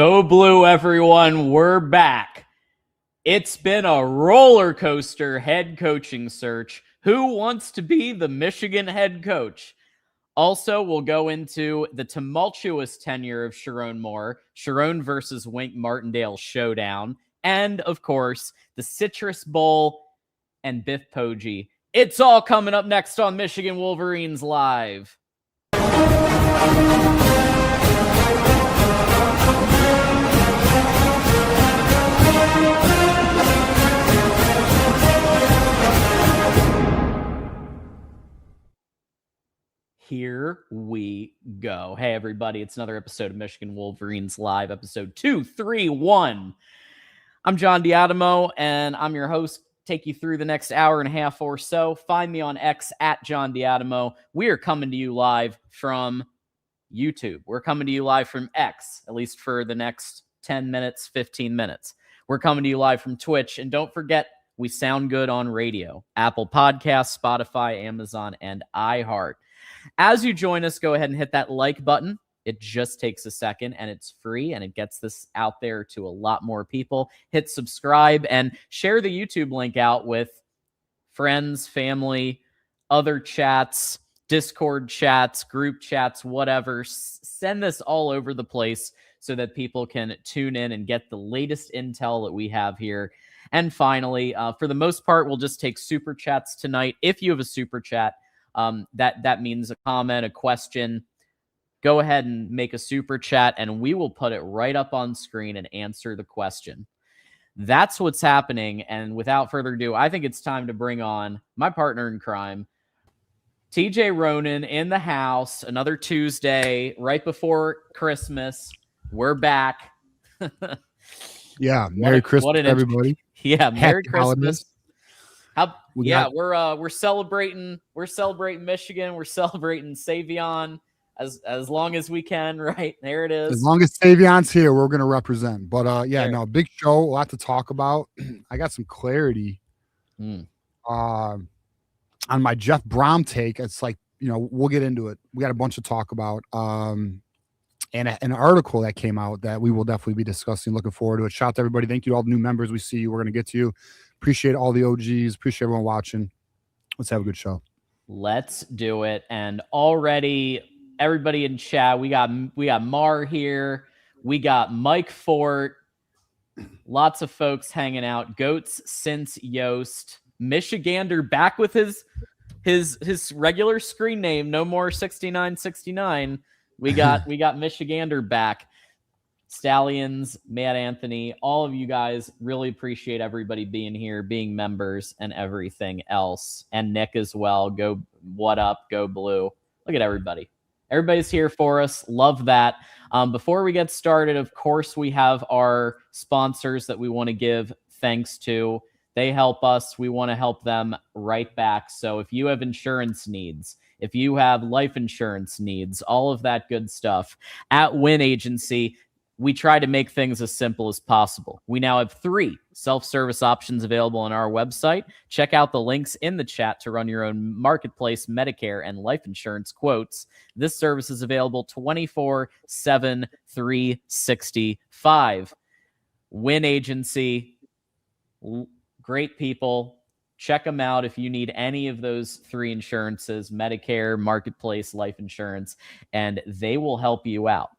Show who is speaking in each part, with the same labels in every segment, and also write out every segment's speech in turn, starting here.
Speaker 1: Go Blue, everyone. We're back. It's been a roller coaster head coaching search. Who wants to be the Michigan head coach? Also, we'll go into the tumultuous tenure of Chiron Moore, Chiron versus Wink Martindale showdown, and, of course, the Citrus Bowl and Biff Poe. It's all coming up next on Michigan Wolverines Live. Here we go. Hey, everybody. It's another episode of Michigan Wolverines Live, episode 231. I'm John D'Adamo, and I'm your host. Take you through the next hour and a half or so. Find me on X at John D'Adamo. We are coming to you live from YouTube. We're coming to you live from X, at least for the next 10 minutes, 15 minutes. We're coming to you live from Twitch. And don't forget, we sound good on radio. Apple Podcasts, Spotify, Amazon, and iHeart. As you join us, go ahead and hit that like button. It just takes a second, and it's free, and it gets this out there to a lot more people. Hit subscribe and share the YouTube link out with friends, family, other chats, Discord chats, group chats, whatever. Send this all over the place so that people can tune in and get the latest intel that we have here. And finally, for the most part, we'll just take super chats tonight. If you have a super chat, that means a comment, a question. Go ahead and make a super chat, and we will put it right up on screen and answer the question. That's what's happening, and without further ado, I think it's time to bring on my partner in crime, TJ Ronin, in the house. Another Tuesday, right before Christmas. We're back.
Speaker 2: Yeah, Merry Christmas, everybody.
Speaker 1: Yeah, Merry Christmas.
Speaker 2: Holidays.
Speaker 1: We're celebrating. We're celebrating Michigan. We're celebrating Savion as long as we can. Right there, it is.
Speaker 2: As long as Savion's here, we're gonna represent. But big show, a lot to talk about. I got some clarity on my Jeff Braum take. It's like, we'll get into it. We got a bunch to talk about. And an article that came out that we will definitely be discussing. Looking forward to it. Shout out to everybody. Thank you to all the new members we see. We're gonna get to you. Appreciate all the OGs. Appreciate everyone watching. Let's have a good show.
Speaker 1: Let's do it. And already, everybody in chat, we got Mar here. We got Mike Fort. Lots of folks hanging out. Goats since Yost. Michigander back with his regular screen name. No more 6969. We got Michigander back. Stallions, Matt Anthony, all of you guys, really appreciate everybody being here, being members, and everything else. And Nick as well. What up? Go Blue. Look at everybody. Everybody's here for us. Love that. Before we get started, of course, we have our sponsors that we want to give thanks to. They help us. We want to help them right back. So if you have insurance needs, if you have life insurance needs, all of that good stuff, at Win Agency, we try to make things as simple as possible. We now have 3 self-service options available on our website. Check out the links in the chat to run your own marketplace, Medicare, and life insurance quotes. This service is available 24/7, 365. Win Agency, great people. Check them out if you need any of those 3 insurances, Medicare, marketplace, life insurance, and they will help you out.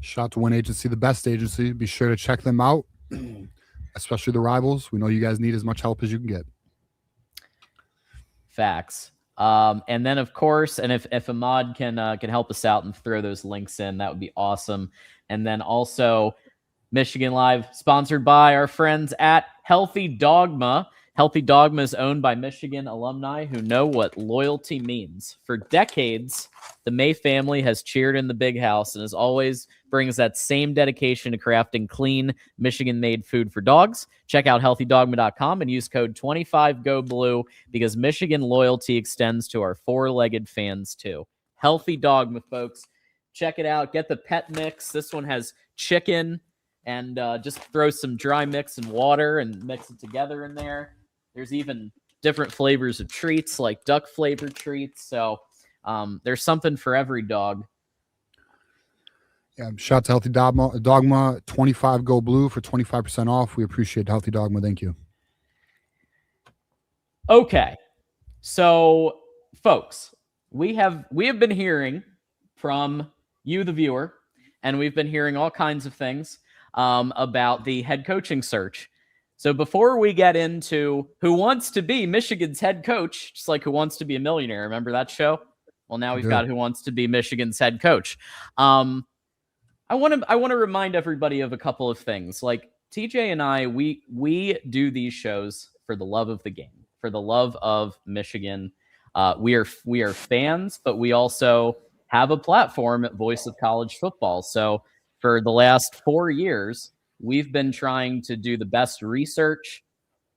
Speaker 2: Shout out to Win Agency, the best agency. Be sure to check them out, especially the rivals. We know you guys need as much help as you can get.
Speaker 1: Facts. And then, of course, and if Ahmad can help us out and throw those links in, that would be awesome. And then also, Michigan Live, sponsored by our friends at Healthy Dogma. Healthy Dogma is owned by Michigan alumni who know what loyalty means. For decades, the May family has cheered in the big house and as always brings that same dedication to crafting clean, Michigan-made food for dogs. Check out healthydogma.com and use code 25GoBlue because Michigan loyalty extends to our 4-legged fans too. Healthy Dogma, folks. Check it out. Get the pet mix. This one has chicken and just throw some dry mix and water and mix it together in there. There's even different flavors of treats, like duck flavored treats. So there's something for every dog.
Speaker 2: Shout out to Healthy Dogma 25 Go Blue for 25% off. We appreciate Healthy Dogma. Thank you.
Speaker 1: Okay. So, folks, we have been hearing from you, the viewer, and we've been hearing all kinds of things about the head coaching search. So before we get into who wants to be Michigan's head coach, just like Who Wants to Be a Millionaire, remember that show? Well, now we've got Who Wants to Be Michigan's head coach. I want to remind everybody of a couple of things. Like TJ and I, we do these shows for the love of the game, for the love of Michigan. We are fans, but we also have a platform at Voice of College Football. So for the last 4 years, we've been trying to do the best research,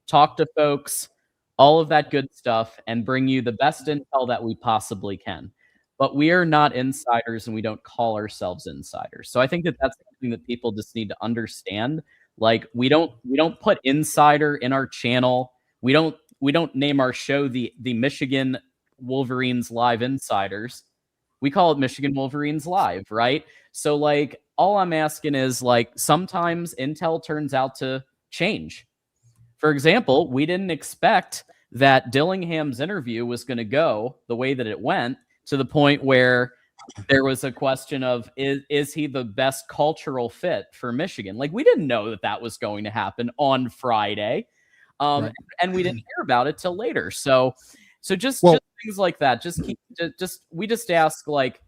Speaker 1: talk to folks, all of that good stuff, and bring you the best intel that we possibly can. But we are not insiders, and we don't call ourselves insiders. So I think that that's something that people just need to understand. Like we don't put insider in our channel. We don't name our show the Michigan Wolverines Live Insiders. We call it Michigan Wolverines Live, right? So like all I'm asking is like sometimes intel turns out to change. For example, we didn't expect that Dillingham's interview was going to go the way that it went, to the point where there was a question of, is he the best cultural fit for Michigan? Like, we didn't know that was going to happen on Friday. Right. And we didn't hear about it till later. So just things like that. We just ask, like,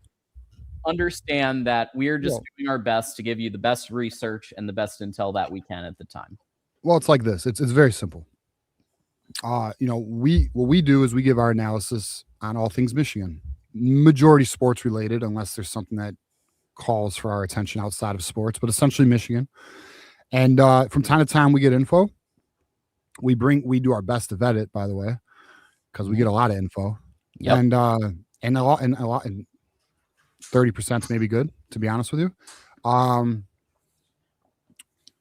Speaker 1: understand that we're just doing our best to give you the best research and the best intel that we can at the time.
Speaker 2: Well, it's like this. It's very simple. What we do is we give our analysis on all things Michigan. Majority sports related, unless there's something that calls for our attention outside of sports, but essentially Michigan. And from time to time we get info. We do our best to vet it, by the way, because we get a lot of info. Yep. And a lot, and 30% maybe good, to be honest with you. And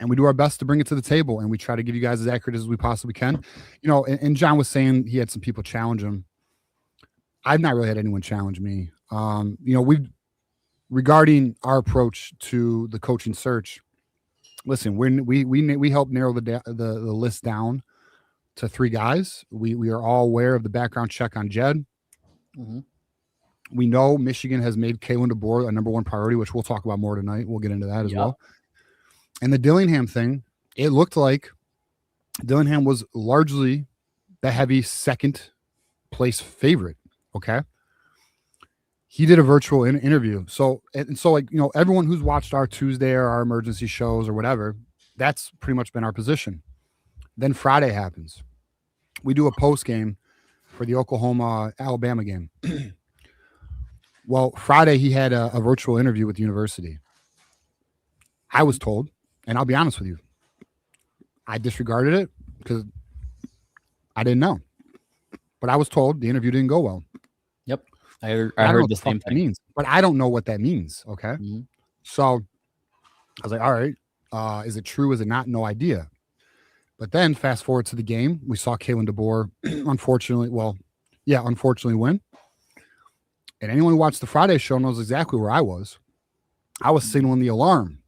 Speaker 2: we do our best to bring it to the table, and we try to give you guys as accurate as we possibly can. And John was saying he had some people challenge him. I've not really had anyone challenge me. Regarding our approach to the coaching search, listen, we help narrow the list down to 3 guys. We are all aware of the background check on Jed. Mm-hmm. We know Michigan has made Kaylin Dbor a number 1 priority, which we'll talk about more tonight. We'll get into that as well. And the Dillingham thing, it looked like Dillingham was largely the heavy second place favorite. Okay. He did a virtual interview. So everyone who's watched our Tuesday or our emergency shows or whatever, that's pretty much been our position. Then Friday happens. We do a post game for the Oklahoma-Alabama game. Well, Friday he had a virtual interview with the university. I was told, and I'll be honest with you, I disregarded it because I didn't know. But I was told the interview didn't go well.
Speaker 1: Yep. I heard the same thing.
Speaker 2: Means, but I don't know what that means. Okay. Mm-hmm. So I was like, all right, is it true? Is it not? No idea. But then fast forward to the game, we saw Kaylin Dbor unfortunately win. And anyone who watched the Friday show knows exactly where I was. I was signaling the alarm.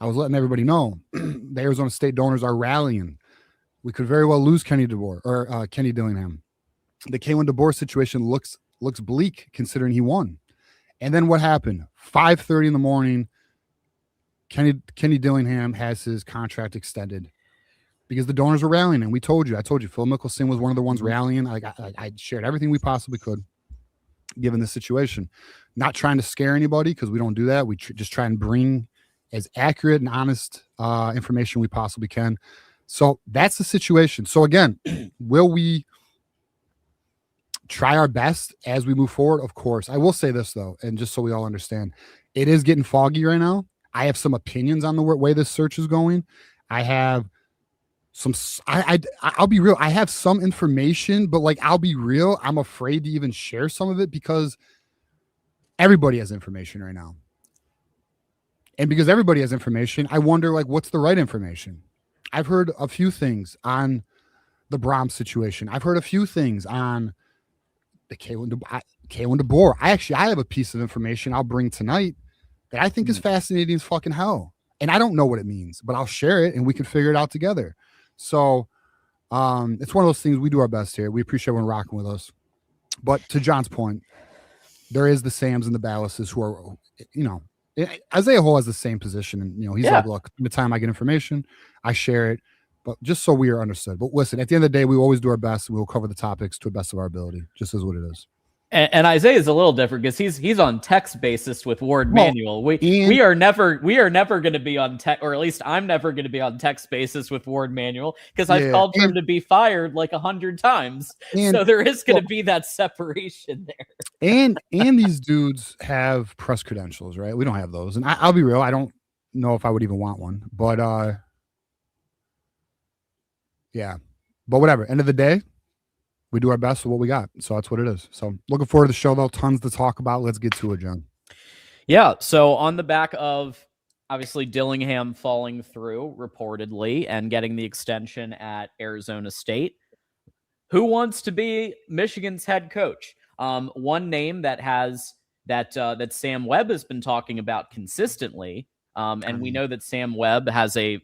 Speaker 2: I was letting everybody know the Arizona State donors are rallying. We could very well lose Kenny Dbor or Kenny Dillingham. The Kaylin Dbor situation looks bleak considering he won. And then what happened? 5:30 in the morning, Kenny Dillingham has his contract extended because the donors were rallying. And I told you, Phil Mickelson was one of the ones rallying. I shared everything we possibly could, given the situation. Not trying to scare anybody because we don't do that. We just try and bring as accurate and honest information we possibly can. So that's the situation. So again, will we try our best as we move forward? Of course. I will say this though, and just so we all understand, it is getting foggy right now. I have some opinions on the way this search is going. I have some, I'll be real. I have some information, but I'll be real. I'm afraid to even share some of it because everybody has information right now. And because everybody has information, I wonder what's the right information? I've heard a few things on the Braum situation. I've heard a few things on the Kaylin Dbor. I have a piece of information I'll bring tonight that I think is fascinating as fucking hell. And I don't know what it means, but I'll share it and we can figure it out together. So it's one of those things. We do our best here. We appreciate everyone rocking with us. But to John's point, there is the Sams and the Ballasts who are, Isaiah Hole has the same position. And, he's like, look, the time I get information, I share it. But just so we are understood. But listen, at the end of the day, we always do our best. And we will cover the topics to the best of our ability, just as what it is.
Speaker 1: And Isaiah is a little different because he's on text basis with Ward Manuel. We are never going to be on text, or at least I'm never going to be on text basis with Ward Manuel because I've called for him to be fired like 100 times. So there is going to be that separation there.
Speaker 2: And these dudes have press credentials, right? We don't have those. And I'll be real, I don't know if I would even want one. But but whatever. End of the day, we do our best with what we got. So that's what it is. So looking forward to the show, though. Tons to talk about. Let's get to it, John.
Speaker 1: Yeah. So on the back of obviously Dillingham falling through reportedly and getting the extension at Arizona State, who wants to be Michigan's head coach? One name that that Sam Webb has been talking about consistently. And we know that Sam Webb has a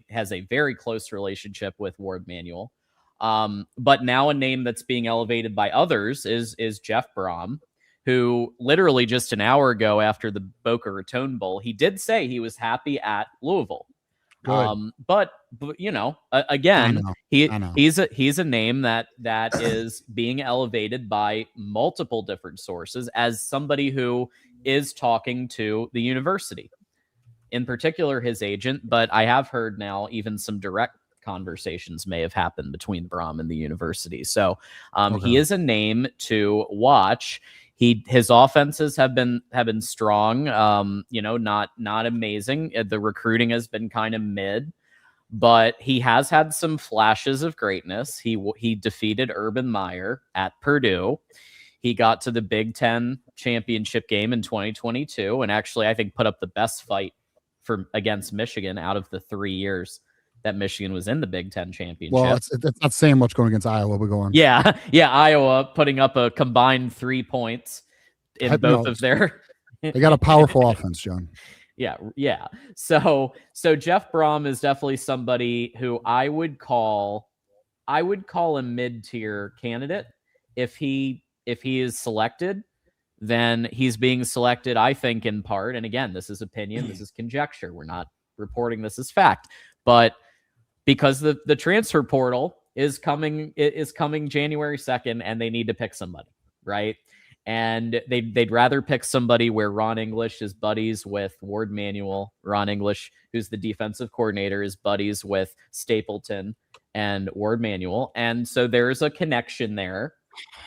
Speaker 1: very close relationship with Ward Manuel. But now a name that's being elevated by others is Jeff Braum, who literally just an hour ago after the Boca Raton Bowl, he did say he was happy at Louisville. But again, he's a name that is being elevated by multiple different sources as somebody who is talking to the university, in particular his agent. But I have heard now even some direct conversations may have happened between Braum and the university. So he is a name to watch. His offenses have been strong, not amazing. The recruiting has been kind of mid, but he has had some flashes of greatness. He defeated Urban Meyer at Purdue. He got to the Big Ten championship game in 2022, and actually I think put up the best fight against Michigan out of the 3 years that Michigan was in the Big Ten championship.
Speaker 2: Well, it's not saying much going against Iowa. We're going.
Speaker 1: Yeah, Iowa putting up a combined 3 points in both of their.
Speaker 2: They got a powerful offense, John.
Speaker 1: Yeah. So Jeff Braum is definitely somebody who I would call a mid-tier candidate. If he is selected, then he's being selected, I think, in part. And again, this is opinion, this is conjecture. We're not reporting this as fact, but because the transfer portal is coming January 2nd, and they need to pick somebody, right? And they'd rather pick somebody where Ron English is buddies with Ward Manuel. Ron English, who's the defensive coordinator, is buddies with Stapleton and Ward Manuel. And so there's a connection there.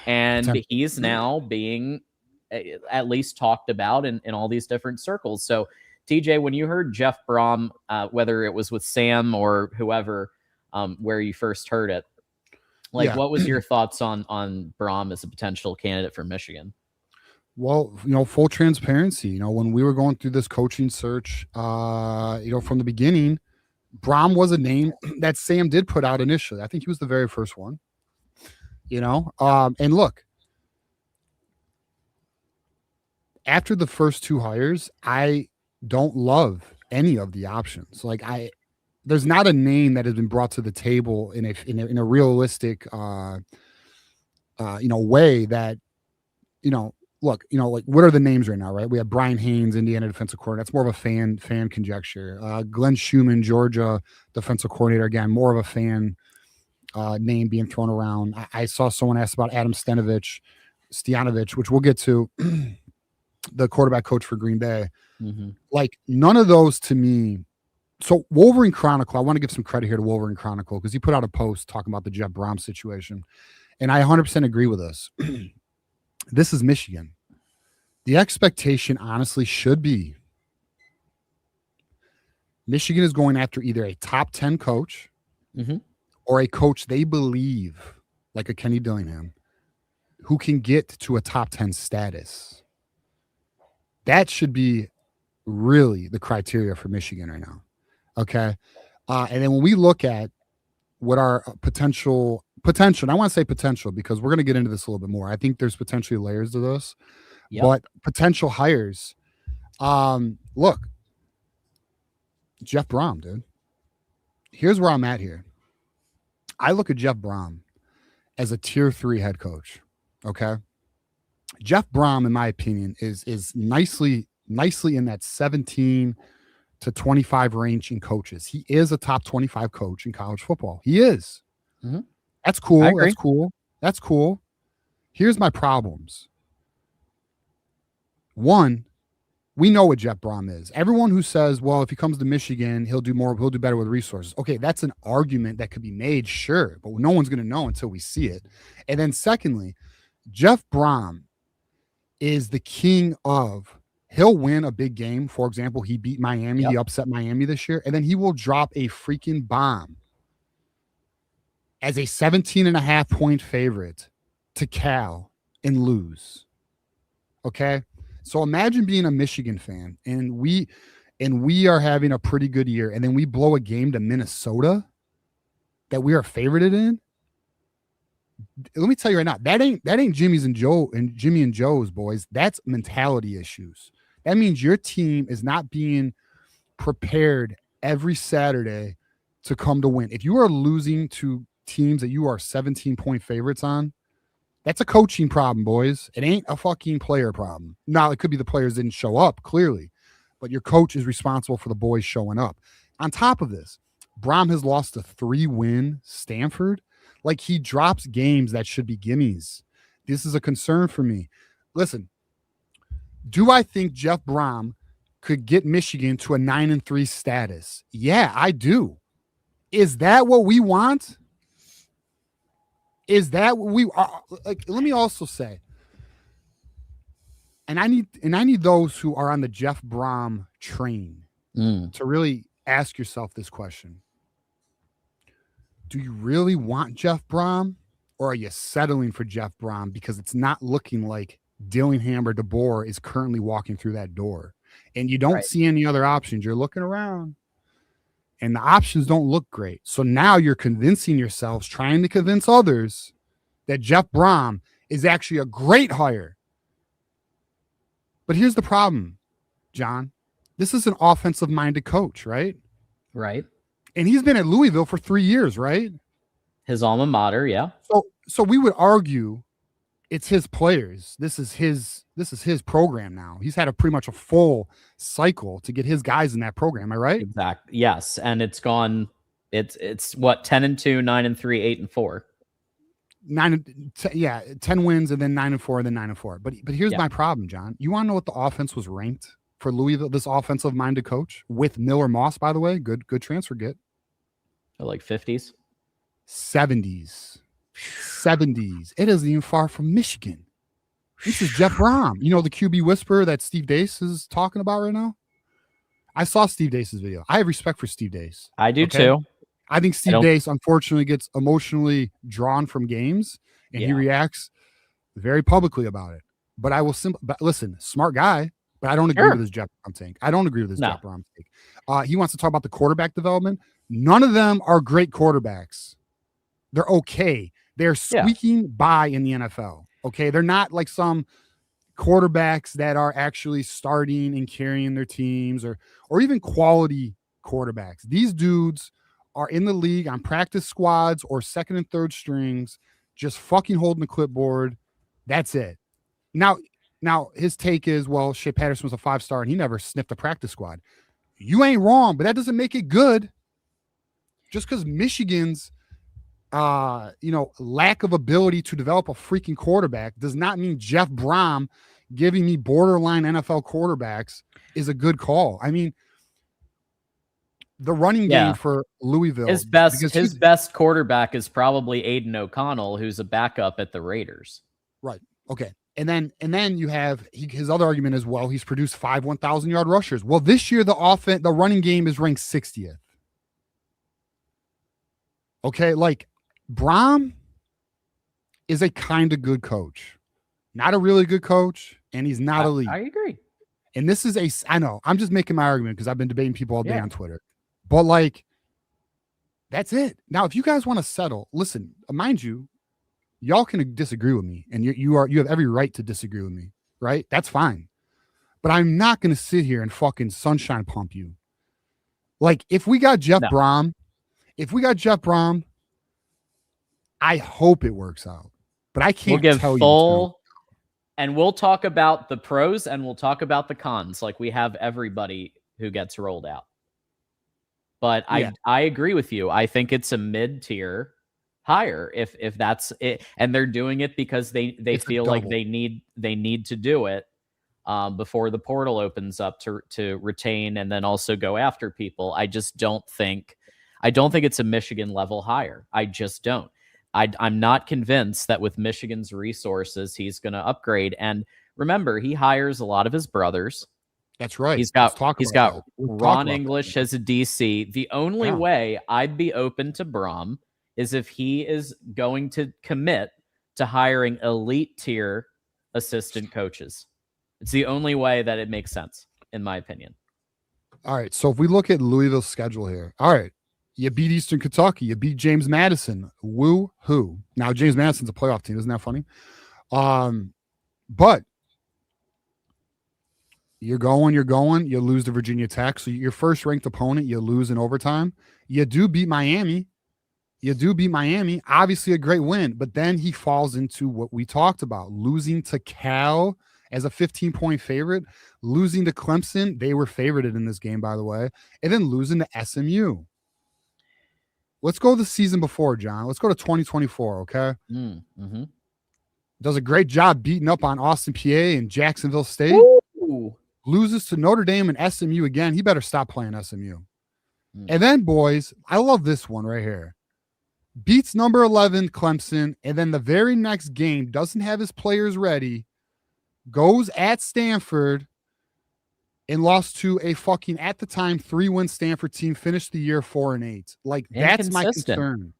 Speaker 1: And he's now being at least talked about in all these different circles. So TJ, when you heard Jeff Braum, whether it was with Sam or whoever, where you first heard it, what was your thoughts on Braum as a potential candidate for Michigan?
Speaker 2: Well, full transparency, when we were going through this coaching search, from the beginning, Braum was a name that Sam did put out initially. I think he was the very first one, and look, after the first 2 hires, I don't love any of the options. There's not a name that has been brought to the table in a realistic, way that, look, what are the names right now, right? We have Brian Haynes, Indiana defensive coordinator. That's more of a fan conjecture. Glenn Schumann, Georgia defensive coordinator. Again, more of a fan name being thrown around. I saw someone ask about Adam Stoyanovich, which we'll get to, the quarterback coach for Green Bay. Mm-hmm. None of those to me. So Wolverine Chronicle, I want to give some credit here to Wolverine Chronicle because he put out a post talking about the Jeff Braum situation. And I 100% agree with this. This is Michigan. The expectation honestly should be Michigan is going after either a top 10 coach or a coach they believe, like a Kenny Dillingham, who can get to a top 10 status. That should be really the criteria for Michigan right now. Okay. And then when we look at what our potential, and I want to say potential because we're going to get into this a little bit more. I think there's potentially layers to this, but potential hires. look, Jeff Braum, dude. Here's where I'm at here. I look at Jeff Braum as a tier 3 head coach. Okay. Jeff Braum, in my opinion, is nicely in that 17 to 25 range in coaches. He is a top 25 coach in college football. He is.
Speaker 1: Mm-hmm.
Speaker 2: That's cool. That's cool. That's cool. Here's my problems. One, we know what Jeff Braum is. Everyone who says, well, if he comes to Michigan, he'll do better with resources. Okay, that's an argument that could be made, sure, but no one's going to know until we see it. And then secondly, Jeff Braum is the king of, he'll win a big game. For example, he beat Miami. Yep. He upset Miami this year. And then he will drop a freaking bomb as a 17.5 point favorite to Cal and lose. Okay. So imagine being a Michigan fan and we are having a pretty good year. And then we blow a game to Minnesota that we are favorited in. Let me tell you right now, that ain't Jimmy and Joe's, boys. That's mentality issues. That means your team is not being prepared every Saturday to come to win. If you are losing to teams that you are 17-point favorites on, that's a coaching problem, boys. It ain't a fucking player problem. Now, it could be the players didn't show up, clearly, but your coach is responsible for the boys showing up. On top of this, Braum has lost a 3-win Stanford. Like, he drops games that should be gimmies. This is a concern for me. Listen, do I think Jeff Braum could get Michigan to a 9-3 status? Yeah, I do. Is that what we want? Is that what we are? Like, let me also say, and I need those who are on the Jeff Braum train to really ask yourself this question. Do you really want Jeff Braum, or are you settling for Jeff Braum because it's not looking like Dillingham or Dbor is currently walking through that door and you don't see any other options? You're looking around and the options don't look great. So now you're convincing yourselves, trying to convince others that Jeff Braum is actually a great hire. But here's the problem, John. This is an offensive-minded coach, right?
Speaker 1: Right.
Speaker 2: And he's been at Louisville for 3 years, right?
Speaker 1: His alma mater, yeah.
Speaker 2: So we would argue it's his players. This is his program now. He's had pretty much a full cycle to get his guys in that program. Am I right?
Speaker 1: Exactly. Yes, and it's gone. It's what, 10-2, 9-3, 8-4.
Speaker 2: 10 wins and then 9-4 and then 9-4. But here's my problem, John. You want to know what the offense was ranked for Louisville, this offensive-minded coach with Miller Moss, by the way? Good transfer get.
Speaker 1: Like 50s?
Speaker 2: 70s. It isn't even far from Michigan. This is Jeff Braum. You know, the QB whisperer that Steve Dace is talking about right now? I saw Steve Dace's video. I have respect for Steve Dace.
Speaker 1: I do too.
Speaker 2: I think Steve Dace, unfortunately, gets emotionally drawn from games, and he reacts very publicly about it. But I will but listen, smart guy, but I don't agree with his Jeff Braum take. Jeff Braum take. He wants to talk about the quarterback development. None of them are great quarterbacks. They're okay. They're squeaking by in the NFL. Okay. They're not like some quarterbacks that are actually starting and carrying their teams or even quality quarterbacks. These dudes are in the league on practice squads or second and third strings, just fucking holding the clipboard. That's it. Now his take is, well, Shea Patterson was a 5-star and he never sniffed a practice squad. You ain't wrong, but that doesn't make it good. Just because Michigan's lack of ability to develop a freaking quarterback does not mean Jeff Braum giving me borderline NFL quarterbacks is a good call. I mean, the running game for Louisville,
Speaker 1: his best quarterback is probably Aiden O'Connell, who's a backup at the Raiders.
Speaker 2: Right. Okay. And then you have his other argument as well. He's produced 5 1,000-yard rushers. Well, this year the running game is ranked 60th. Okay, like Braum is a kind of good coach, not a really good coach, and he's not elite.
Speaker 1: I agree.
Speaker 2: And this is I know I'm just making my argument because I've been debating people all day on Twitter, but like, that's it. Now, if you guys want to settle, listen, mind you, y'all can disagree with me, and you have every right to disagree with me, right? That's fine. but I'm not going to sit here and fucking sunshine pump you. Like, if we got Jeff Braum, I hope it works out. But I can't tell you.
Speaker 1: And we'll talk about the pros and we'll talk about the cons, like we have everybody who gets rolled out. But yeah. I agree with you. I think it's a mid-tier hire if that's it, and they're doing it because they feel like they need to do it before the portal opens up to retain and then also go after people. I don't think it's a Michigan level hire. I just don't. I'm not convinced that with Michigan's resources he's going to upgrade. And remember, he hires a lot of his brothers.
Speaker 2: That's right.
Speaker 1: He's got Ron English as a DC. The only way I'd be open to Braum is if he is going to commit to hiring elite tier assistant coaches. It's the only way that it makes sense, in my opinion.
Speaker 2: All right. So if we look at Louisville's schedule here, all right, you beat Eastern Kentucky, you beat James Madison. Woo-hoo. Now James Madison's a playoff team. Isn't that funny? But you're going, you lose to Virginia Tech. So your first ranked opponent, you lose in overtime. You do beat Miami. Obviously a great win, but then he falls into what we talked about, losing to Cal as a 15-point favorite, losing to Clemson. They were favorited in this game, by the way, and then losing to SMU. Let's go the season before, John. Let's go to 2024, okay?
Speaker 1: Mm-hmm.
Speaker 2: Does a great job beating up on Austin, PA and Jacksonville State.
Speaker 1: Ooh.
Speaker 2: Loses to Notre Dame and SMU again. He better stop playing SMU. And then, boys, I love this one right here. Beats number 11 Clemson, and then the very next game doesn't have his players ready, goes at Stanford and lost to a fucking, at the time, 3-win Stanford team, finished the year 4-8. Like, that's my concern.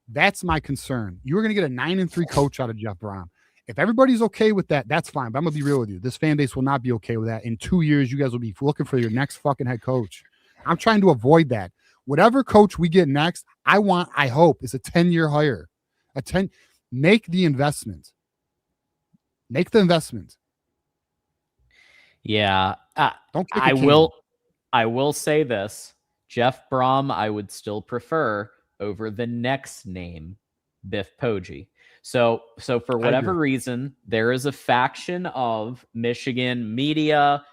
Speaker 2: That's my concern. You were going to get a 9-3 coach out of Jeff Braum. If everybody's okay with that, that's fine. But I'm going to be real with you. This fan base will not be okay with that. In 2 years, you guys will be looking for your next fucking head coach. I'm trying to avoid that. Whatever coach we get next, I hope, is a 10-year hire. Make the investment. Make the investment.
Speaker 1: Yeah. I will say this. Jeff Braum, I would still prefer over the next name, Biff Poe. So for whatever reason, there is a faction of Michigan media,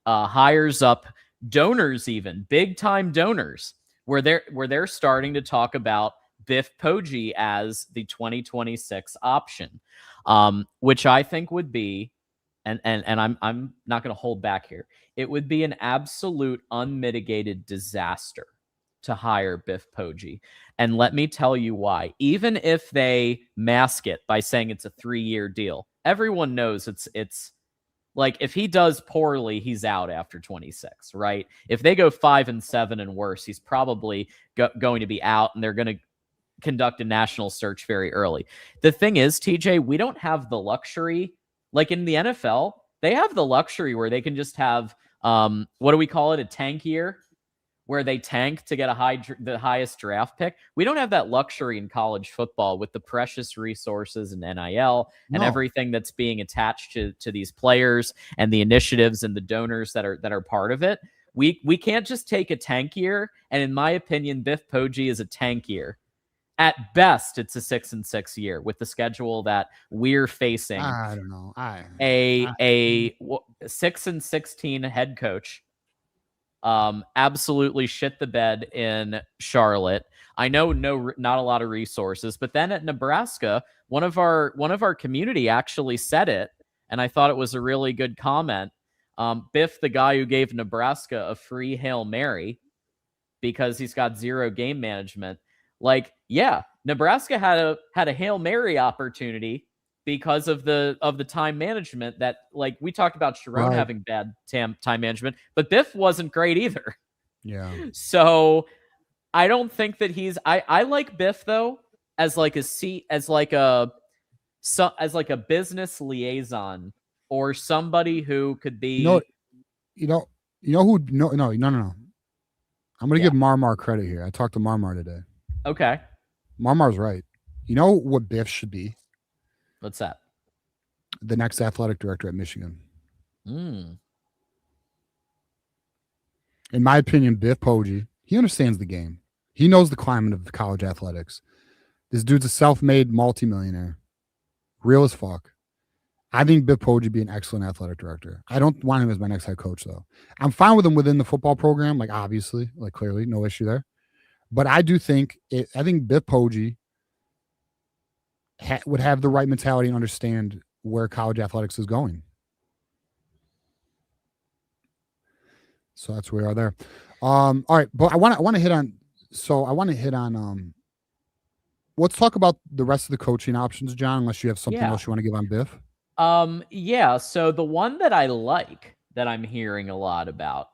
Speaker 1: hires up, donors, even big time donors, where they're starting to talk about Biff Poe as the 2026 option, which I think would be, and I'm not going to hold back here, it would be an absolute unmitigated disaster to hire Biff Poe. And let me tell you why. Even if they mask it by saying it's a 3-year deal, everyone knows it's like, if he does poorly, he's out after 26, right? If they go 5-7 and worse, he's probably going to be out, and they're going to conduct a national search very early. The thing is, TJ, we don't have the luxury, like in the NFL, they have the luxury where they can just have, what do we call it? A tank year, where they tank to get the highest draft pick. We don't have that luxury in college football with the precious resources and NIL and everything that's being attached to these players and the initiatives and the donors that are part of it. We can't just take a tank year. And in my opinion, Biff Poe is a tank year. At best, it's a 6-6 year with the schedule that we're facing.
Speaker 2: I don't know.
Speaker 1: A 6-16 head coach absolutely shit the bed in Charlotte. I know not a lot of resources, but then at Nebraska, one of our community actually said it, and I thought it was a really good comment. Biff, the guy who gave Nebraska a free Hail Mary because he's got zero game management. Like, yeah, Nebraska had a Hail Mary opportunity because of the time management that, like, we talked about Chiron having bad time management, but Biff wasn't great either.
Speaker 2: Yeah.
Speaker 1: So I don't think that I like Biff though as like a business liaison, or somebody who could be
Speaker 2: you know who no I'm gonna give Marmar credit here. I talked to Marmar today.
Speaker 1: Okay.
Speaker 2: Marmar's right. You know what Biff should be?
Speaker 1: What's that?
Speaker 2: The next athletic director at Michigan. In my opinion, Biff Poe, he understands the game. He knows the climate of college athletics. This dude's a self-made multimillionaire. Real as fuck. I think Biff Poe would be an excellent athletic director. I don't want him as my next head coach, though. I'm fine with him within the football program, like obviously, like clearly, no issue there. But I do think I think Biff Poe would have the right mentality and understand where college athletics is going. So that's where we are there. All right, but I want to hit on. So I want to hit on. Let's talk about the rest of the coaching options, John. Unless you have something else you want to give on Biff.
Speaker 1: Yeah. So the one that I like that I'm hearing a lot about,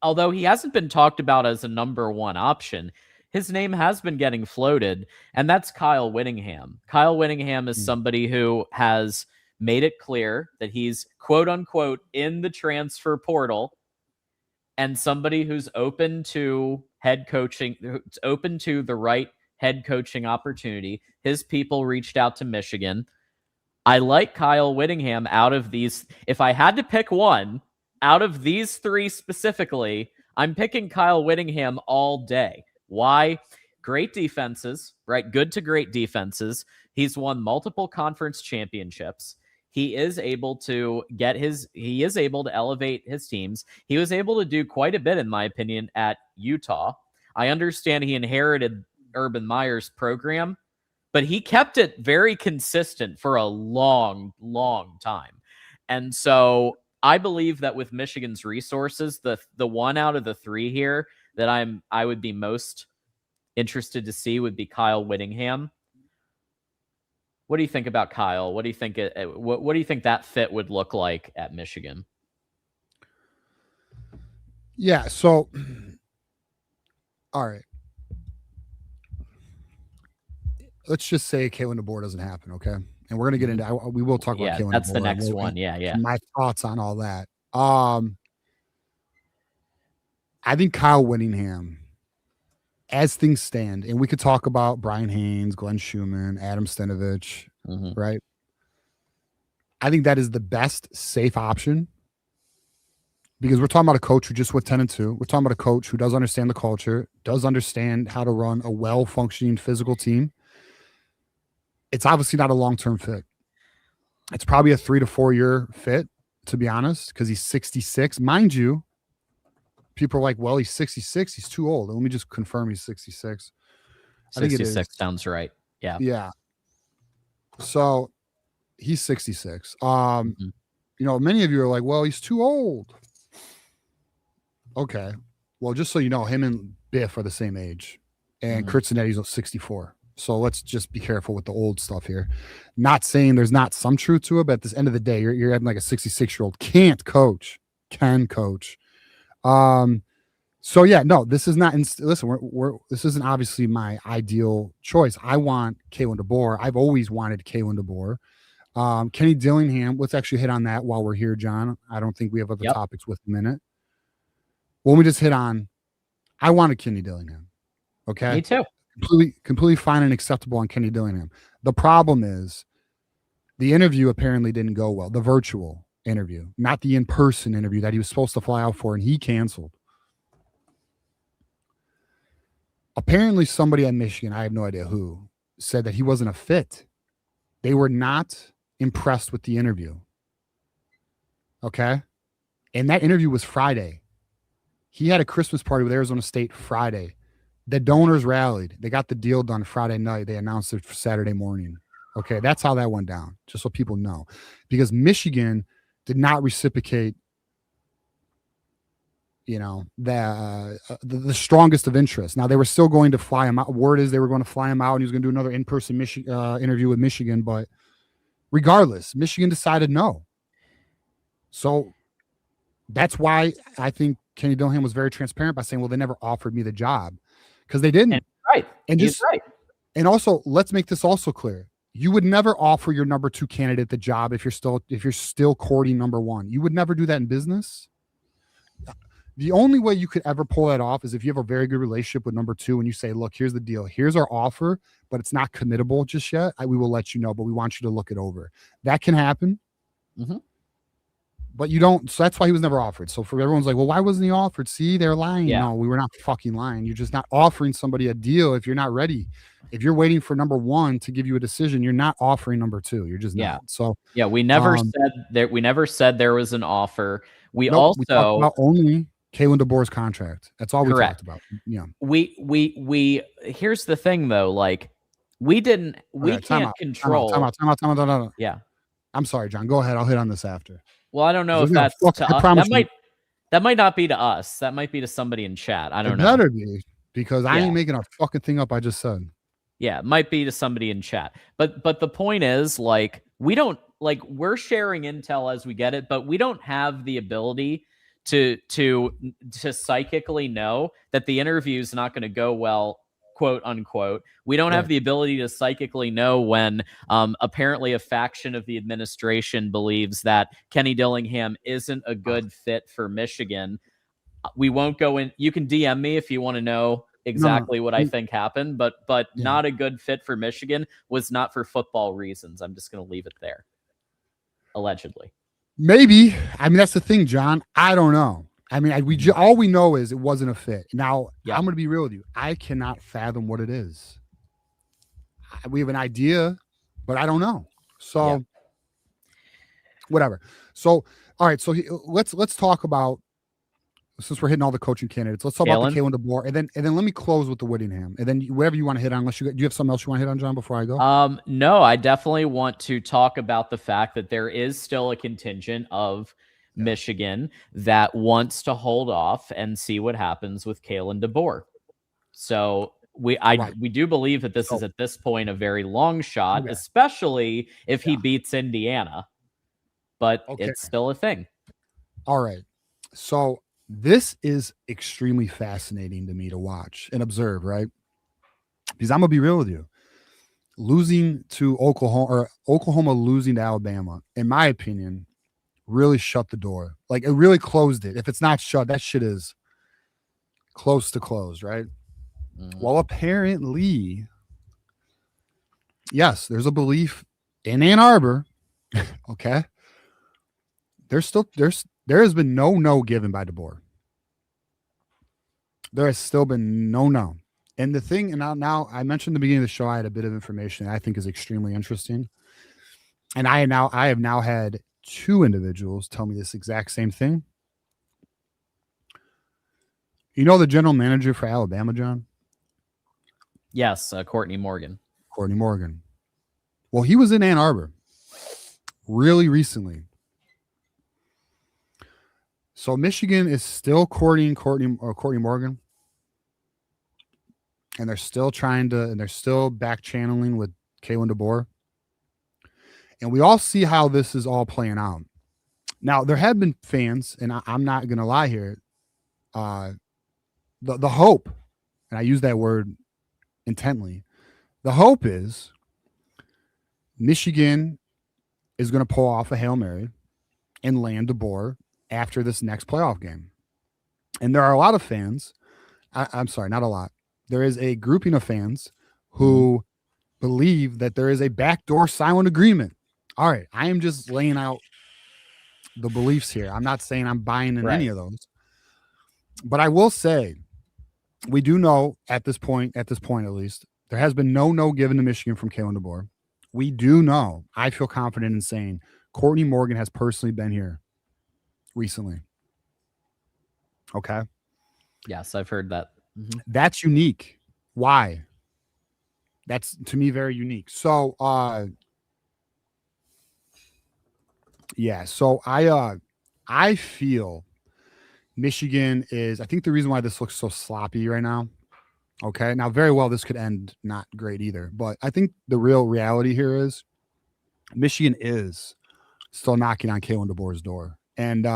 Speaker 1: although he hasn't been talked about as a number one option, his name has been getting floated, and that's Kyle Whittingham. Kyle Whittingham is somebody who has made it clear that he's quote unquote in the transfer portal, and somebody who's open to head coaching, who's open to the right head coaching opportunity. His people reached out to Michigan. I like Kyle Whittingham out of these. If I had to pick one out of these three specifically, I'm picking Kyle Whittingham all day. Why? Great defenses, right? Good to great defenses. He's won multiple conference championships. He is able to elevate his teams. He was able to do quite a bit, in my opinion, at Utah. I understand he inherited Urban Meyer's program, but he kept it very consistent for a long, long time. And so I believe that with Michigan's resources, the one out of the three here that I would be most interested to see would be Kyle Whittingham. What do you think about Kyle? What do you think what do you think that fit would look like at Michigan?
Speaker 2: Yeah, so all right. Let's just say Kaylin Dbor doesn't happen, okay? And we're going to get into we will talk about Kaylin Dbor.
Speaker 1: That's the next one. Yeah.
Speaker 2: My thoughts on all that. I think Kyle Whittingham, as things stand, and we could talk about Brian Haynes, Glenn Schumann, Adam Stenovich, right? I think that is the best safe option because we're talking about a coach who just went 10-2. We're talking about a coach who does understand the culture, does understand how to run a well-functioning physical team. It's obviously not a long-term fit. It's probably a 3 to 4 year fit, to be honest, because he's 66. Mind you, people are like, well, he's 66. He's too old. Let me just confirm he's 66.
Speaker 1: 66 sounds right. Yeah.
Speaker 2: Yeah. So he's 66. You know, many of you are like, well, he's too old. Okay. Well, just so you know, him and Biff are the same age. And Kurt Cinetti's 64. So let's just be careful with the old stuff here. Not saying there's not some truth to it, but at this end of the day, you're having like a 66-year-old can't coach, can coach. So yeah, no, this is not. Listen, this isn't obviously my ideal choice. I want Kaylin Dbor. I've always wanted Kaylin Dbor. Kenny Dillingham. Let's actually hit on that while we're here, John. I don't think we have other topics with a minute. Well, we just hit on. I wanted Kenny Dillingham. Okay,
Speaker 1: me too.
Speaker 2: Completely fine and acceptable on Kenny Dillingham. The problem is the interview apparently didn't go well. The virtual interview, not the in-person interview that he was supposed to fly out for, and he canceled. Apparently somebody at Michigan, I have no idea who, said that he wasn't a fit. They were not impressed with the interview. Okay? And that interview was Friday. He had a Christmas party with Arizona State Friday. The donors rallied. They got the deal done Friday night. They announced it for Saturday morning. Okay, that's how that went down, just so people know. Because Michigan did not reciprocate, you know, the strongest of interest. Now, they were still going to fly him out. Word is they were going to fly him out, and he was going to do another in-person interview with Michigan. But regardless, Michigan decided no. So that's why I think Kenny Dillingham was very transparent by saying, well, they never offered me the job. Because they didn't. And
Speaker 1: he's right.
Speaker 2: And also, let's make this also clear. You would never offer your number 2 candidate the job if you're still courting number 1. You would never do that in business. The only way you could ever pull that off is if you have a very good relationship with number 2 and you say, look, here's the deal. Here's our offer, but it's not committable just yet. We will let you know, but we want you to look it over. That can happen. But you don't. So that's why he was never offered. So for everyone's like, well, why wasn't he offered? See, they're lying.
Speaker 1: Yeah.
Speaker 2: No, we were not fucking lying. You're just not offering somebody a deal if you're not ready. If you're waiting for number one to give you a decision, you're not offering number two. You're just not. So
Speaker 1: yeah, we never said that. We never said there was an offer. We
Speaker 2: talked about only Kaylin Dbor's contract. That's all we talked about. Yeah.
Speaker 1: We here's the thing though, like we can't control.
Speaker 2: Time out.
Speaker 1: Yeah.
Speaker 2: I'm sorry, John. Go ahead. I'll hit on this after.
Speaker 1: Well, I don't know if that's to us. That might not be to us. That might be to somebody in chat. I don't know.
Speaker 2: It better be, because I ain't making a fucking thing up I just said.
Speaker 1: Yeah, it might be to somebody in chat. But the point is, like, we're sharing intel as we get it, but we don't have the ability to psychically know that the interview is not going to go well, quote unquote. We don't have the ability to psychically know when apparently a faction of the administration believes that Kenny Dillingham isn't a good fit for Michigan. We won't go in. You can DM me if you want to know exactly what I think happened, but not a good fit for Michigan was not for football reasons. I'm just going to leave it there. Allegedly. Maybe.
Speaker 2: I mean, that's the thing, John. I don't know. I mean, all we know is it wasn't a fit. Now, I'm going to be real with you. I cannot fathom what it is. We have an idea, but I don't know. So, whatever. So, all right. So let's talk about, since we're hitting all the coaching candidates, let's talk about the Kaylin Dbor, and then let me close with the Whittingham, and then whatever you want to hit on. Unless do you have something else you want to hit on, John, before I go?
Speaker 1: No, I definitely want to talk about the fact that there is still a contingent of Michigan that wants to hold off and see what happens with Kaylin Dbor. So we do believe that this is at this point a very long shot, especially if he beats Indiana. But it's still a thing.
Speaker 2: All right. So this is extremely fascinating to me to watch and observe, right? Because I'm gonna be real with you. Losing to Oklahoma losing to Alabama, in my opinion, really shut the door. Like, it really closed it. If it's not shut, that shit is close to close, right? Well, apparently, yes, there's a belief in Ann Arbor. Okay. There has been no given by Dbor. There has still been no. And the thing, and now I mentioned at the beginning of the show, I had a bit of information I think is extremely interesting. And I have now had two individuals tell me this exact same thing. You know the general manager for Alabama, John?
Speaker 1: Yes, Courtney Morgan.
Speaker 2: Well, he was in Ann Arbor really recently. So Michigan is still courting Courtney Morgan. And they're still they're still back channeling with Kaylin Dbor. And we all see how this is all playing out. Now, there have been fans, and I'm not going to lie here, the hope, and I use that word intently, the hope is Michigan is going to pull off a Hail Mary and land Dbor after this next playoff game. And there are a lot of fans, I'm sorry, not a lot. There is a grouping of fans who believe that there is a backdoor silent agreement. All right, I am just laying out the beliefs here. I'm not saying I'm buying in any of those. But I will say, we do know at this point at least, there has been no given to Michigan from Kaylin Dbor. We do know, I feel confident in saying, Courtney Morgan has personally been here recently. Okay?
Speaker 1: Yes, I've heard that.
Speaker 2: That's unique. Why? That's, to me, very unique. So, so I feel Michigan is, I think the reason why this looks so sloppy right now, okay, now very well this could end not great either, but I think the real reality here is Michigan is still knocking on Kaylin Dbor's door. And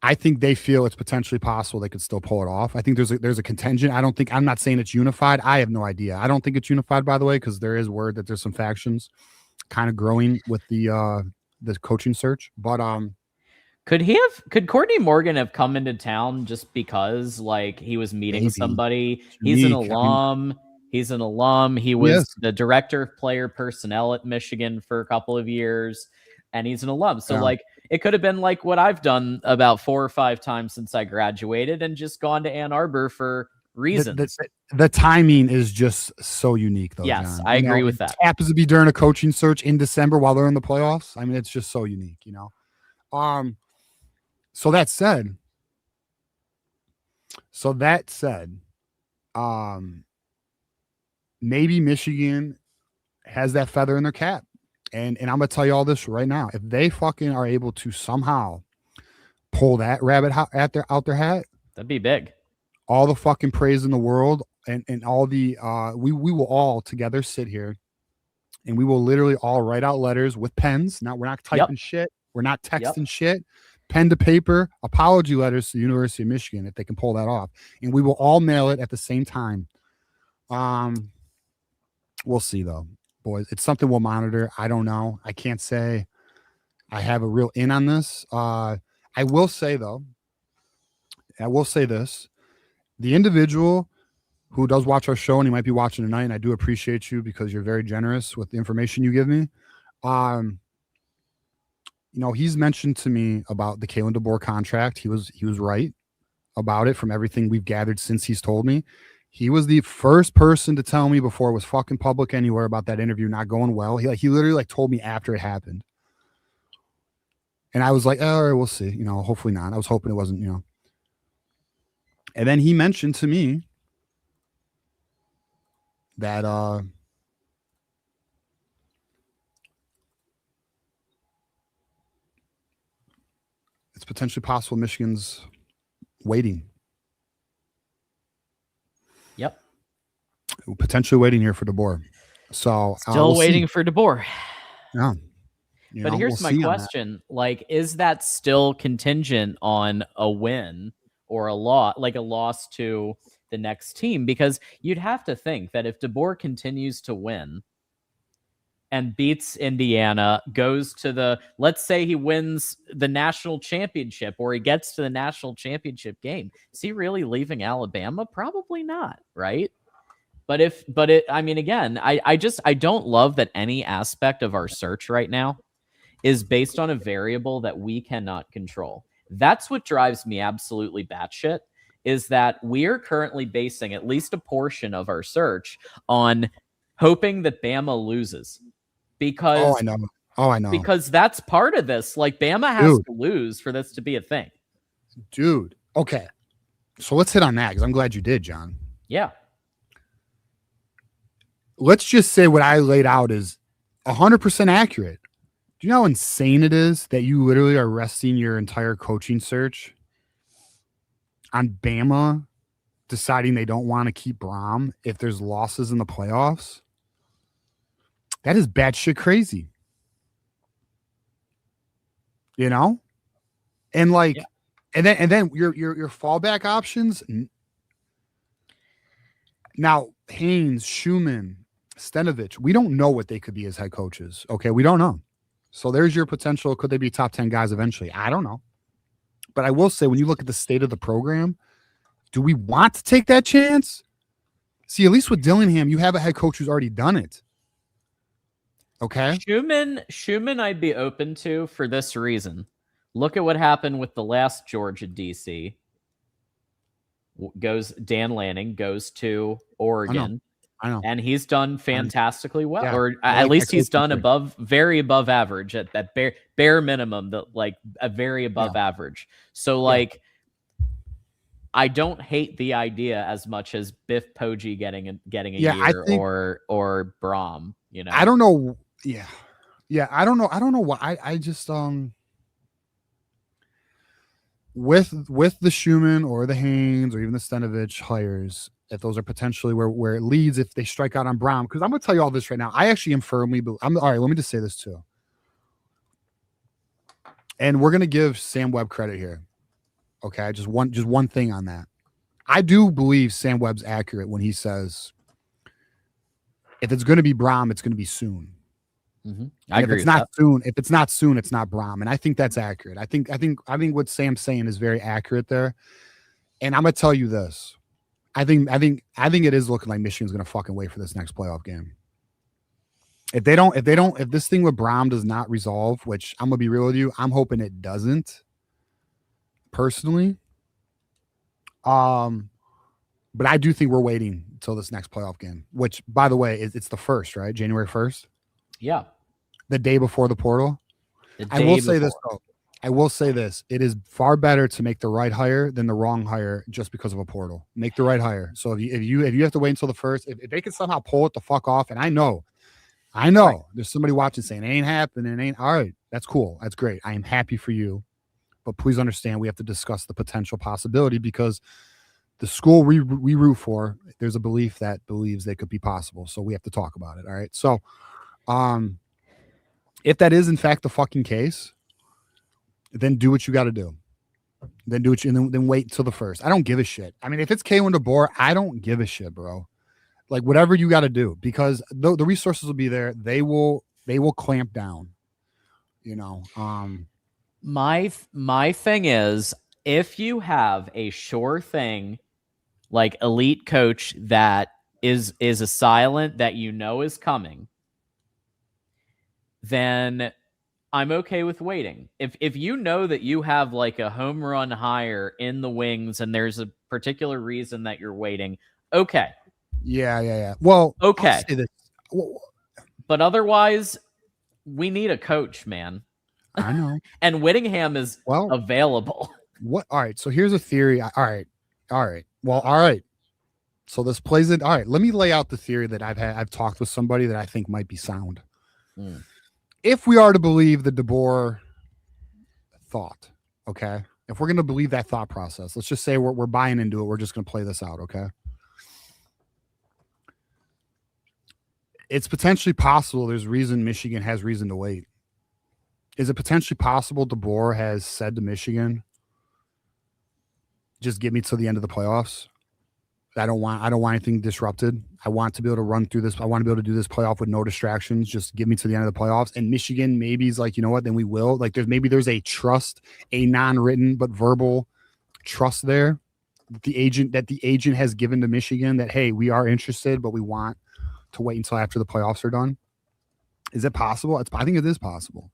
Speaker 2: I think they feel it's potentially possible they could still pull it off. I think there's a contingent. I'm not saying it's unified. I have no idea. I don't think it's unified, by the way, because there is word that there's some factions kind of growing with the coaching search. But
Speaker 1: could Courtney Morgan have come into town just because, like, he was meeting somebody? He's an alum. He was the director of player personnel at Michigan for a couple of years, and he's an alum. So like, It could have been like what I've done about 4 or 5 times since I graduated and just gone to Ann Arbor for reasons.
Speaker 2: The timing is just so unique, though,
Speaker 1: yes,
Speaker 2: John.
Speaker 1: I agree with that.
Speaker 2: It happens to be during a coaching search in December while they're in the playoffs. I mean, it's just so unique, So that said, maybe Michigan has that feather in their cap. And I'm going to tell you all this right now. If they fucking are able to somehow pull that rabbit out their hat,
Speaker 1: that'd be big.
Speaker 2: All the fucking praise in the world, and all the we will all together sit here, and we will literally all write out letters with pens. Now, we're not typing shit. We're not texting shit. Pen to paper apology letters to the University of Michigan if they can pull that off, and we will all mail it at the same time. We'll see, though, boys. It's something we'll monitor. I don't know. I can't say I have a real in on this. I will say, though, this. The individual who does watch our show, and he might be watching tonight, and I do appreciate you because you're very generous with the information you give me. He's mentioned to me about the Kaylin Dbor contract. He was right about it from everything we've gathered since he's told me. He was the first person to tell me before it was fucking public anywhere about that interview not going well. He literally told me after it happened. And I was like, all right, we'll see. Hopefully not. I was hoping it wasn't, And then he mentioned to me that it's potentially possible Michigan's waiting.
Speaker 1: Yep.
Speaker 2: Potentially waiting here for Dbor. So
Speaker 1: still waiting for Dbor.
Speaker 2: Yeah.
Speaker 1: But here's my question. Is that still contingent on a win or a loss to the next team? Because you'd have to think that if Dbor continues to win and beats Indiana, goes to let's say he wins the national championship, or he gets to the national championship game, is he really leaving Alabama? Probably not, right? Again, I don't love that any aspect of our search right now is based on a variable that we cannot control. That's what drives me absolutely batshit, is that we're currently basing at least a portion of our search on hoping that Bama loses. Because
Speaker 2: I know.
Speaker 1: Because that's part of this. Bama has to lose for this to be a thing.
Speaker 2: Dude. Okay. So let's hit on that, because I'm glad you did, John.
Speaker 1: Yeah.
Speaker 2: Let's just say what I laid out is 100% accurate. Do you know how insane it is that you literally are resting your entire coaching search on Bama deciding they don't want to keep BROHM if there's losses in the playoffs? That is batshit crazy. And and then your fallback options. Now, Haynes, Schumann, Stenovich, we don't know what they could be as head coaches. Okay, we don't know. So there's your potential. Could they be top 10 guys eventually? I don't know. But I will say, when you look at the state of the program, do we want to take that chance? See, at least with Dillingham, you have a head coach who's already done it. Okay.
Speaker 1: Schumann I'd be open to for this reason. Look at what happened with the last Georgia DC. Dan Lanning goes to Oregon.
Speaker 2: I know.
Speaker 1: And he's done fantastically well, or at least he's done very above average at that bare minimum, a very above average. So I don't hate the idea as much as Biff Poe getting a year, or BROHM.
Speaker 2: I don't know. Yeah. I don't know why. I just with the Schumann or the Haynes or even the Stenovich hires, if those are potentially where it leads if they strike out on BROHM. Because I'm going to tell you all this right now. I actually am firmly, all right, let me just say this too. And we're going to give Sam Webb credit here. Okay, just one thing on that. I do believe Sam Webb's accurate when he says, if it's going to be BROHM, it's going to be soon.
Speaker 1: Mm-hmm. I agree.
Speaker 2: If it's not soon, it's not BROHM. And I think that's accurate. I think what Sam's saying is very accurate there. And I'm going to tell you this. I think it is looking like Michigan's going to fucking wait for this next playoff game. If this thing with Braum does not resolve, which I'm gonna be real with you, I'm hoping it doesn't. Personally, but I do think we're waiting until this next playoff game, which, by the way, it's the 1st, right? January 1st.
Speaker 1: Yeah,
Speaker 2: the day before the portal. I will say this though. I will say this. It is far better to make the right hire than the wrong hire just because of a portal. Make the right hire. So if you have to wait until the 1st, if they can somehow pull it the fuck off, and I know right. There's somebody watching saying it ain't happening, it ain't all right. That's cool. That's great. I am happy for you. But please understand we have to discuss the potential possibility because the school we root for, there's a belief that believes they could be possible. So we have to talk about it. All right. So if that is in fact the fucking case, then do what you got to do. Then do it, and then wait till the 1st. I don't give a shit. I mean, if it's Kaylin Dbor, I don't give a shit, bro. Like whatever you got to do, because the resources will be there. They will clamp down. You know.
Speaker 1: My thing is, if you have a sure thing, like elite coach that is a silent that you know is coming, then I'm okay with waiting. If you know that you have like a home run hire in the wings and there's a particular reason that you're waiting, okay.
Speaker 2: Yeah. Well,
Speaker 1: okay. But otherwise, we need a coach, man.
Speaker 2: I know.
Speaker 1: And Whittingham is available.
Speaker 2: What? All right. So here's a theory. All right. Well, all right. So this plays it. All right. Let me lay out the theory that I've talked with somebody that I think might be sound. If we are to believe the Dbor thought, okay, if we're going to believe that thought process, let's just say we're buying into it. We're just going to play this out, okay? It's potentially possible there's reason Michigan has reason to wait. Is it potentially possible Dbor has said to Michigan, just get me to the end of the playoffs? I don't want anything disrupted. I want to be able to run through this. I want to be able to do this playoff with no distractions. Just get me to the end of the playoffs. And Michigan maybe is like, you know what, then we will. Like there's a trust, a non-written but verbal trust there. The agent has given to Michigan that, hey, we are interested, but we want to wait until after the playoffs are done. Is it possible? I think it is possible.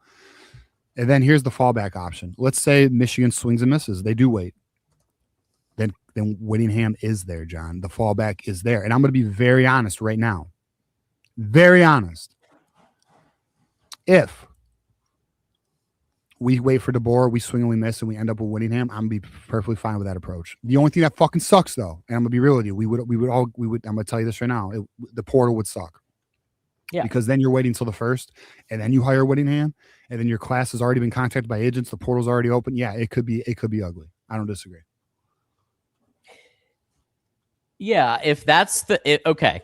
Speaker 2: And then here's the fallback option. Let's say Michigan swings and misses. They do wait. Then Whittingham is there, John. The fallback is there. And I'm going to be very honest right now. Very honest. If we wait for Dbor, we swing and we miss, and we end up with Whittingham, I'm going to be perfectly fine with that approach. The only thing that fucking sucks, though, and I'm going to be real with you, I'm going to tell you this right now, the portal would suck. Yeah. Because then you're waiting until the 1st, and then you hire Whittingham, and then your class has already been contacted by agents. The portal's already open. Yeah, it could be ugly. I don't disagree.
Speaker 1: Yeah, if that's okay.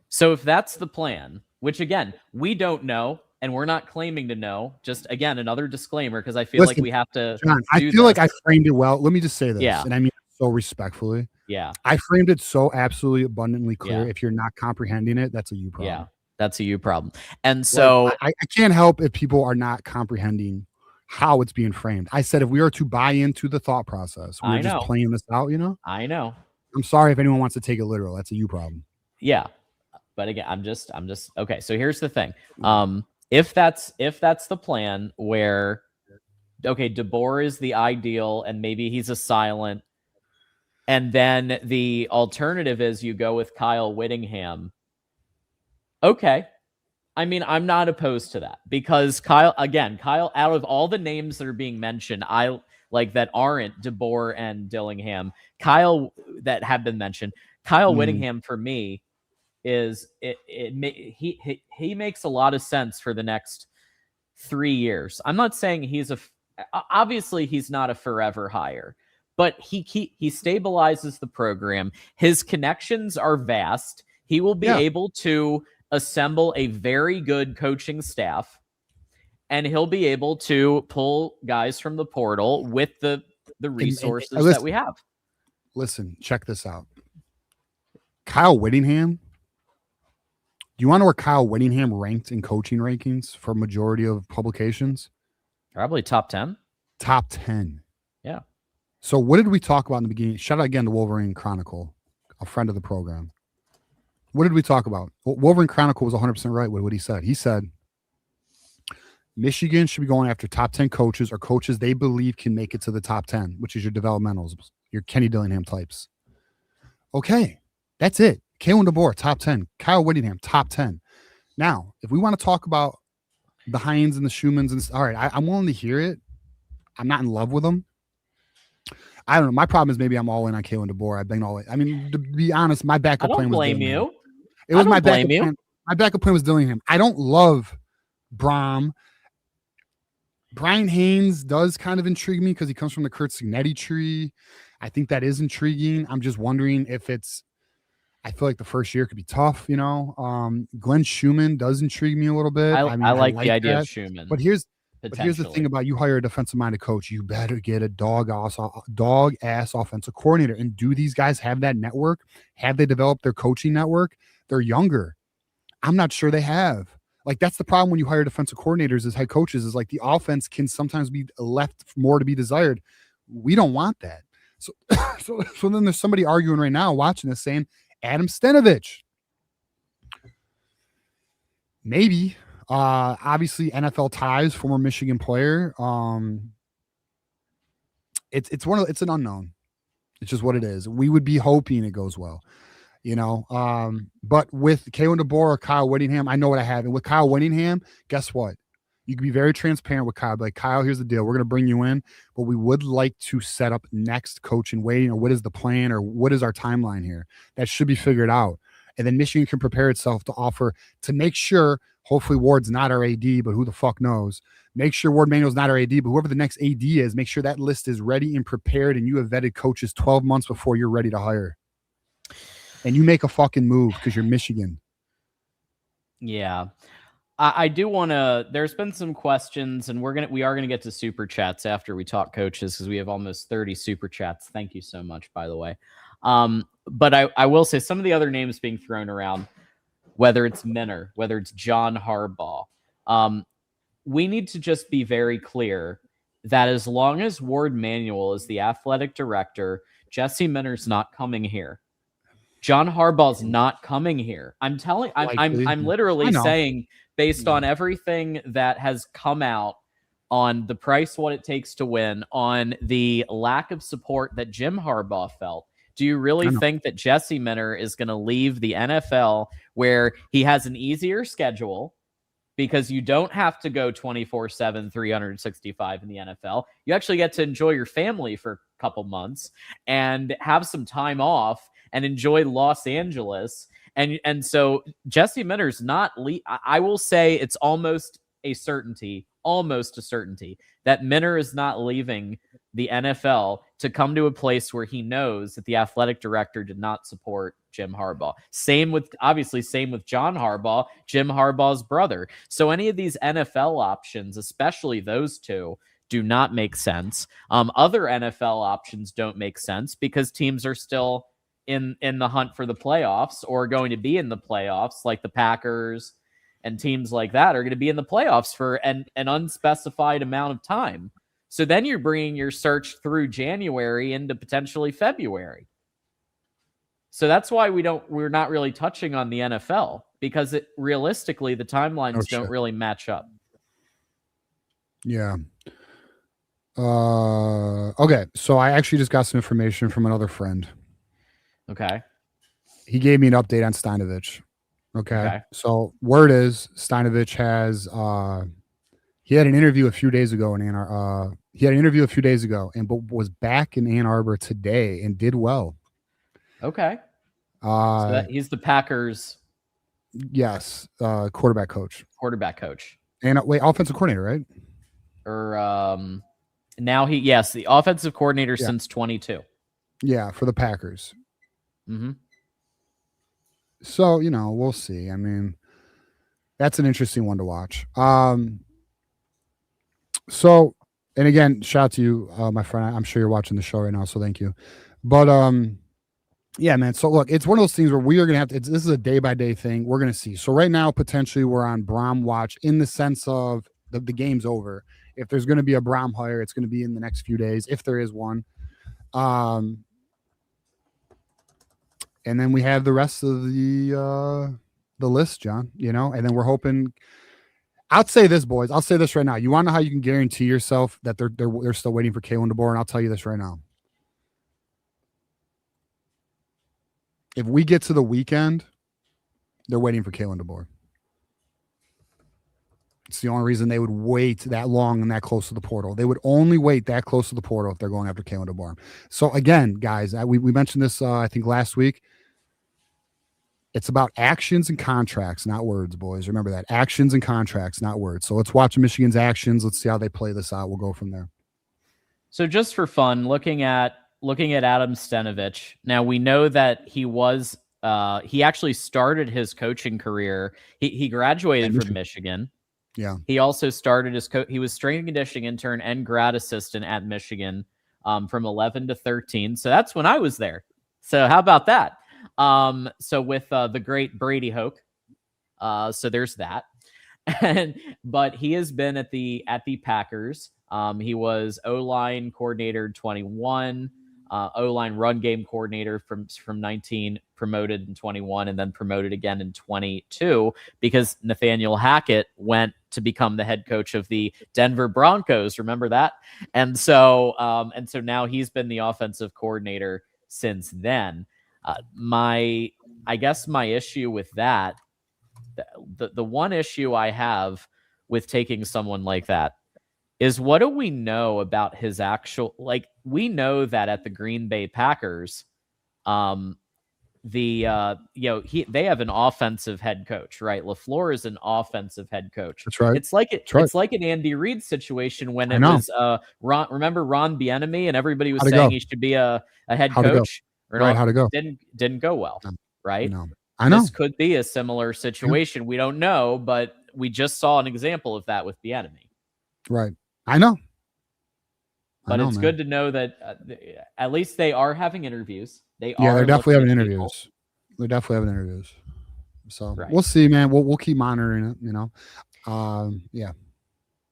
Speaker 1: So if that's the plan, which again, we don't know, and we're not claiming to know, just again, another disclaimer, because I feel like we have to.
Speaker 2: John, I feel like I framed it well. Let me just say this, and I mean so respectfully.
Speaker 1: Yeah.
Speaker 2: I framed it so absolutely abundantly clear. Yeah. If you're not comprehending it, that's a you problem.
Speaker 1: Yeah, that's a you problem. And so
Speaker 2: I can't help if people are not comprehending how it's being framed. I said if we are to buy into the thought process, we're just playing this out, you know?
Speaker 1: I know.
Speaker 2: I'm sorry if anyone wants to take it literal. That's a you problem.
Speaker 1: Yeah. But again, I'm just okay. So here's the thing. If that's the plan where, okay, Dbor is the ideal and maybe he's a silent, and then the alternative is you go with Kyle Whittingham. Okay. I mean, I'm not opposed to that because Kyle, out of all the names that are being mentioned, I like that aren't Dbor and Dillingham, Kyle that have been mentioned, Kyle Whittingham for me is he makes a lot of sense for the next 3 years. I'm not saying obviously he's not a forever hire, but he stabilizes the program. His connections are vast. He will be able to assemble a very good coaching staff, and he'll be able to pull guys from the portal with the resources that we have.
Speaker 2: Listen, check this out. Kyle Whittingham. Do you want to know where Kyle Whittingham ranked in coaching rankings for majority of publications?
Speaker 1: Probably top 10.
Speaker 2: Top 10.
Speaker 1: Yeah.
Speaker 2: So what did we talk about in the beginning? Shout out again to Wolverine Chronicle, a friend of the program. what did we talk about? Wolverine Chronicle was 100% right with what he said. He said Michigan should be going after top 10 coaches or coaches they believe can make it to the top 10, which is your developmentals, your Kenny Dillingham types. Okay, that's it. Kaylin Dbor, top 10. Kyle Whittingham, top 10. Now, if we want to talk about the Hines and the Schumans, and all right, I'm willing to hear it. I'm not in love with them. I don't know. My problem is maybe I'm all in on Kaylin Dbor. I've been all in. I mean, to be honest, my backup plan was Dillingham. It was my backup plan. My backup plan was Dillingham. I don't love BROHM. Brian Haynes does kind of intrigue me because he comes from the Kurt Signetti tree. I think that is intriguing. I'm just wondering if I feel like the first year could be tough, you know. Glenn Schumann does intrigue me a little bit.
Speaker 1: I like the idea of Schumann.
Speaker 2: But here's the thing about you hire a defensive-minded coach, you better get a dog-ass offensive coordinator. And do these guys have that network? Have they developed their coaching network? They're younger. I'm not sure they have. Like, that's the problem when you hire defensive coordinators as head coaches, is like the offense can sometimes be left more to be desired. We don't want that. So then there's somebody arguing right now watching this saying Adam Stenavich. Maybe. Obviously NFL ties, former Michigan player. It's an unknown. It's just what it is. We would be hoping it goes well. You know, but with Kaylin Dbor or Kyle Whittingham, I know what I have. And with Kyle Whittingham, guess what? You can be very transparent with Kyle. Like, Kyle, here's the deal. We're going to bring you in, but we would like to set up next coach in waiting, or what is the plan, or what is our timeline here? That should be figured out. And then Michigan can prepare itself to offer, to make sure, hopefully Ward's not our AD, but who the fuck knows? Make sure Ward Manuel's not our AD, but whoever the next AD is, make sure that list is ready and prepared, and you have vetted coaches 12 months before you're ready to hire. And you make a fucking move because you're Michigan.
Speaker 1: Yeah. I do want to, there's been some questions, and we are going to get to super chats after we talk coaches, because we have almost 30 super chats. Thank you so much, by the way. But I will say some of the other names being thrown around, whether it's Minner, whether it's John Harbaugh, we need to just be very clear that as long as Ward Manuel is the athletic director, Jesse Minner's not coming here. John Harbaugh's not coming here. I'm literally saying, based on everything that has come out on the price, what it takes to win, on the lack of support that Jim Harbaugh felt, do you really think that Jesse Minner is going to leave the NFL where he has an easier schedule, because you don't have to go 24/7, 365 in the NFL. You actually get to enjoy your family for a couple months and have some time off and enjoy Los Angeles. And so Jesse Minner's not, I will say it's almost a certainty that Minner is not leaving the NFL to come to a place where he knows that the athletic director did not support Jim Harbaugh. Same with John Harbaugh, Jim Harbaugh's brother. So any of these NFL options, especially those two, do not make sense. Other NFL options don't make sense because teams are still in the hunt for the playoffs, or going to be in the playoffs, like the Packers and teams like that are going to be in the playoffs for an unspecified amount of time. So then you're bringing your search through January into potentially February. So that's why we're not really touching on the NFL, because realistically the timelines don't really match up.
Speaker 2: Yeah. Okay. So I actually just got some information from another friend.
Speaker 1: Okay.
Speaker 2: He gave me an update on Stenavich. Okay. So word is Stenavich has he had an interview a few days ago in Ann Arbor. But was back in Ann Arbor today and did well.
Speaker 1: Okay. So he's the Packers.
Speaker 2: Yes. Quarterback coach. And offensive coordinator, right?
Speaker 1: Or now the offensive coordinator since 22.
Speaker 2: Yeah, for the Packers.
Speaker 1: Mm-hmm.
Speaker 2: So, we'll see. I mean, that's an interesting one to watch. So, and again, shout out to you, my friend. I'm sure you're watching the show right now, so thank you. But yeah, man. So look, it's one of those things where we are gonna have to. This is a day-by-day thing. We're gonna see. So right now, potentially, we're on BROHM watch in the sense of the game's over. If there's going to be a BROHM hire, it's going to be in the next few days, if there is one. And then we have the rest of the list, John, and then we're hoping. I'll say this, boys. I'll say this right now. You want to know how you can guarantee yourself that they're still waiting for Kaylin Dbor? And I'll tell you this right now. If we get to the weekend, they're waiting for Kaylin Dbor. It's the only reason they would wait that long and that close to the portal. They would only wait that close to the portal if they're going after Kaylin Dbor. So again, guys, we mentioned this I think last week. It's about actions and contracts, not words, boys. Remember that. Actions and contracts, not words. So let's watch Michigan's actions. Let's see how they play this out. We'll go from there.
Speaker 1: So just for fun, looking at Adam Stenavich. Now we know that he was he actually started his coaching career. He graduated from Michigan.
Speaker 2: Yeah.
Speaker 1: He also started he was strength and conditioning intern and grad assistant at Michigan from 11 to 13. So that's when I was there. So how about that? So with the great Brady Hoke, so there's that. But he has been at the Packers. He was O-line coordinator 21, O-line run game coordinator from 19, promoted in 21, and then promoted again in 22 because Nathaniel Hackett went to become the head coach of the Denver Broncos. Remember that? And so now he's been the offensive coordinator since then. I guess my issue with that, the one issue I have with taking someone like that is, what do we know about his actual, we know that at the Green Bay Packers, they have an offensive head coach, right? LaFleur is an offensive head coach.
Speaker 2: That's right.
Speaker 1: It's like an Andy Reid situation when it was remember Ron Bieniemy and everybody was saying he should be a head coach.
Speaker 2: Right, how to go?
Speaker 1: Didn't go well, right?
Speaker 2: No. I know.
Speaker 1: This could be a similar situation. Yeah. We don't know, but we just saw an example of that with Bieniemy.
Speaker 2: Right. I know.
Speaker 1: But it's good to know that at least they are having interviews.
Speaker 2: They're definitely having interviews. They're definitely having interviews. So We'll see, man. We'll keep monitoring it. Yeah.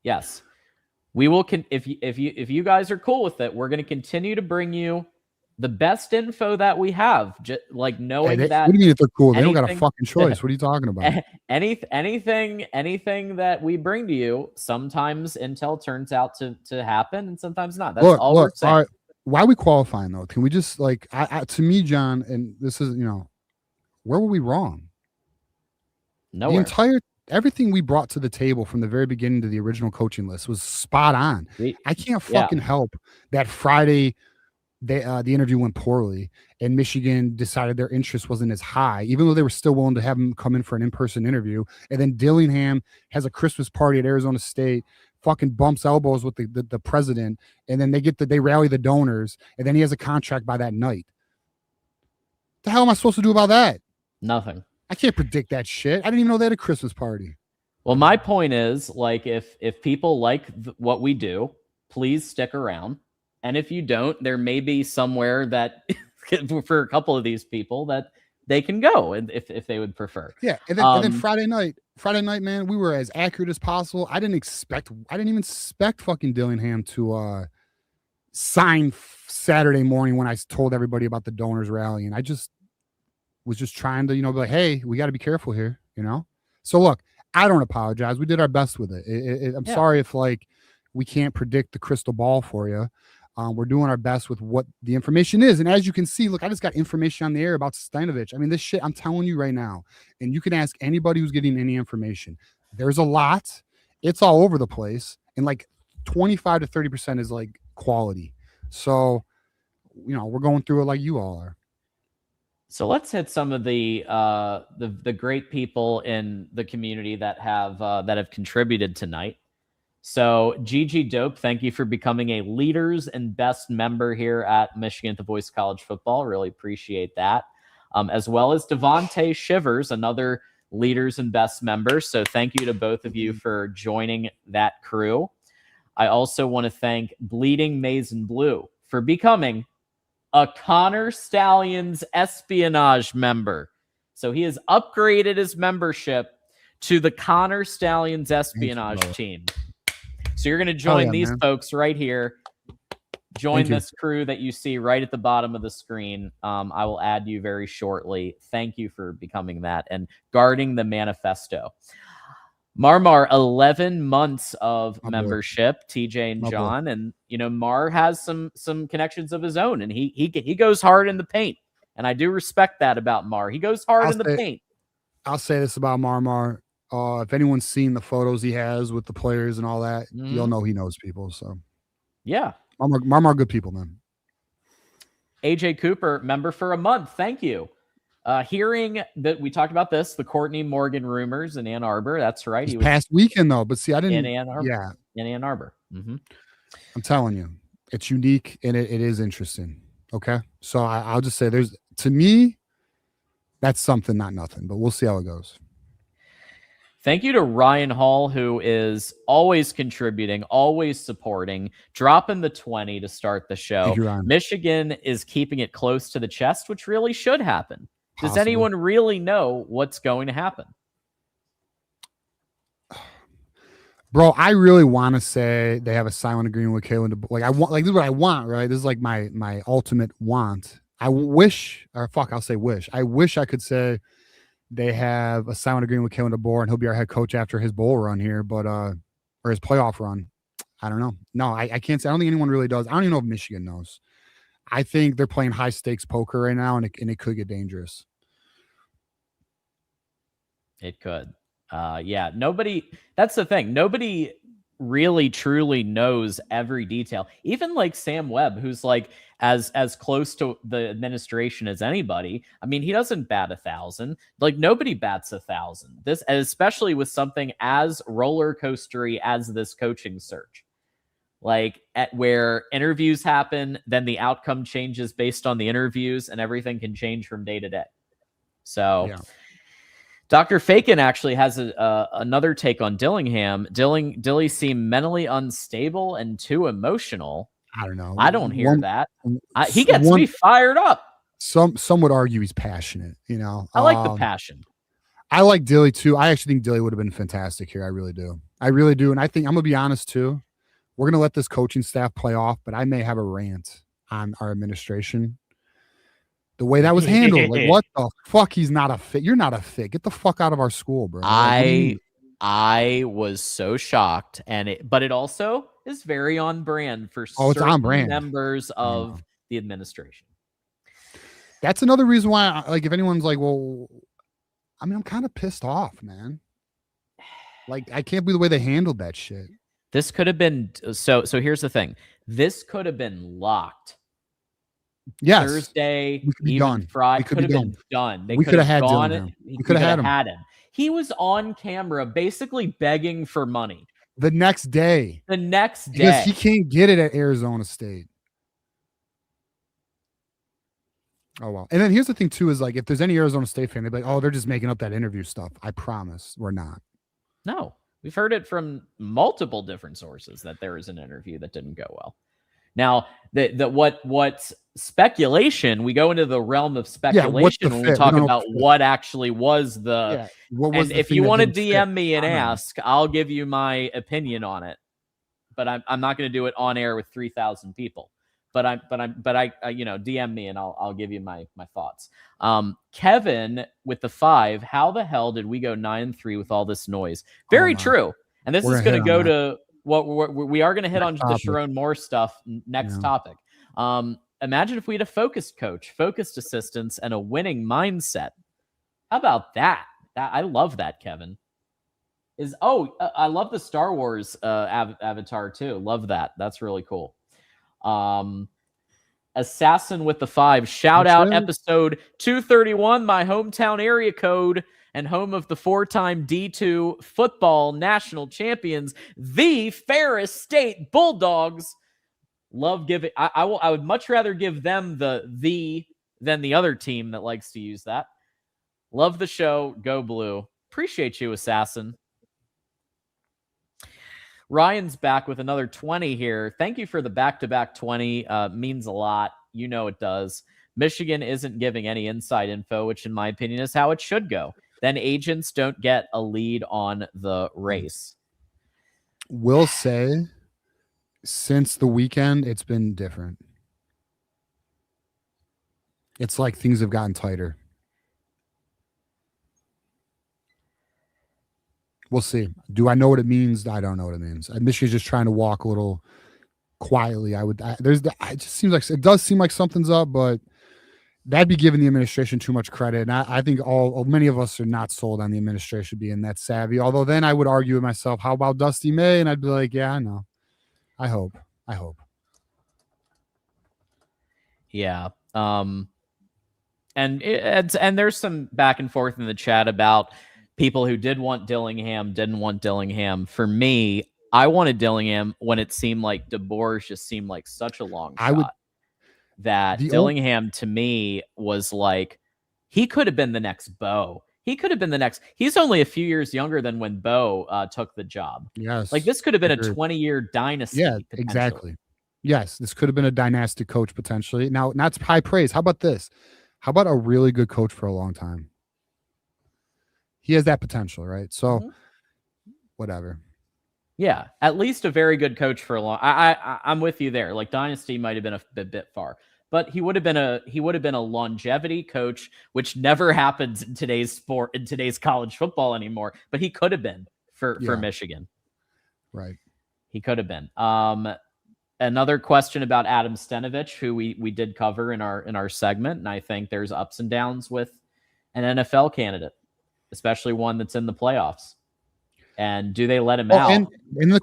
Speaker 1: Yes, we will. If you guys are cool with it, we're going to continue to bring you the best info that we have, knowing that.
Speaker 2: What do you mean if they're cool? They don't got a fucking choice. What are you talking about?
Speaker 1: Anything that we bring to you, sometimes intel turns out to happen, and sometimes not. That's all we're saying.
Speaker 2: All right. Why are we qualifying though? Can we just to me, John, and this is where were we wrong?
Speaker 1: Nowhere.
Speaker 2: Everything we brought to the table from the very beginning to the original coaching list was spot on. I can't fucking help that Friday. The interview went poorly, and Michigan decided their interest wasn't as high, even though they were still willing to have him come in for an in-person interview. And then Dillingham has a Christmas party at Arizona State, fucking bumps elbows with the president, and then they rally the donors, and then he has a contract by that night. The hell am I supposed to do about that?
Speaker 1: Nothing.
Speaker 2: I can't predict that shit. I didn't even know they had a Christmas party.
Speaker 1: Well, my point is, if people like what we do, please stick around. And if you don't, there may be somewhere that for a couple of these people that they can go, and if they would prefer.
Speaker 2: Yeah, and then Friday night, man, we were as accurate as possible. I didn't even expect fucking Dillingham to sign Saturday morning when I told everybody about the donors rally, and I was just trying to be like, hey, we got to be careful here, So look, I don't apologize. We did our best with it. I'm sorry if we can't predict the crystal ball for you. We're doing our best with what the information is. And as you can see, look, I just got information on the air about Stenavich. I mean, this shit, I'm telling you right now, and you can ask anybody who's getting any information. There's a lot. It's all over the place. And 25 to 30% is quality. So, we're going through it like you all are.
Speaker 1: So let's hit some of the great people in the community that have contributed tonight. So Gigi Dope, thank you for becoming a Leaders and Best member here at Michigan at the Voice of College Football. Really appreciate that. As well as Devontae Shivers, another Leaders and Best member. So thank you to both of you for joining that crew. I also want to thank Bleeding Maize and Blue for becoming a Connor Stallions Espionage member. So he has upgraded his membership to the Connor Stallions Espionage team. So you're going to join these folks right here. Join this crew that you see right at the bottom of the screen. I will add you very shortly. Thank you for becoming that and guarding the manifesto. Mar, 11 months of membership, TJ and John. And, Mar has some connections of his own, and he goes hard in the paint. And I do respect that about Mar. He goes hard in the paint. I'll
Speaker 2: say this about Mar. If anyone's seen the photos he has with the players and all that, you'll know he knows people. So,
Speaker 1: yeah.
Speaker 2: Mar, good people, man.
Speaker 1: AJ Cooper, member for a month. Thank you. Hearing that we talked about this, the Courtney Morgan rumors in Ann Arbor. That's right.
Speaker 2: He was past weekend though, but see, I didn't.
Speaker 1: In Ann Arbor.
Speaker 2: Yeah,
Speaker 1: in Ann Arbor. Mm-hmm.
Speaker 2: I'm telling you, it's unique and it is interesting. Okay, so I'll just say to me, that's something, not nothing, but we'll see how it goes.
Speaker 1: Thank you to Ryan Hall, who is always contributing, always supporting, dropping the 20 to start the show. Michigan is keeping it close to the chest, which really should happen. Does anyone really know what's going to happen?
Speaker 2: Bro, I really want to say they have a silent agreement with Kaylin. This is what I want, right? This is like my ultimate want. I wish I could say they have a silent agreement with Kaylin Dbor and he'll be our head coach after his bowl run here, but or his playoff run. I don't know. No, I can't say. I don't think anyone really does. I don't even know if Michigan knows. I think they're playing high stakes poker right now, and it could get dangerous.
Speaker 1: It could. Yeah. That's the thing. Nobody really truly knows every detail. Even like Sam Webb, who's like as close to the administration as anybody. I mean, he doesn't bat 1,000. Like nobody bats 1,000. This, especially with something as roller coastery as this coaching search. Like where interviews happen, then the outcome changes based on the interviews, and everything can change from day to day. So yeah. Dr. Fakin actually has another take on Dillingham. Dilly seemed mentally unstable and too emotional.
Speaker 2: I don't know.
Speaker 1: I don't hear that. He gets me fired up.
Speaker 2: Some would argue he's passionate.
Speaker 1: I like the passion.
Speaker 2: I like Dilly too. I actually think Dilly would have been fantastic here. I really do. And I think I'm gonna be honest too. We're gonna let this coaching staff play off, but I may have a rant on our administration. The way that was handled, like what the fuck? He's not a fit. You're not a fit. Get the fuck out of our school, bro.
Speaker 1: I was so shocked, but it also is very on brand for certain members of the administration.
Speaker 2: That's another reason why, like, if anyone's like, well, I mean, I'm kind of pissed off, man. Like, I can't believe the way they handled that shit.
Speaker 1: This could have been so. Here's the thing. This could have been locked.
Speaker 2: Yes.
Speaker 1: Thursday, even Friday, could have been done.
Speaker 2: We could have had him.
Speaker 1: We could have had him. He was on camera basically begging for money.
Speaker 2: The next day. Because he can't get it at Arizona State. Oh, well. And then here's the thing, too, is like, if there's any Arizona State fan, they'd be like, oh, they're just making up that interview stuff. I promise we're not.
Speaker 1: No. We've heard it from multiple different sources that there is an interview that didn't go well. Now, what speculation, we go into the realm of speculation when we talk about what actually was the. Yeah. And if you want to DM me and ask, I'll give you my opinion on it. But I'm not going to do it on air with 3,000 people. But I DM me and I'll give you my thoughts. Kevin with the 5. How the hell did we go 9-3 with all this noise? Very true. And this is going to go to. We are going to hit on the Chiron Moore stuff next topic. Imagine if we had a focused coach, focused assistants, and a winning mindset. How about that? I love that, Kevin. I love the Star Wars avatar too. Love that. That's really cool. Assassin with the 5. Shout out episode 231, my hometown area code. And home of the 4-time D2 football national champions, the Ferris State Bulldogs. Love giving. I would much rather give them the than the other team that likes to use that. Love the show. Go Blue. Appreciate you, Assassin. Ryan's back with another 20 here. Thank you for the back-to-back 20. Means a lot. You know it does. Michigan isn't giving any inside info, which in my opinion is how it should go. Then agents don't get a lead on the race.
Speaker 2: Will say since the weekend, it's been different. It's like things have gotten tighter. We'll see. Do I know what it means? I don't know what it means. Michigan's just trying to walk a little quietly. It just seems like it does seem like something's up, but that'd be giving the administration too much credit. And I think many of us are not sold on the administration being that savvy. Although then I would argue with myself, how about Dusty May? And I'd be like, yeah, I know. I hope.
Speaker 1: Yeah. And there's some back and forth in the chat about people who did want Dillingham, didn't want Dillingham. For me, I wanted Dillingham when it seemed like Dbor just seemed like such a long shot. Dillingham to me was like, he could have been the next Bo. He could have been the next. He's only a few years younger than when Bo took the job.
Speaker 2: Yes.
Speaker 1: Like this could have been a 20-year dynasty.
Speaker 2: Yeah, exactly. Yes, this could have been a dynastic coach potentially. Now, not high praise. How about this? How about a really good coach for a long time? He has that potential, right? So, whatever.
Speaker 1: Yeah, at least a very good coach for a long. I'm with you there. Like dynasty might have been a bit far, but he would have been a longevity coach, which never happens in today's sport, in today's college football anymore. But he could have been for Michigan,
Speaker 2: right?
Speaker 1: He could have been. Another question about Adam Stenavich, who we did cover in our segment, and I think there's ups and downs with an NFL candidate, especially one that's in the playoffs. And do they let him out?
Speaker 2: And the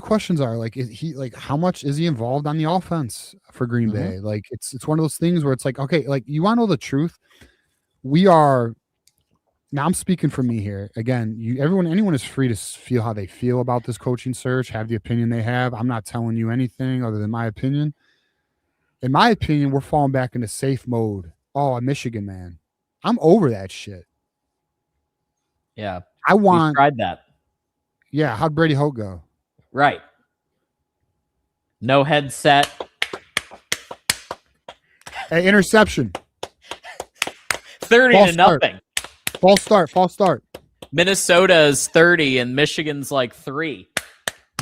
Speaker 2: questions are like, is he like, how much is he involved on the offense for Green Bay? Like, it's one of those things where it's like, okay, like you want to know the truth. Now I'm speaking for me here. Again, anyone is free to feel how they feel about this coaching search, have the opinion they have. I'm not telling you anything other than my opinion. In my opinion, we're falling back into safe mode. Oh, a Michigan man. I'm over that shit.
Speaker 1: Yeah.
Speaker 2: We
Speaker 1: tried that.
Speaker 2: Yeah, how'd Brady Hoke go?
Speaker 1: Right. No headset.
Speaker 2: Hey, interception.
Speaker 1: 30-0.
Speaker 2: False start.
Speaker 1: Minnesota's 30 and Michigan's like 3.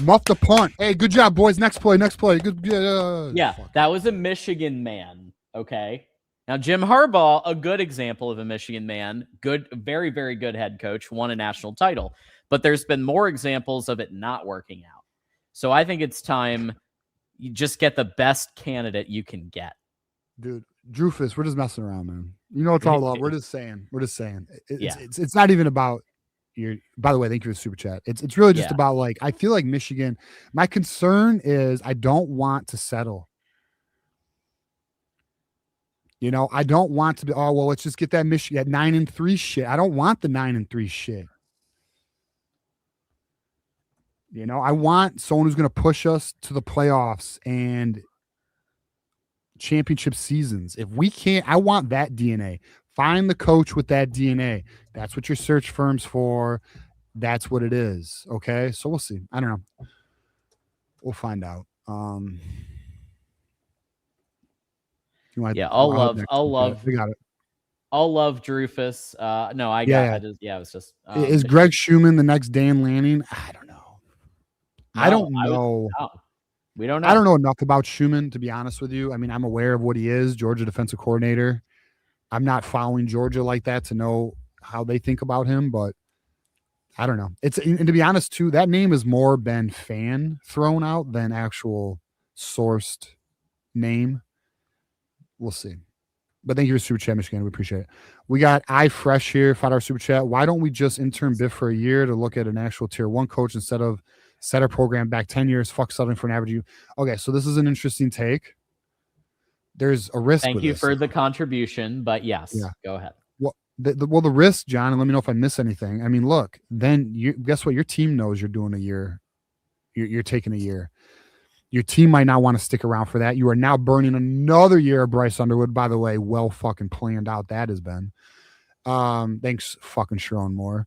Speaker 2: Muffed a punt. Hey, good job, boys. Next play. Good.
Speaker 1: Yeah, that was a Michigan man. Okay. Now, Jim Harbaugh, a good example of a Michigan man, good, very, very good head coach, won a national title. But there's been more examples of it not working out. So I think it's time you just get the best candidate you can get.
Speaker 2: Dude, Drufus, we're just messing around, man. You know it's all about. We're just saying. It's not even about your. By the way, thank you for the super chat. It's really just about like, I feel like Michigan. My concern is I don't want to settle. You know, I don't want to be. Oh well, let's just get that Michigan at 9-3 shit. I don't want the 9-3 shit. You know, I want someone who's going to push us to the playoffs and championship seasons. If we can't, I want that DNA. Find the coach with that DNA. That's what your search firm's for. That's what it is. Okay. So we'll see. I don't know. We'll find out.
Speaker 1: I'll love.
Speaker 2: We got it.
Speaker 1: I'll love Drufus. No, I got it. Yeah, it was just.
Speaker 2: Is Greg Schumann the next Dan Lanning? I don't know. I don't know.
Speaker 1: We don't know.
Speaker 2: I don't know enough about Schumann, to be honest with you. I mean, I'm aware of what he is, Georgia defensive coordinator. I'm not following Georgia like that to know how they think about him, but I don't know. And to be honest, too, that name has more been fan thrown out than actual sourced name. We'll see. But thank you for Super Chat, Michigan. We appreciate it. We got iFresh here, $5 Super Chat. Why don't we just intern Biff for a year to look at an actual tier 1 coach instead of set our program back 10 years? Fuck settling for an average. Okay, so this is an interesting take. There's a risk.
Speaker 1: Thank you for the contribution, but yes, go ahead.
Speaker 2: Well, the risk, John, and let me know if I miss anything. I mean, look, then guess what? Your team knows you're doing a year. You're taking a year. Your team might not want to stick around for that. You are now burning another year of Bryce Underwood. By the way, well fucking planned out that has been. Thanks, fucking Chiron Moore.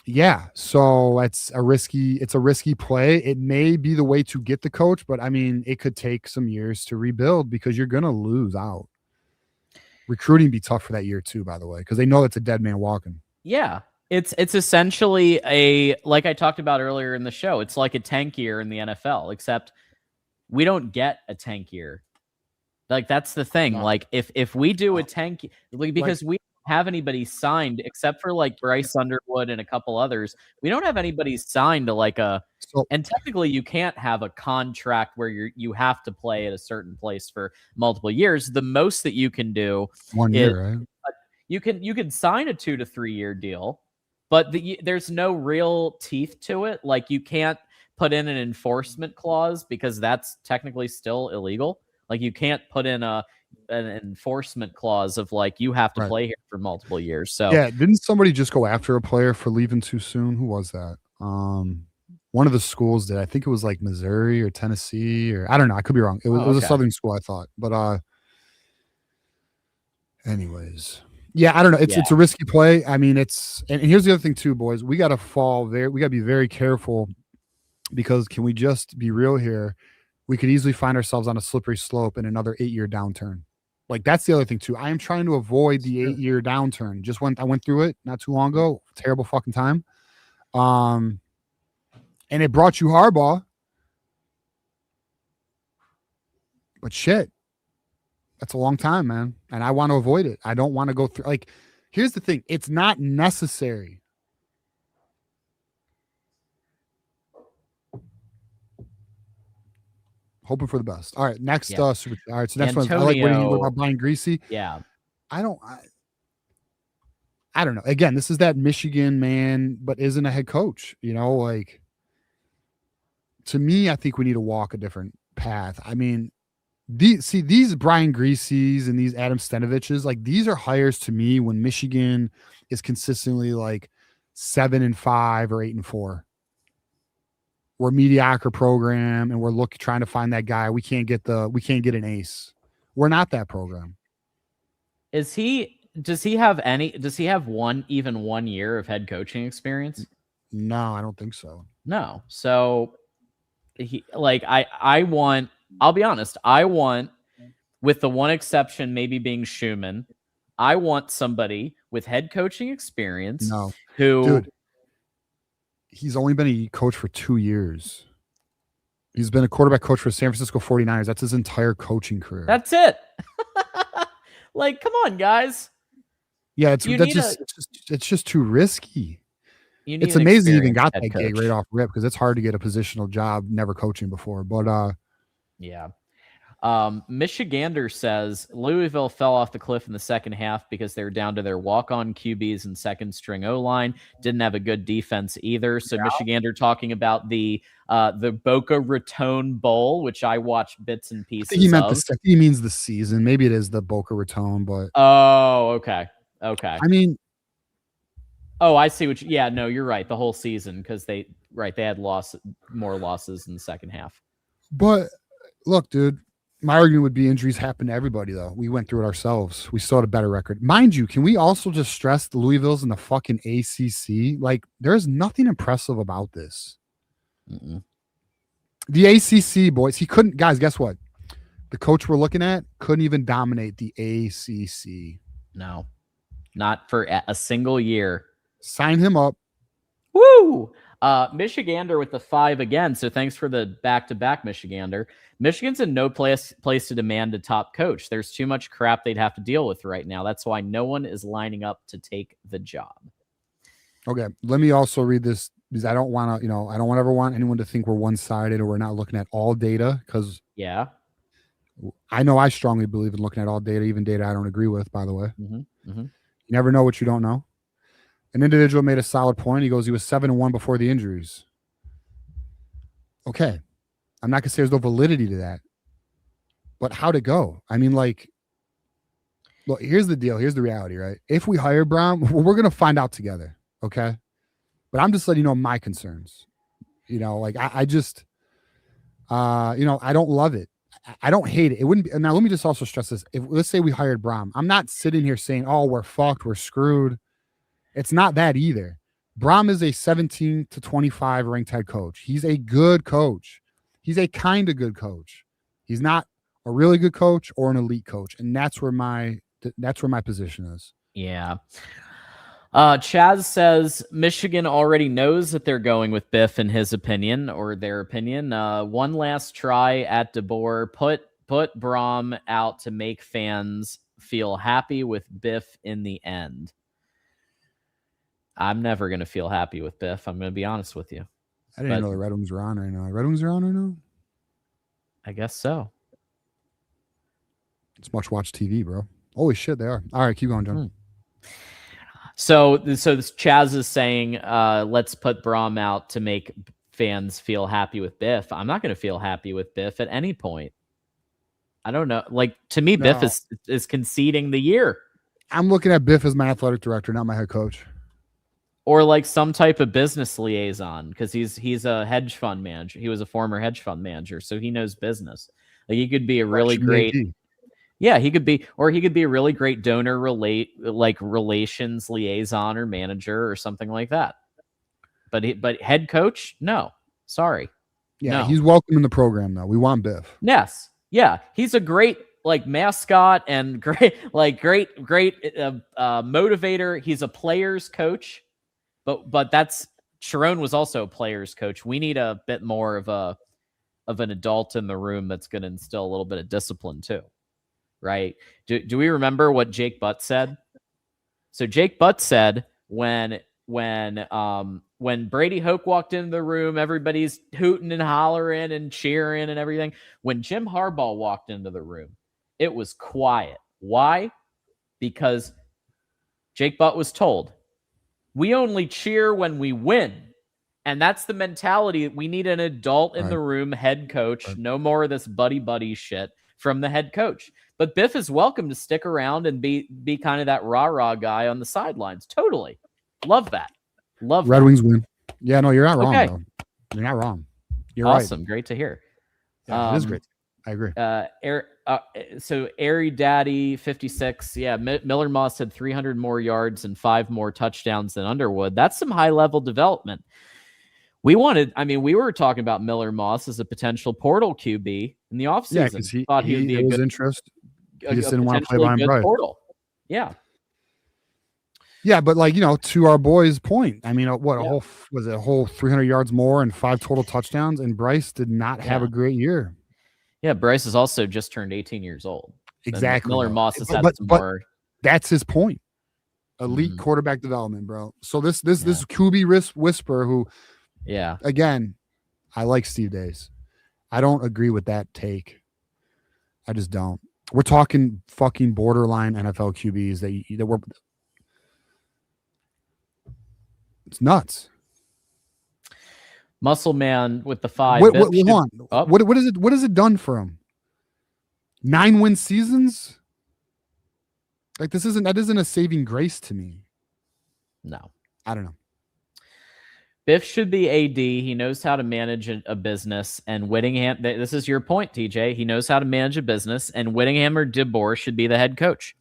Speaker 2: Yeah, so it's a risky play. It may be the way to get the coach, but I mean, it could take some years to rebuild because you're gonna lose out. Recruiting be tough for that year too, by the way, because they know that's a dead man walking.
Speaker 1: Yeah, It's essentially like I talked about earlier in the show, it's like a tank year in the NFL, except we don't get a tank year. Like, that's the thing. No. Like, if we do a tank, because we don't have anybody signed except for like Bryce Underwood and a couple others. We don't have anybody signed to like and technically you can't have a contract where you have to play at a certain place for multiple years. The most that you can do
Speaker 2: 1 year, right?
Speaker 1: You can sign a 2 to 3 year deal, but there's no real teeth to it. Like, you can't put in an enforcement clause because that's technically still illegal. Like, you can't put in an enforcement clause of like you have to play here for multiple years. So
Speaker 2: yeah, didn't somebody just go after a player for leaving too soon? Who was that? One of the schools did. I think it was like Missouri or Tennessee, or I don't know. I could be wrong. It was a Southern school, I thought. But anyways, yeah, I don't know. It's a risky play. I mean, and here's the other thing too, boys. We got to be very careful, because can we just be real here? We could easily find ourselves on a slippery slope in another 8-year downturn. Like, that's the other thing too. I am trying to avoid the 8-year downturn. I went through it not too long ago. Terrible fucking time. And it brought you Harbaugh. But shit, that's a long time, man. And I want to avoid it. I don't want to go through. Like, here's the thing. It's not necessary. Hoping for the best. All right, next super. All right, so next one. I like what about Brian Greasy.
Speaker 1: Yeah,
Speaker 2: I don't know. Again, this is that Michigan man, but isn't a head coach. You know, like, to me, I think we need to walk a different path. I mean, these Brian Greasy's and these Adam Stenovich's, like, these are hires to me when Michigan is consistently like 7-5 or 8-4. We're a mediocre program, and we're trying to find that guy. We can't get an ace. We're not that program.
Speaker 1: Does he have 1 year of head coaching experience?
Speaker 2: No, I don't think so.
Speaker 1: No. So I'll be honest, I want, with the one exception maybe being Schumann, I want somebody with head coaching experience
Speaker 2: Dude, he's only been a coach for 2 years. He's been a quarterback coach for San Francisco 49ers. That's his entire coaching career.
Speaker 1: That's it. Like, come on, guys.
Speaker 2: Yeah, it's just too risky. It's amazing he even got that gig right off rip, because it's hard to get a positional job never coaching before. But
Speaker 1: yeah. Michigander says Louisville fell off the cliff in the second half because they were down to their walk-on QBs and second string O-line. Didn't have a good defense either. So Michigander talking about the Boca Raton Bowl, which I watched bits and pieces
Speaker 2: I think he means the season. Maybe it is the Boca Raton, but
Speaker 1: okay.
Speaker 2: I mean,
Speaker 1: I see what no, you're right. The whole season, because they had more losses in the second half.
Speaker 2: But look, dude, my argument would be injuries happen to everybody, though. We went through it ourselves. We still had a better record. Mind you, can we also just stress the Louisville's in the fucking ACC? Like, there's nothing impressive about this.
Speaker 1: Mm-mm.
Speaker 2: The ACC, boys, he couldn't. Guys, guess what? The coach we're looking at couldn't even dominate the ACC.
Speaker 1: No, not for a single year.
Speaker 2: Sign him up.
Speaker 1: Woo! Michigander with the 5 again. So thanks for the back-to-back, Michigander. Michigan's in no place to demand a top coach. There's too much crap they'd have to deal with right now. That's why no one is lining up to take the job.
Speaker 2: Okay, let me also read this, because I don't want to, I don't ever want anyone to think we're one-sided or we're not looking at all data, because I know I strongly believe in looking at all data, even data I don't agree with, by the way.
Speaker 1: Mm-hmm. Mm-hmm.
Speaker 2: You never know what you don't know. An individual made a solid point. He goes, he was 7-1 before the injuries. Okay. I'm not going to say there's no validity to that. But how'd it go? I mean, like, look, here's the deal. Here's the reality, right? If we hire Braum, we're going to find out together. Okay. But I'm just letting you know my concerns. Like, I just, I don't love it. I don't hate it. It wouldn't be. Now, let me just also stress this. Let's say we hired Braum. I'm not sitting here saying, oh, we're fucked, we're screwed. It's not that either. Braum is a 17 to 25 ranked head coach. He's a good coach. He's a kind of good coach. He's not a really good coach or an elite coach, and that's where my position is.
Speaker 1: Yeah. Chaz says Michigan already knows that they're going with Biff in his opinion, or their opinion. One last try at Dbor. Put BROHM out to make fans feel happy with Biff in the end. I'm never going to feel happy with Biff. I'm going to be honest with you.
Speaker 2: I didn't know the Red Wings were on right now. Red Wings are on right now?
Speaker 1: I guess so.
Speaker 2: It's much watch TV, bro. Holy shit, they are. All right, keep going, John.
Speaker 1: So this Chaz is saying, let's put BROHM out to make fans feel happy with Biff. I'm not going to feel happy with Biff at any point. I don't know. Like, to me, no. Biff is conceding the year.
Speaker 2: I'm looking at Biff as my athletic director, not my head coach.
Speaker 1: Or like some type of business liaison, because he's a hedge fund manager. He was a former hedge fund manager, so he knows business. Like, he could be a really great... Yeah, he could be a really great donor relations liaison or manager or something like that. But head coach, no, sorry.
Speaker 2: Yeah,
Speaker 1: no.
Speaker 2: He's welcome in the program though. We want Biff.
Speaker 1: Yes, yeah, he's a great mascot and great motivator. He's a player's coach, but that's Chiron was also a player's coach. We need a bit more of an adult in the room that's going to instill a little bit of discipline too. Right? Do we remember what Jake Butt said? So Jake Butt said when Brady Hoke walked into the room, everybody's hooting and hollering and cheering and everything. When Jim Harbaugh walked into the room, it was quiet. Why? Because Jake Butt was told, we only cheer when we win. And that's the mentality. We need an adult in the room, head coach. No more of this buddy shit from the head coach. But Biff is welcome to stick around and be kind of that rah-rah guy on the sidelines. Totally. Love that. Love
Speaker 2: Red
Speaker 1: that.
Speaker 2: Wings win. Yeah, no, you're not wrong, though. You're not wrong. You're
Speaker 1: awesome.
Speaker 2: Right.
Speaker 1: Great to hear.
Speaker 2: Yeah, it is great. I agree.
Speaker 1: So Airy Daddy 56. Yeah, Miller Moss had 300 more yards and 5 more touchdowns than Underwood. That's some high-level development. We were talking about Miller Moss as a potential portal QB in the offseason.
Speaker 2: Yeah, because he thought he'd be a good interest. He just didn't want to play behind Bryce.
Speaker 1: Portal. Yeah.
Speaker 2: Yeah, but to our boy's point, a whole 300 yards more and 5 total touchdowns, and Bryce did not have a great year.
Speaker 1: Yeah, Bryce has also just turned 18 years old.
Speaker 2: Exactly.
Speaker 1: Miller Moss has had some more.
Speaker 2: That's his point. Elite quarterback development, bro. So this QB whisperer who.
Speaker 1: Yeah.
Speaker 2: Again, I like Steve Days. I don't agree with that take. I just don't. We're talking fucking borderline NFL QBs that were. It's nuts.
Speaker 1: Muscle Man with the 5.
Speaker 2: Hold on. Oh. What is it? What has it done for him? 9 win seasons. Like that isn't a saving grace to me.
Speaker 1: No,
Speaker 2: I don't know.
Speaker 1: Biff should be AD. He knows how to manage a business. And Whittingham, this is your point, TJ. He knows how to manage a business. And Whittingham or Dbor should be the head coach.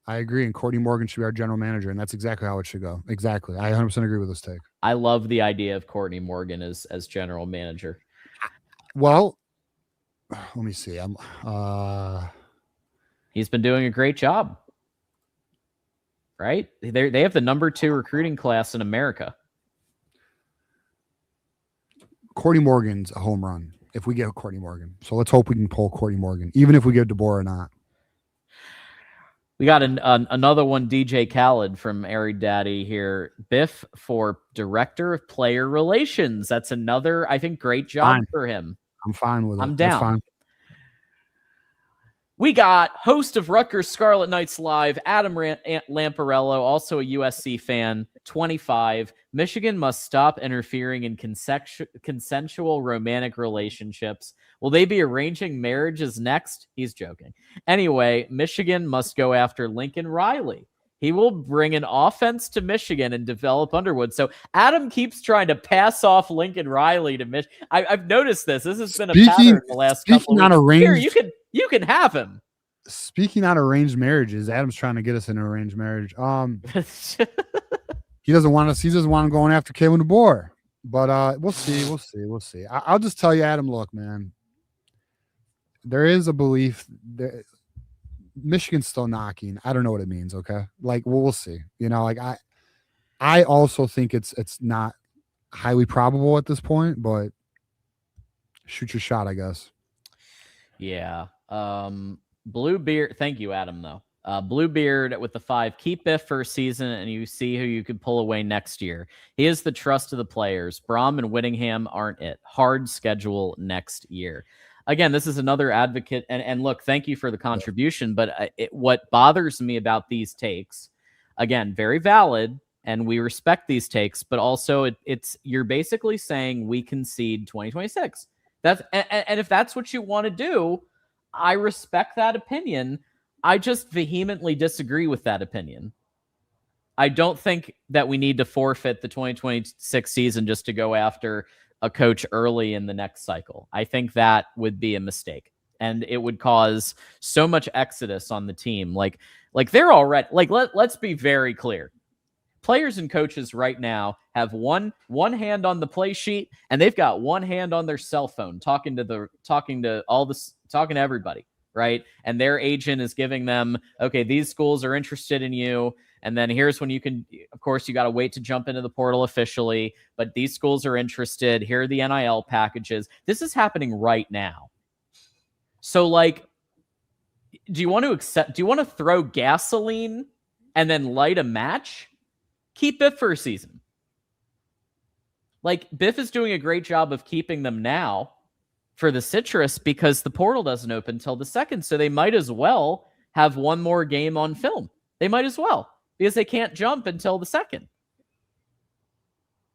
Speaker 2: I agree. And Courtney Morgan should be our general manager. And that's exactly how it should go. Exactly. I 100% agree with this take.
Speaker 1: I love the idea of Courtney Morgan as general manager.
Speaker 2: Well, let me see.
Speaker 1: He's been doing a great job. Right? They have the number 2 recruiting class in America.
Speaker 2: Courtney Morgan's a home run if we get Courtney Morgan. So let's hope we can pull Courtney Morgan, even if we get Dbor or not.
Speaker 1: We got another one, DJ Khaled from Airy Daddy here. Biff for Director of Player Relations. That's another, I think, great job for him.
Speaker 2: I'm fine with it.
Speaker 1: I'm down.
Speaker 2: That's fine.
Speaker 1: We got host of Rutgers Scarlet Knights Live, Adam Lamparello, also a USC fan, 25. Michigan must stop interfering in consensual romantic relationships. Will they be arranging marriages next? He's joking. Anyway, Michigan must go after Lincoln Riley. He will bring an offense to Michigan and develop Underwood. So Adam keeps trying to pass off Lincoln Riley to Michigan. I've noticed this. This has been a pattern the last couple of weeks. Here, you can have him.
Speaker 2: Speaking on arranged marriages, Adam's trying to get us in an arranged marriage. He doesn't want us. He doesn't want him going after Kaylin Dbor. But we'll see. I'll just tell you, Adam. Look, man. There is a belief that Michigan's still knocking. I don't know what it means. Okay, like we'll see. I also think it's not highly probable at this point, but shoot your shot, I guess.
Speaker 1: Yeah. Bluebeard. Thank you, Adam, though. Bluebeard with the 5. Keep Biff for a season, and you see who you could pull away next year. He is the trust of the players. Braum and Whittingham aren't it. Hard schedule next year. Again, this is another advocate. And look, thank you for the contribution. But what bothers me about these takes, again, very valid, and we respect these takes, but also it's you're basically saying we concede 2026. And if that's what you want to do, I respect that opinion. I just vehemently disagree with that opinion. I don't think that we need to forfeit the 2026 season just to go after a coach early in the next cycle. I think that would be a mistake, and it would cause so much exodus on the team. Like they're already let's be very clear. Players and coaches right now have one hand on the play sheet, and they've got one hand on their cell phone talking to everybody, right? And their agent is giving them, okay, these schools are interested in you, and then here's when you can, of course, you got to wait to jump into the portal officially, but these schools are interested. Here are the NIL packages. This is happening right now. So, do you want to throw gasoline and then light a match? Keep Biff for a season. Biff is doing a great job of keeping them now for the Citrus because the portal doesn't open until the 2nd. So they might as well have one more game on film. They might as well because they can't jump until the 2nd.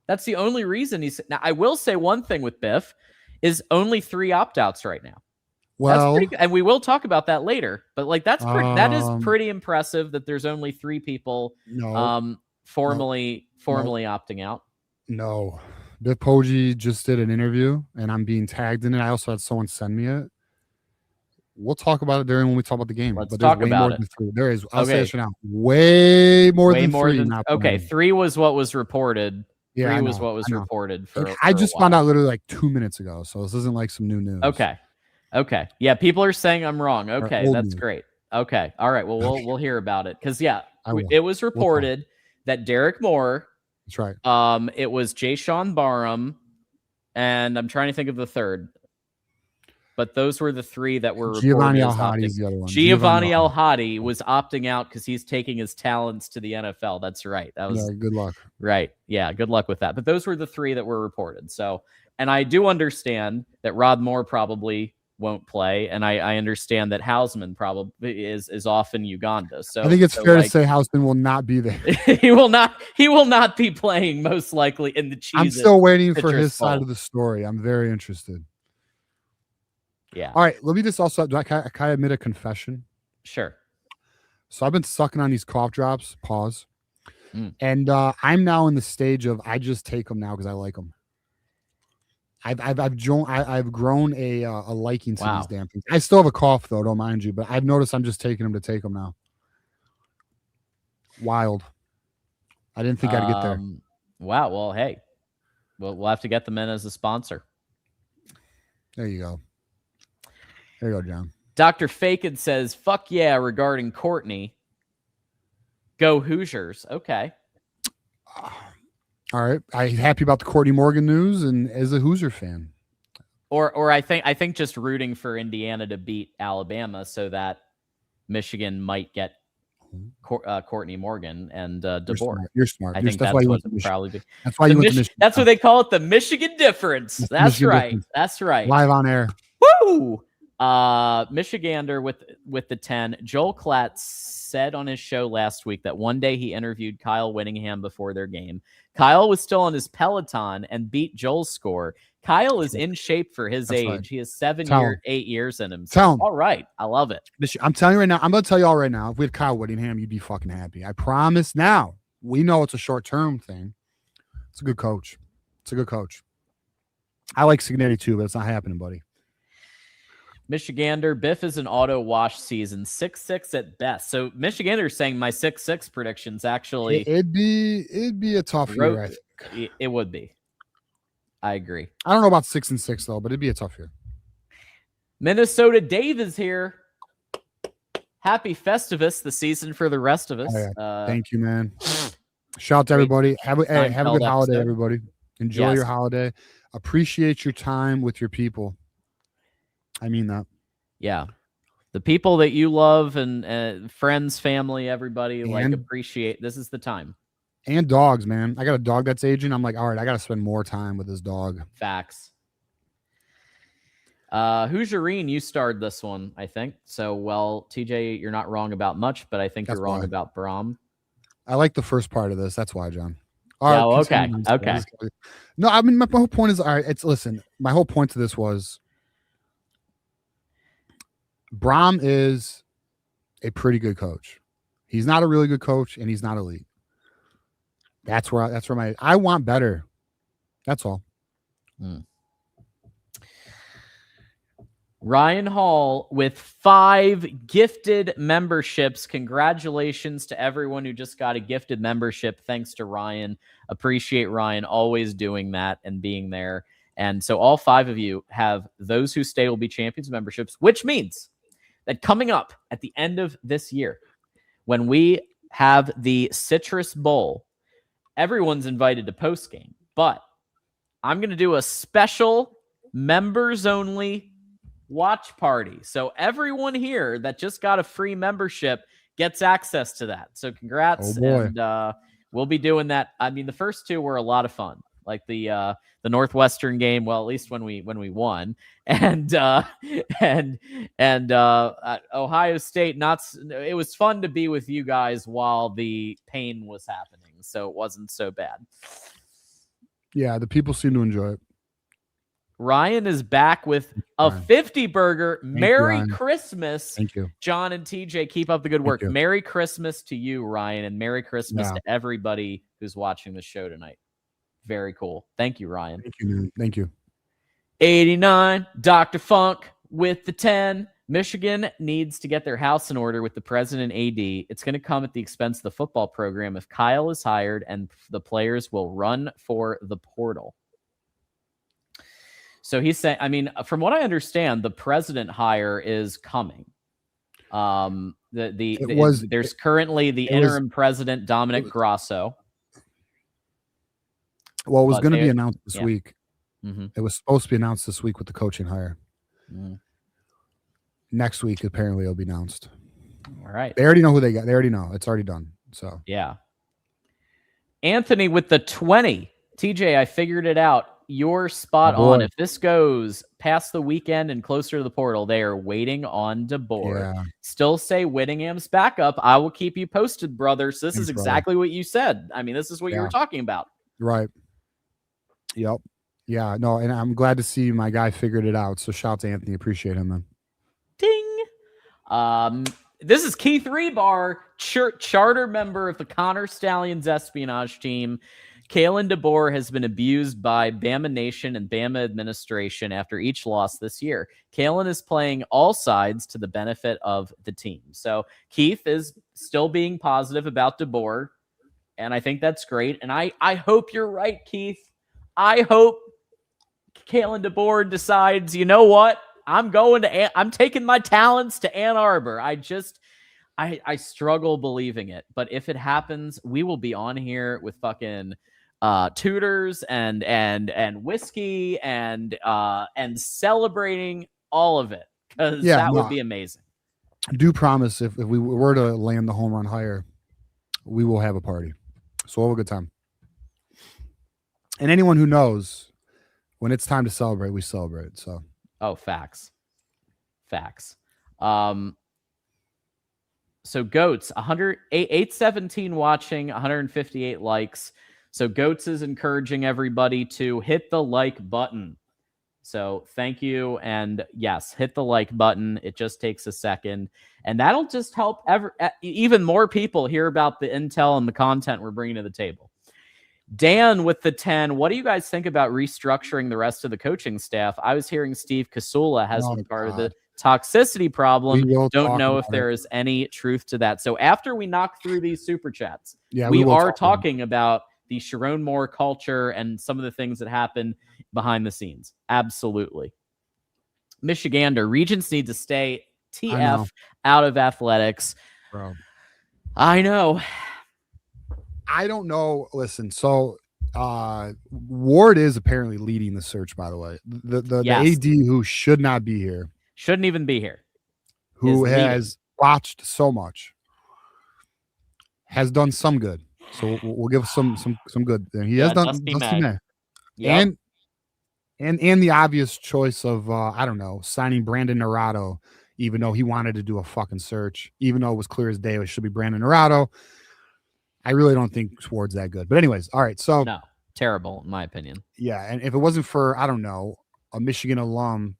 Speaker 1: That's the only reason he's... Now, I will say one thing with Biff is only 3 opt-outs right now. Well, that's pretty, and we will talk about that later. But that is pretty impressive that there's only 3 people... formally opting out.
Speaker 2: No. Biff Poe just did an interview, and I'm being tagged in it. I also had someone send me it. We'll talk about it when we talk about the game.
Speaker 1: Let's talk about it.
Speaker 2: There is. I'll say it now. Way more than 3.
Speaker 1: Okay, 3 was what was reported. Yeah, 3 was what was reported.
Speaker 2: I just found out literally 2 minutes ago, so this isn't some new news.
Speaker 1: Okay. Yeah, people are saying I'm wrong. Okay, that's great. Okay, all right. Well, we'll hear about it because it was reported that Derek Moore.
Speaker 2: That's right.
Speaker 1: It was Jaysean Barham, and I'm trying to think of the third. But those were the 3 that were reported.
Speaker 2: Giovanni El-Hadi is the other one.
Speaker 1: Giovanni El-Hadi was opting out because he's taking his talents to the NFL. That's right. That was
Speaker 2: good luck.
Speaker 1: Right. Yeah, good luck with that. But those were the 3 that were reported. So, and I do understand that Rod Moore probably won't play, and I understand that Hausman probably is off in Uganda. So
Speaker 2: I think it's fair to say Hausman will not be there.
Speaker 1: He will not be playing, most likely, in the Cheez-It.
Speaker 2: I'm still waiting for his side of the story. I'm very interested.
Speaker 1: Yeah.
Speaker 2: All right. Let me just also can I admit a confession?
Speaker 1: Sure. So
Speaker 2: I've been sucking on these cough drops. Pause. And I'm now in the stage of I just take them now because I like them. I've grown a liking to these damn things. I still have a cough though, don't mind you, but I've noticed I'm just taking them to take them now. Wild. I didn't think I'd get there.
Speaker 1: Wow. Well, hey, we'll have to get them in as a sponsor.
Speaker 2: There you go. There you go, John.
Speaker 1: Dr. Fakin says, "Fuck yeah!" regarding Courtney. Go Hoosiers. Okay.
Speaker 2: All right. I'm happy about the Courtney Morgan news and as a Hoosier fan.
Speaker 1: Or I think just rooting for Indiana to beat Alabama so that Michigan might get Courtney Morgan and Dbor.
Speaker 2: You're smart.
Speaker 1: I think that's what it would probably be.
Speaker 2: That's why you went to Michigan.
Speaker 1: That's what they call it, the Michigan difference. That's right. Difference. That's right.
Speaker 2: Live on air.
Speaker 1: Woo! Michigander with the 10. Joel Klatt said on his show last week that one day he interviewed Kyle Whittingham before their game. Kyle was still on his Peloton and beat Joel's score. Kyle is in shape for his age. Right. He has 8 years in him. So, all right. I love it.
Speaker 2: I'm telling you right now. I'm going to tell you all right now. If we had Kyle Whittingham, you'd be fucking happy. I promise. Now, we know it's a short-term thing. It's a good coach. I like Signetti too, but it's not happening, buddy.
Speaker 1: Michigander, Biff is an auto wash season, 6-6 at best. So Michigander is saying my 6-6 predictions actually.
Speaker 2: It'd be a tough year. I think.
Speaker 1: It would be. I agree.
Speaker 2: I don't know about 6-6 though, but it'd be a tough year.
Speaker 1: Minnesota Dave is here. Happy Festivus, the season for the rest of us.
Speaker 2: Oh, yeah. Thank you, man. Shout out to everybody. Have a good holiday,
Speaker 1: episode.
Speaker 2: everybody. Enjoy your holiday. Appreciate your time with your people. I mean that.
Speaker 1: Yeah. The people that you love and friends, family, everybody, appreciate. This is the time.
Speaker 2: And dogs, man. I got a dog that's aging. I'm like, all right, I got to spend more time with this dog.
Speaker 1: Facts. Hoosiering, you starred this one, I think. So, well, TJ, you're not wrong about much, but I think you're wrong about BROHM.
Speaker 2: I like the first part of this. That's why, John.
Speaker 1: All right, okay. Okay.
Speaker 2: No, I mean, my whole point is, all right, listen, my whole point to this was BROHM is a pretty good coach. He's not a really good coach, and he's not elite. That's where I want better. That's all.
Speaker 1: Ryan Hall with 5 gifted memberships. Congratulations to everyone who just got a gifted membership. Thanks to Ryan. Appreciate Ryan always doing that and being there. And so all 5 of you have Those Who Stay Will Be Champions memberships, which means that coming up at the end of this year, when we have the Citrus Bowl, everyone's invited to Postgame, but I'm going to do a special members-only watch party. So everyone here that just got a free membership gets access to that. So congrats. And we'll be doing that. I mean, the first 2 were a lot of fun. Like the Northwestern game, well, at least when we won, and Ohio State. It was fun to be with you guys while the pain was happening, so it wasn't so bad.
Speaker 2: Yeah, the people seem to enjoy it.
Speaker 1: Ryan is back with a 50 burger. Merry Christmas.
Speaker 2: Thank you,
Speaker 1: John and TJ. Keep up the good work. Merry Christmas to you, Ryan, and Merry Christmas to everybody who's watching the show tonight. Very cool. Thank you, Ryan.
Speaker 2: Thank you, man. Thank you.
Speaker 1: 89, Dr. Funk with the 10. Michigan needs to get their house in order with the president AD. It's going to come at the expense of the football program if Kyle is hired, and the players will run for the portal. So he's saying, I mean, from what I understand, the president hire is coming. There's currently the interim president, Dominic Grasso.
Speaker 2: Well, it was going to be announced this week. Mm-hmm. It was supposed to be announced this week with the coaching hire. Next week, apparently, it'll be announced.
Speaker 1: All right.
Speaker 2: They already know who they got. They already know. It's already done. So
Speaker 1: yeah. Anthony with the 20. TJ, I figured it out. You're spot on. If this goes past the weekend and closer to the portal, they are waiting on Dbor. Yeah. Still say Whittingham's backup. I will keep you posted, brother. So this is exactly what you said. I mean, this is what you were talking about. Right.
Speaker 2: Yep. Yeah. No, and I'm glad to see my guy figured it out. So shout out to Anthony. Appreciate him, man.
Speaker 1: Ding. This is Keith Rebar, charter member of the Connor Stallions espionage team. Kaylin Dbor has been abused by Bama Nation and Bama administration after each loss this year. Kaylin is playing all sides to the benefit of the team. So Keith is still being positive about Dbor, and I think that's great. And I hope you're right, Keith. I hope Kaylin Dbor decides, you know what? I'm taking my talents to Ann Arbor. I struggle believing it. But if it happens, we will be on here with fucking tutors and whiskey and celebrating all of it, because that would be amazing.
Speaker 2: I do promise if we were to land the home run hire, we will have a party. So we'll have a good time. And anyone who knows, when it's time to celebrate, we celebrate. So
Speaker 1: facts. So Goats, 817 watching, 158 likes. So Goats is encouraging everybody to hit the like button. So thank you. And yes, hit the like button. It just takes a second. And that'll just help even more people hear about the intel and the content we're bringing to the table. Dan with the 10. What do you guys think about restructuring the rest of the coaching staff? I was hearing Steve Kasula has been part of the toxicity problem. Don't know if there is any truth to that. So after we knock through these super chats, we are talking about the Chiron Moore culture and some of the things that happen behind the scenes. Absolutely. Michigander, Regents need to stay TF out of athletics.
Speaker 2: Bro.
Speaker 1: I know.
Speaker 2: I don't know. Listen, so Ward is apparently leading the search, by the way. The AD who should not be here.
Speaker 1: Shouldn't even be here.
Speaker 2: Who has watched so much. Has done some good. So we'll give some good. He has done Dusty May. Yep. And the obvious choice of I don't know, signing Brandon Naurato, even though he wanted to do a fucking search, even though it was clear as day it should be Brandon Naurato. I really don't think Ward's that good. But anyways, all right. So
Speaker 1: no, terrible in my opinion.
Speaker 2: Yeah, and if it wasn't for, I don't know, a Michigan alum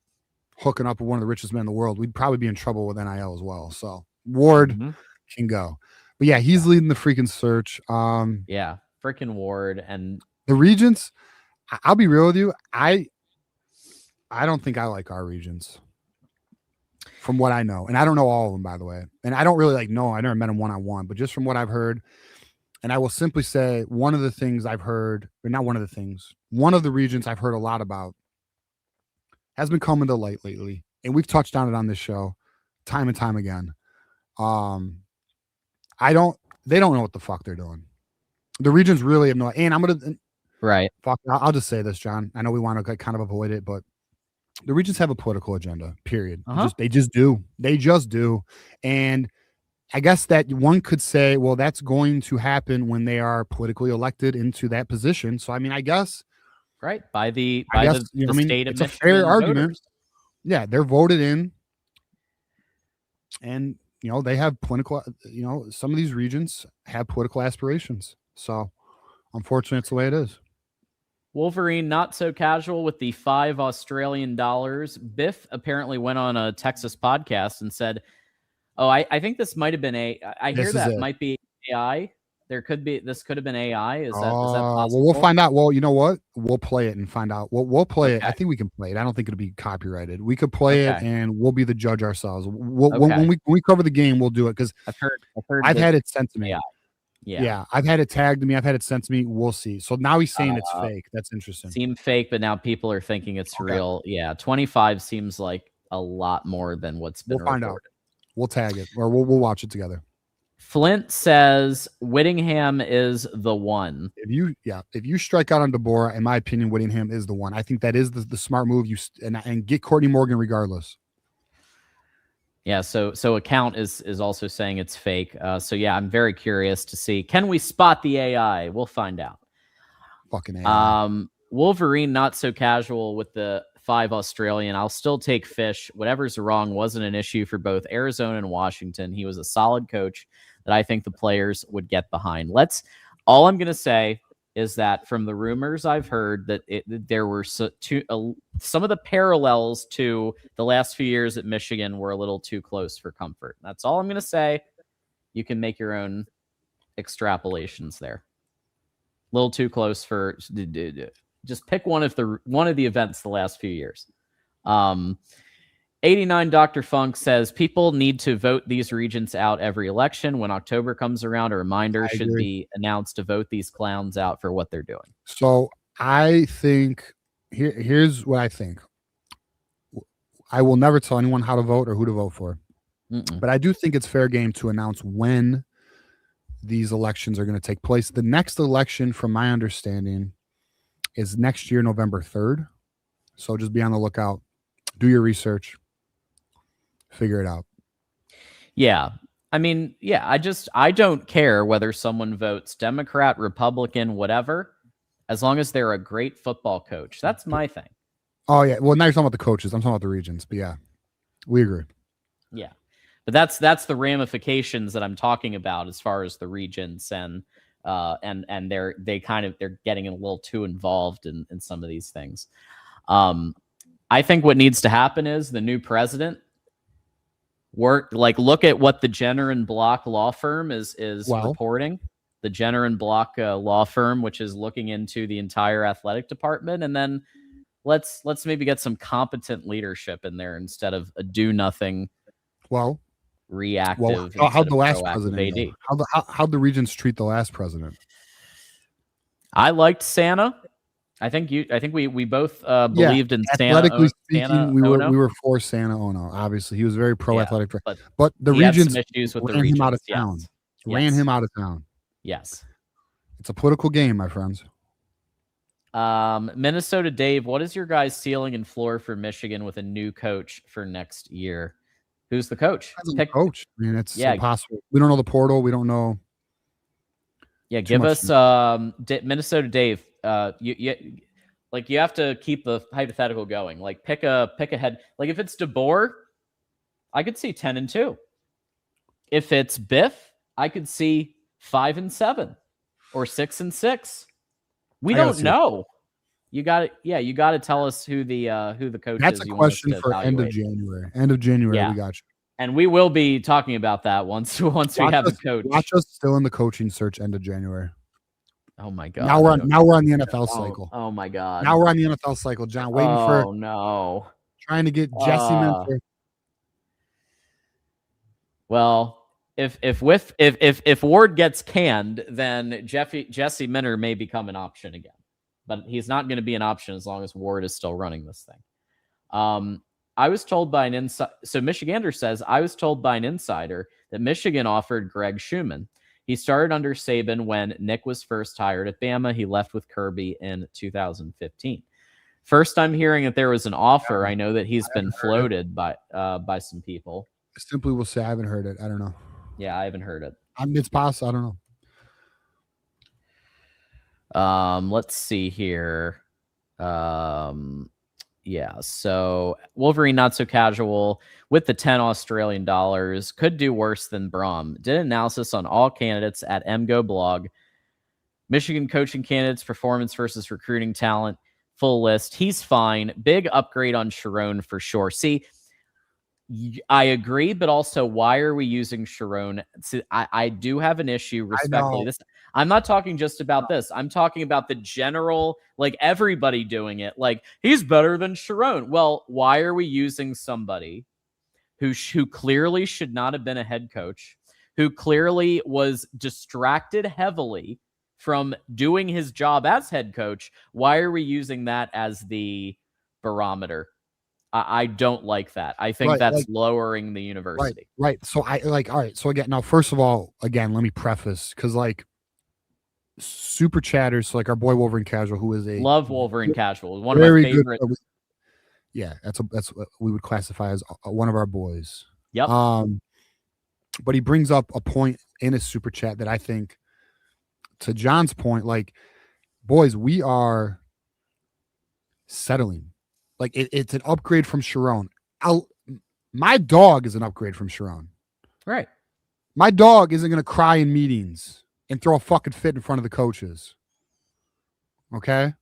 Speaker 2: hooking up with one of the richest men in the world, we'd probably be in trouble with NIL as well. So Ward can go. But yeah, he's leading the freaking search.
Speaker 1: Yeah, freaking Ward. And
Speaker 2: the Regents, I'll be real with you. I don't think I like our Regents from what I know. And I don't know all of them, by the way. And I don't really know. I never met them one-on-one. But just from what I've heard, and I will simply say one of the things I've heard, or not one of the things, one of the Regents I've heard a lot about has been coming to light lately. And we've touched on it on this show time and time again. They don't know what the fuck they're doing. The Regents really have no, and I'm going to,
Speaker 1: right.
Speaker 2: Fuck, I'll just say this, John. I know we want to kind of avoid it, but the Regents have a political agenda, period. They just do. They just do. And I guess that one could say, well, that's going to happen when they are politically elected into that position. So, I mean, I guess.
Speaker 1: Right. By the state of
Speaker 2: it's a fair argument. Yeah. They're voted in. And, they have political, some of these Regents have political aspirations. So, unfortunately, it's the way it is.
Speaker 1: Wolverine, not so casual with the $5 Australian. Biff apparently went on a Texas podcast and said, oh, I think this might have been I hear that might be AI. This could have been AI. Is that possible?
Speaker 2: Well, we'll find out. Well, you know what? We'll play it and find out. We'll play it. I think we can play it. I don't think it'll be copyrighted. We could play it and we'll be the judge ourselves. When we cover the game, we'll do it because I've had it sent to me. Yeah, I've had it tagged to me. I've had it sent to me. We'll see. So now he's saying it's fake. That's interesting.
Speaker 1: Seemed fake, but now people are thinking it's real. Yeah, 25 seems like a lot more than what's been reported.
Speaker 2: Find out. We'll tag it or we'll watch it together.
Speaker 1: Flint says Whittingham is the one.
Speaker 2: If you strike out on Dbor, in my opinion, Whittingham is the one. I think that is the smart move. And get Courtney Morgan regardless.
Speaker 1: Yeah, so account is also saying it's fake. So yeah, I'm very curious to see. Can we spot the AI? We'll find out.
Speaker 2: Fucking AI.
Speaker 1: Wolverine, not so casual with the $5 Australian. I'll still take Fish. Whatever's wrong wasn't an issue for both Arizona and Washington. He was a solid coach that I think the players would get behind. All I'm going to say is that from the rumors I've heard that there were some of the parallels to the last few years at Michigan were a little too close for comfort. That's all I'm going to say. You can make your own extrapolations there. A little too close for just pick one of the events the last few years. 89 Dr. Funk says people need to vote these regents out every election. When October comes around, a reminder should be announced to vote these clowns out for what they're doing.
Speaker 2: So I think here's what I think. I will never tell anyone how to vote or who to vote for. But I do think it's fair game to announce when these elections are going to take place. The next election, from my understanding, is next year, November 3rd. So just be on the lookout. Do your research. Figure it out.
Speaker 1: Yeah. I mean, yeah, I don't care whether someone votes Democrat, Republican, whatever, as long as they're a great football coach. That's my thing.
Speaker 2: Oh, yeah. Well, now you're talking about the coaches. I'm talking about the Regents. But yeah, we agree.
Speaker 1: Yeah. But that's the ramifications that I'm talking about as far as the Regents and they're getting a little too involved in some of these things. I think what needs to happen is the new president look at what the Jenner and Block law firm is reporting. The Jenner and Block law firm, which is looking into the entire athletic department, and then let's maybe get some competent leadership in there instead of a do nothing. Reactive.
Speaker 2: How'd the last president? How'd the Regents treat the last president?
Speaker 1: I liked Santa. I think we both believed in Santa.
Speaker 2: Athletically speaking, we were for Santa Ono. Obviously, he was very pro athletic. But the Regents
Speaker 1: issues with
Speaker 2: ran him out of town. Ran him out of town.
Speaker 1: Yes.
Speaker 2: It's a political game, my friends.
Speaker 1: Minnesota Dave, what is your guys' ceiling and floor for Michigan with a new coach for next year? Who's the coach?
Speaker 2: Pick coach. I mean, it's impossible. We don't know the portal. We don't know.
Speaker 1: Yeah, give us Minnesota Dave. You have to keep the hypothetical going. Like pick a head. Like if it's Dbor, I could see 10-2. If it's Biff, I could see 5-7 or 6-6. We don't know. You got it. Yeah, you got to tell us who the coach is.
Speaker 2: That's a question for end of January. End of January, we got you.
Speaker 1: And we will be talking about that once we have a coach.
Speaker 2: Watch us still in the coaching search end of January.
Speaker 1: Oh my god!
Speaker 2: Now we're on the NFL cycle.
Speaker 1: Oh my god!
Speaker 2: Now we're on the NFL cycle, John. Waiting for trying to get Jesse Minter.
Speaker 1: Well, if Ward gets canned, then Jesse Minter may become an option again, but he's not going to be an option as long as Ward is still running this thing. I was told by an insider. So Michigander says, I was told by an insider that Michigan offered Greg Schumann. He started under Saban when Nick was first hired at Bama. He left with Kirby in 2015. First I'm hearing that there was an offer. I know that he's been floated by some people.
Speaker 2: I simply will say I haven't heard it. I don't know.
Speaker 1: Yeah, I haven't heard it.
Speaker 2: It's possible. I don't
Speaker 1: know. Let's see here. Yeah, so Wolverine not so casual with the 10 Australian dollars could do worse than BROHM. Did analysis on all candidates at MGO blog. Michigan coaching candidates, performance versus recruiting talent, full list. He's fine. Big upgrade on Chiron for sure. See, I agree, but also why are we using Chiron? See, I do have an issue respectfully. I'm not talking just about this. I'm talking about the general, like everybody doing it. Like he's better than Chiron. Well, why are we using somebody who clearly should not have been a head coach, who clearly was distracted heavily from doing his job as head coach? Why are we using that as the barometer? I don't like that. I think that's lowering the university.
Speaker 2: Right. So all right. So again, now, first of all, let me preface, because super chatters, so our boy Wolverine Casual, who is
Speaker 1: love Wolverine Casual, one of my favorite.
Speaker 2: That's what we would classify as one of our boys.
Speaker 1: Yep.
Speaker 2: But he brings up a point in his super chat that I think, to John's point, boys, we are settling. It's an upgrade from Chiron. My dog is an upgrade from Chiron.
Speaker 1: Right.
Speaker 2: My dog isn't going to cry in meetings and throw a fucking fit in front of the coaches. Okay?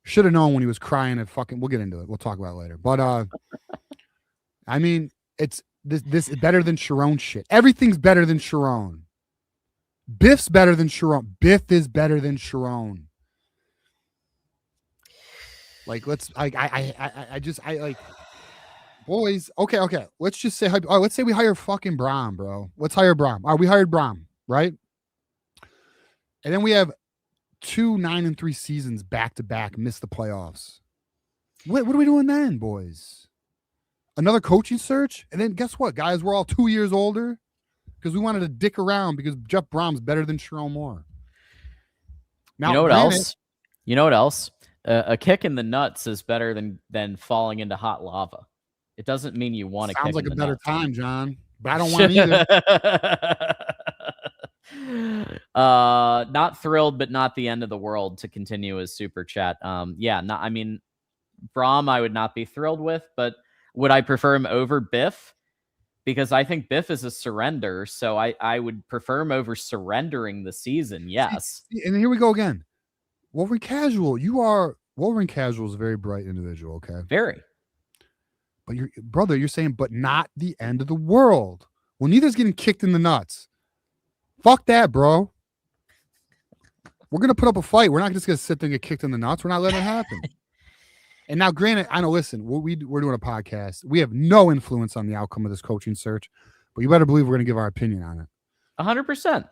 Speaker 2: Should have known when he was crying at we'll get into it. We'll talk about it later. But I mean, it's this is better than Chiron shit. Everything's better than Chiron. Biff's better than Chiron. Biff is better than Chiron. Boys. Okay. Let's just say, let's say we hire fucking Braum, bro. Let's hire Braum. All right, we hired Braum, right? And then we have 2 9-3 seasons back to back, miss the playoffs. What are we doing then, boys? Another coaching search? And then guess what, guys? We're all 2 years older because we wanted to dick around because Jeff Braum's better than Chiron Moore.
Speaker 1: Now, you know what else? A kick in the nuts is better than falling into hot lava. It doesn't mean you want to kick in the nuts.
Speaker 2: Sounds like a better time, John, but I don't want either.
Speaker 1: Not thrilled, but not the end of the world, to continue his super chat. I mean, Braum I would not be thrilled with, but would I prefer him over Biff? Because I think Biff is a surrender, so I would prefer him over surrendering the season, yes.
Speaker 2: And here we go again. Wolverine Casual, Wolverine Casual is a very bright individual, okay?
Speaker 1: Very.
Speaker 2: But you're saying, but not the end of the world. Well, neither's getting kicked in the nuts. Fuck that, bro. We're going to put up a fight. We're not just going to sit there and get kicked in the nuts. We're not letting it happen. And now, granted, I know, listen, we're doing a podcast. We have no influence on the outcome of this coaching search, but you better believe we're going to give our opinion on it.
Speaker 1: 100%.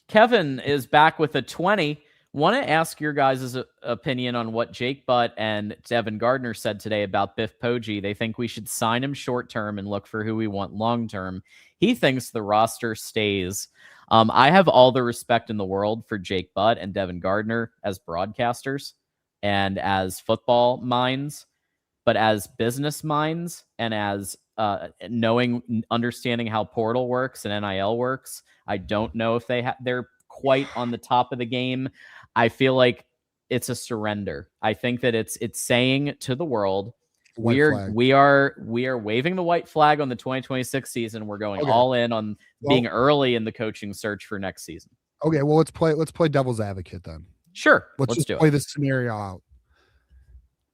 Speaker 1: Kevin is back with a 20. Want to ask your guys' opinion on what Jake Butt and Devin Gardner said today about Biff Poe. They think we should sign him short term and look for who we want long term. He thinks the roster stays. I have all the respect in the world for Jake Butt and Devin Gardner as broadcasters and as football minds, but as business minds and as understanding how portal works and NIL works, I don't know if they're quite on the top of the game. I feel like it's a surrender. I think that it's saying to the world, we are waving the white flag on the 2026 season. We're going all in on being early in the coaching search for next season.
Speaker 2: Okay, well, let's play devil's advocate then.
Speaker 1: Sure,
Speaker 2: let's just play this scenario out.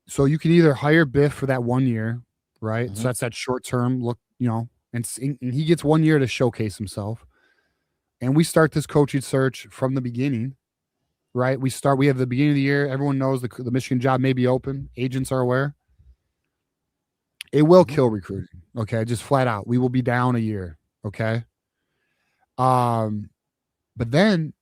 Speaker 2: So you can either hire Biff for that 1 year, right? Mm-hmm. So that's that short term look, and he gets 1 year to showcase himself. And we start this coaching search from the beginning, right? We have the beginning of the year. Everyone knows the Michigan job may be open. Agents are aware. It will kill recruiting. Okay. Just flat out. We will be down a year. Okay. But then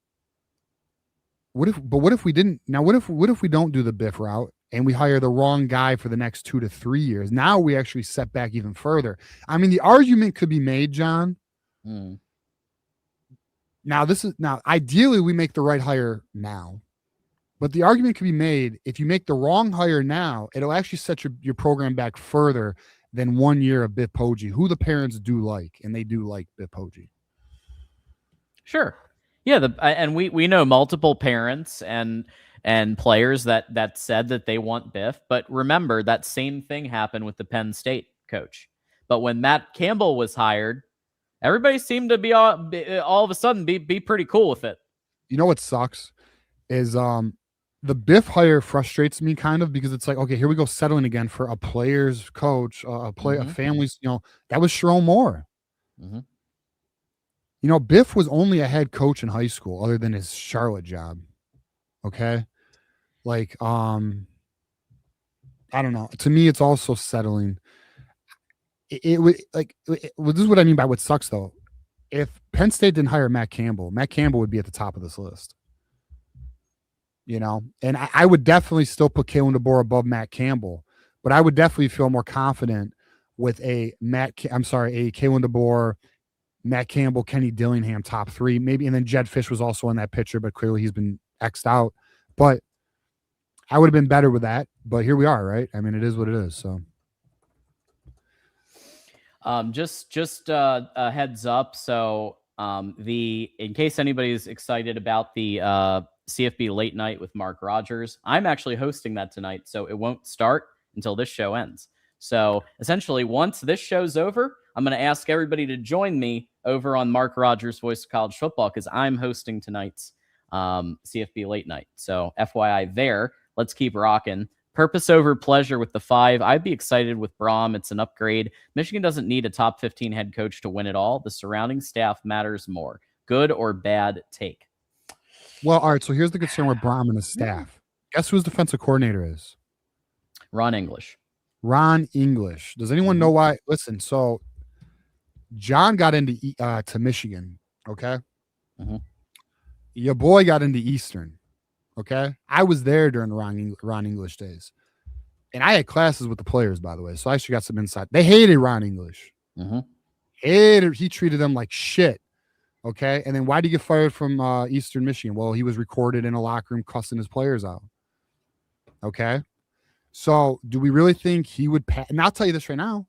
Speaker 2: what if we didn't? Now, what if we don't do the Biff route and we hire the wrong guy for the next 2 to 3 years? Now we actually set back even further. I mean, the argument could be made, John. Now, ideally we make the right hire now, but the argument could be made if you make the wrong hire now, it'll actually set your program back further than 1 year of Biff Poe, who the parents do like, and they do like Biff Poe.
Speaker 1: Sure. Yeah. And we know multiple parents and players that said that they want Biff, but remember that same thing happened with the Penn State coach. But when Matt Campbell was hired, everybody seemed to be all of a sudden be pretty cool with it.
Speaker 2: You know what sucks is the Biff hire frustrates me kind of because it's like, okay, here we go settling again for a player's coach, a family's, that was Chiron Moore. Biff was only a head coach in high school other than his Charlotte job. Okay. Like, I don't know. To me, it's also settling. This is what I mean by what sucks though. If Penn State didn't hire Matt Campbell would be at the top of this list. And I would definitely still put Kaylin Dbor above Matt Campbell, but I would definitely feel more confident with a Kaylin Dbor, Matt Campbell, Kenny Dillingham top 3, maybe, and then Jed Fish was also in that picture, but clearly he's been X'd out. But I would have been better with that. But here we are, right? I mean, it is what it is. So.
Speaker 1: Just a heads up. So, in case anybody's excited about the CFB late night with Mark Rogers, I'm actually hosting that tonight, so it won't start until this show ends. So essentially, once this show's over, I'm going to ask everybody to join me over on Mark Rogers' Voice of College Football because I'm hosting tonight's CFB late night. So FYI there, let's keep rocking. Purpose over pleasure with the 5. I'd be excited with BROHM. It's an upgrade. Michigan doesn't need a top 15 head coach to win it all. The surrounding staff matters more. Good or bad take?
Speaker 2: Well, all right. So here's the concern with BROHM and his staff. Guess who his defensive coordinator is?
Speaker 1: Ron English.
Speaker 2: Does anyone know why? Listen, so John got into to Michigan, okay? Your boy got into Eastern. Okay, I was there during the Ron English days, and I had classes with the players, by the way, so I actually got some insight. They hated Ron English. He treated them like shit. Okay, and then why did he get fired from Eastern Michigan? Well, he was recorded in a locker room cussing his players out. Okay, so do we really think he would pass? And I'll tell you this right now.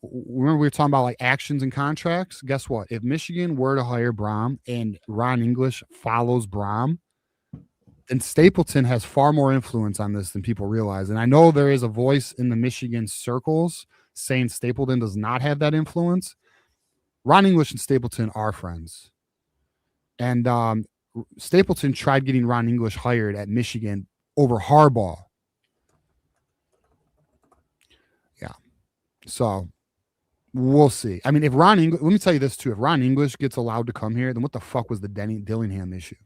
Speaker 2: Remember we were talking about like actions and contracts? Guess what? If Michigan were to hire BROHM and Ron English follows BROHM, then Stapleton has far more influence on this than people realize. And I know there is a voice in the Michigan circles saying Stapleton does not have that influence. Ron English and Stapleton are friends. And Stapleton tried getting Ron English hired at Michigan over Harbaugh. Yeah. So we'll see. I mean, if Ron English, let me tell you this too. If Ron English gets allowed to come here, then what the fuck was the Dillingham issue?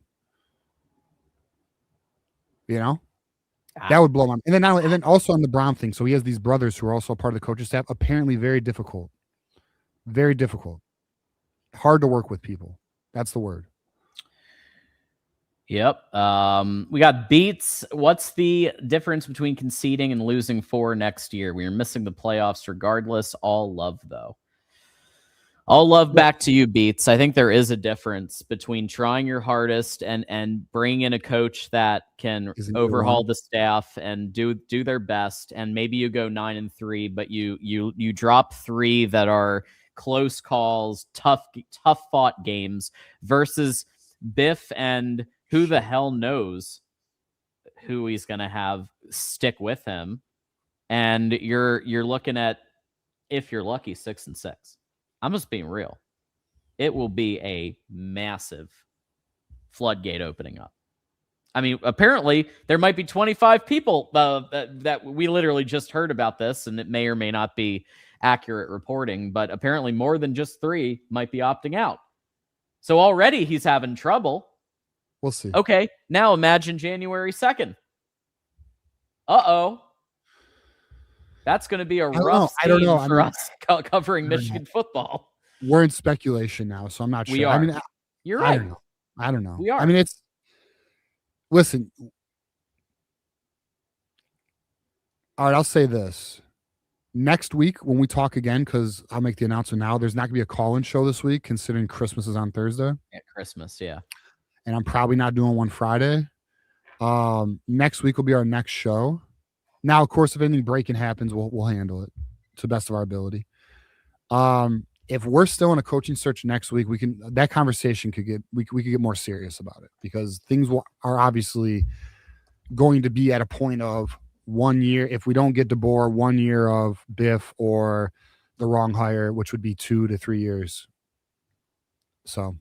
Speaker 2: That would blow my mind. And then also on the BROHM thing. So he has these brothers who are also part of the coaching staff. Apparently very difficult. Very difficult. Hard to work with people. That's the word.
Speaker 1: Yep. We got beats. What's the difference between conceding and losing 4 next year? We are missing the playoffs regardless. All love, though. All love back to you, Beats. I think there is a difference between trying your hardest and bringing in a coach that can overhaul the staff and do their best. And maybe you go 9-3, but you drop 3 that are close calls, tough fought games versus Biff and who the hell knows who he's going to have stick with him. And you're looking at, if you're lucky, 6-6. I'm just being real. It will be a massive floodgate opening up. I mean, apparently there might be 25 people that we literally just heard about this, and it may or may not be accurate reporting, but apparently more than just 3 might be opting out. So already he's having trouble.
Speaker 2: We'll see.
Speaker 1: Okay, now imagine January 2nd. Uh-oh. That's going to be a rough scene for us covering Michigan football.
Speaker 2: We're in speculation now, so I'm not sure.
Speaker 1: We are.
Speaker 2: I mean,
Speaker 1: you're right.
Speaker 2: I don't know.
Speaker 1: We are.
Speaker 2: I mean, listen. All right, I'll say this. Next week, when we talk again, because I'll make the announcement now, there's not going to be a call-in show this week, considering Christmas is on Thursday.
Speaker 1: Yeah, Christmas, yeah.
Speaker 2: And I'm probably not doing one Friday. Next week will be our next show. Now, of course, if anything breaking happens, we'll handle it to the best of our ability. If we're still in a coaching search next week, that conversation could get more serious about it, because things are obviously going to be at a point of 1 year. If we don't get Dbor, 1 year of Biff or the wrong hire, which would be 2 to 3 years. So.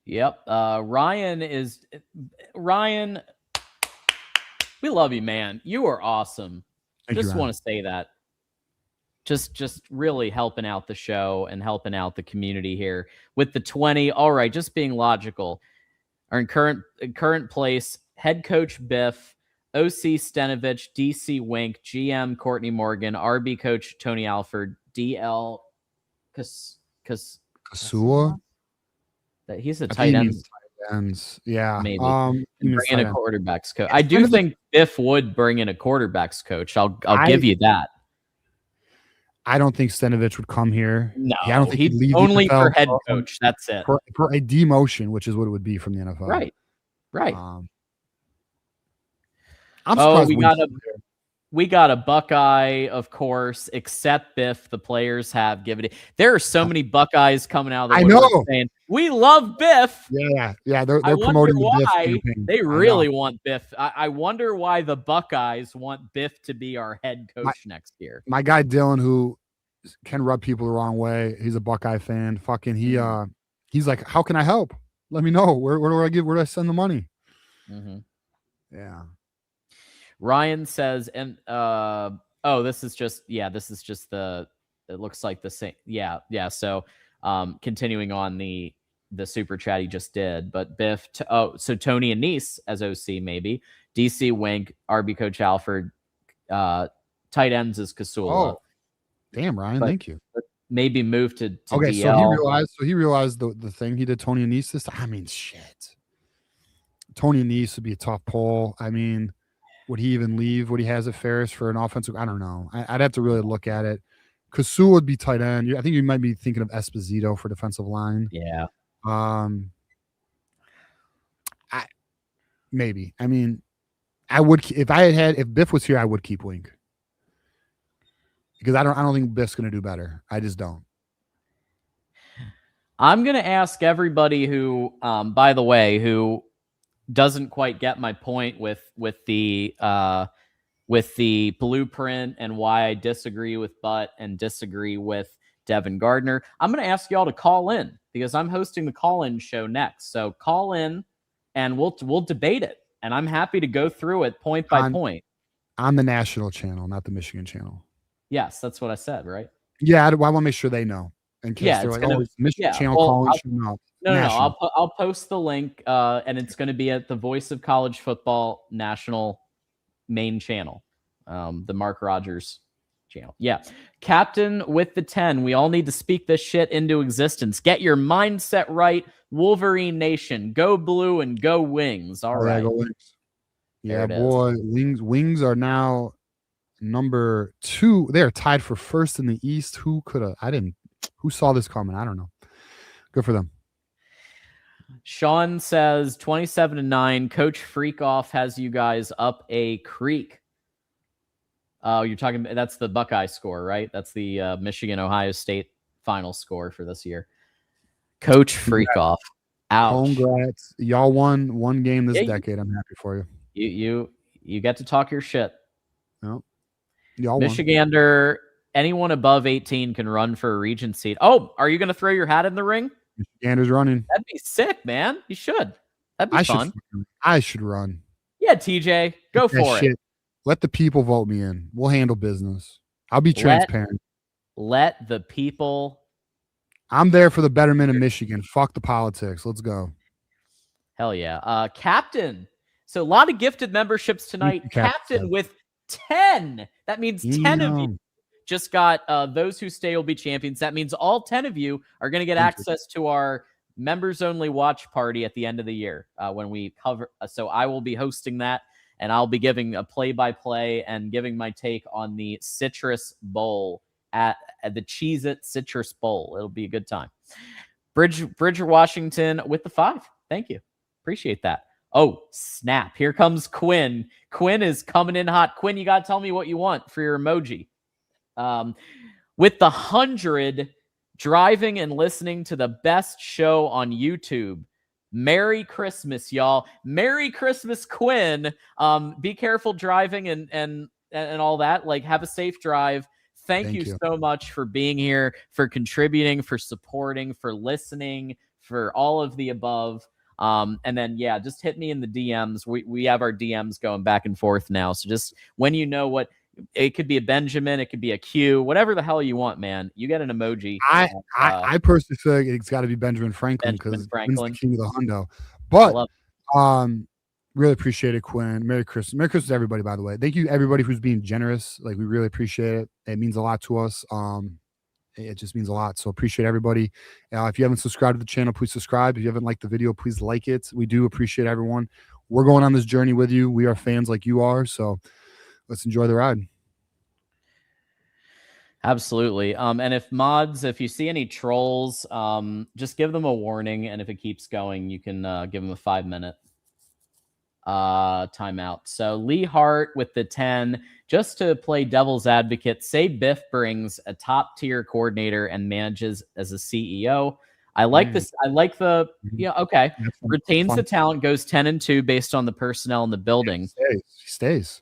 Speaker 1: Yep. Ryan, we love you, man. You are awesome. Just want to say that. Just really helping out the show and helping out the community here with the 20. All right, just being logical. Our in current place, head coach Biff, OC Stenovich, DC Wink, GM Courtney Morgan, RB coach Tony Alford, DL
Speaker 2: Kasua.
Speaker 1: That he's a tight end.
Speaker 2: Yeah,
Speaker 1: maybe bring in a quarterbacks coach. I do think Biff would bring in a quarterbacks coach. I'll give you that.
Speaker 2: I don't think Stenovich would come here.
Speaker 1: No,
Speaker 2: I don't think
Speaker 1: he'd
Speaker 2: leave
Speaker 1: only for head coach. That's it.
Speaker 2: For a demotion, which is what it would be from the NFL.
Speaker 1: Right.
Speaker 2: I'm surprised
Speaker 1: we got a Buckeye, of course, except Biff. The players have given it. There are so many Buckeyes coming out of the woodwork saying, we love Biff.
Speaker 2: Yeah. They're promoting
Speaker 1: why they really want Biff. I wonder why the Buckeyes want Biff to be our head coach next year.
Speaker 2: My guy Dylan, who can rub people the wrong way, he's a Buckeye fan. Fucking he's like, how can I help? Let me know. Where do I send the money?
Speaker 1: Mm-hmm.
Speaker 2: Yeah.
Speaker 1: Ryan says, and this is just it looks like the same. Yeah. So continuing on the super chat he just did, but Biff, so Tony and Nice as OC, maybe DC Wink, RB coach Alford, tight ends is Kasula.
Speaker 2: Oh, damn, Ryan, thank you.
Speaker 1: Maybe move to
Speaker 2: okay.
Speaker 1: DL.
Speaker 2: So he realized the thing he did Tony and Nice this time. I mean, shit. Tony and Nice would be a tough poll. I mean, would he even leave what he has at Ferris for an offensive? I don't know. I'd have to really look at it. Kasul would be tight end. I think you might be thinking of Esposito for defensive line.
Speaker 1: Yeah.
Speaker 2: Maybe. I mean, I would if Biff was here, I would keep Wink, because I don't think Biff's going to do better. I just don't.
Speaker 1: I'm going to ask everybody who, by the way, who doesn't quite get my point with the blueprint and why I disagree with Butt and disagree with Devin Gardner. I'm going to ask y'all to call in, because I'm hosting the call-in show next. So call in and we'll debate it. And I'm happy to go through it point by point.
Speaker 2: On the national channel, not the Michigan channel.
Speaker 1: Yes, that's what I said, right?
Speaker 2: Yeah, I want to make sure they know. In case they're like, Michigan channel call-in show.
Speaker 1: No. I'll post the link, and it's going to be at the Voice of College Football National main channel, the Mark Rogers channel. Yeah. Captain with the 10. We all need to speak this shit into existence. Get your mindset right. Wolverine Nation. Go blue and go wings. All right.
Speaker 2: Yeah, go wings. Yeah,
Speaker 1: There it
Speaker 2: boy. Wings are now number 2. They're tied for first in the East. Who saw this coming? I don't know. Good for them.
Speaker 1: Sean says 27-9. Coach Freakoff has you guys up a creek. Oh, you're talking, that's the Buckeye score, right? That's the Michigan-Ohio State final score for this year. Coach Freakoff. Ouch.
Speaker 2: Congrats. Y'all won one game this decade. I'm happy for
Speaker 1: you. You get to talk your shit.
Speaker 2: No. Y'all
Speaker 1: Michigander, anyone above 18 can run for a Regent seat. Oh, are you going to throw your hat in the ring?
Speaker 2: Michigander's running.
Speaker 1: That'd be sick, man. You should. That'd be fun.
Speaker 2: I should run.
Speaker 1: Yeah, TJ. Go for it.
Speaker 2: Let the people vote me in. We'll handle business. I'll be transparent.
Speaker 1: Let the people.
Speaker 2: I'm there for the betterment of Michigan. Fuck the politics. Let's go.
Speaker 1: Hell yeah. Captain. So a lot of gifted memberships tonight. Captain with 10. That means 10 of you just got those who stay will be champions. That means all 10 of you are going to get access to our members only watch party at the end of the year when we cover. So I will be hosting that. And I'll be giving a play-by-play and giving my take on the Citrus Bowl at the Cheez-It Citrus Bowl. It'll be a good time. Bridger Washington with the 5. Thank you. Appreciate that. Oh, snap. Here comes Quinn. Quinn is coming in hot. Quinn, you got to tell me what you want for your emoji. With the 100, driving and listening to the best show on YouTube. Merry Christmas, y'all. Merry Christmas, Quinn. Be careful driving and all that. Like, have a safe drive. Thank you so much for being here, for contributing, for supporting, for listening, for all of the above. And then, yeah, just hit me in the DMs. We have our DMs going back and forth now. So just when you know what, it could be a Benjamin, it could be a Q, whatever the hell you want, man. You get an emoji.
Speaker 2: I personally feel like it's got to be Benjamin Franklin because he's the king of the hundo. But really appreciate it, Quinn. Merry Christmas. Merry Christmas to everybody, by the way. Thank you, everybody who's being generous. Like, we really appreciate it. It means a lot to us. It just means a lot. So appreciate everybody. If you haven't subscribed to the channel, please subscribe. If you haven't liked the video, please like it. We do appreciate everyone. We're going on this journey with you. We are fans like you are. So let's enjoy the ride.
Speaker 1: Absolutely. And if you see any trolls, just give them a warning. And if it keeps going, you can give them a 5-minute timeout. So Lee Hart with the 10, just to play devil's advocate, say Biff brings a top tier coordinator and manages as a CEO. I like this. I like the, okay. Retains the talent, goes 10-2 based on the personnel in the building.
Speaker 2: He stays.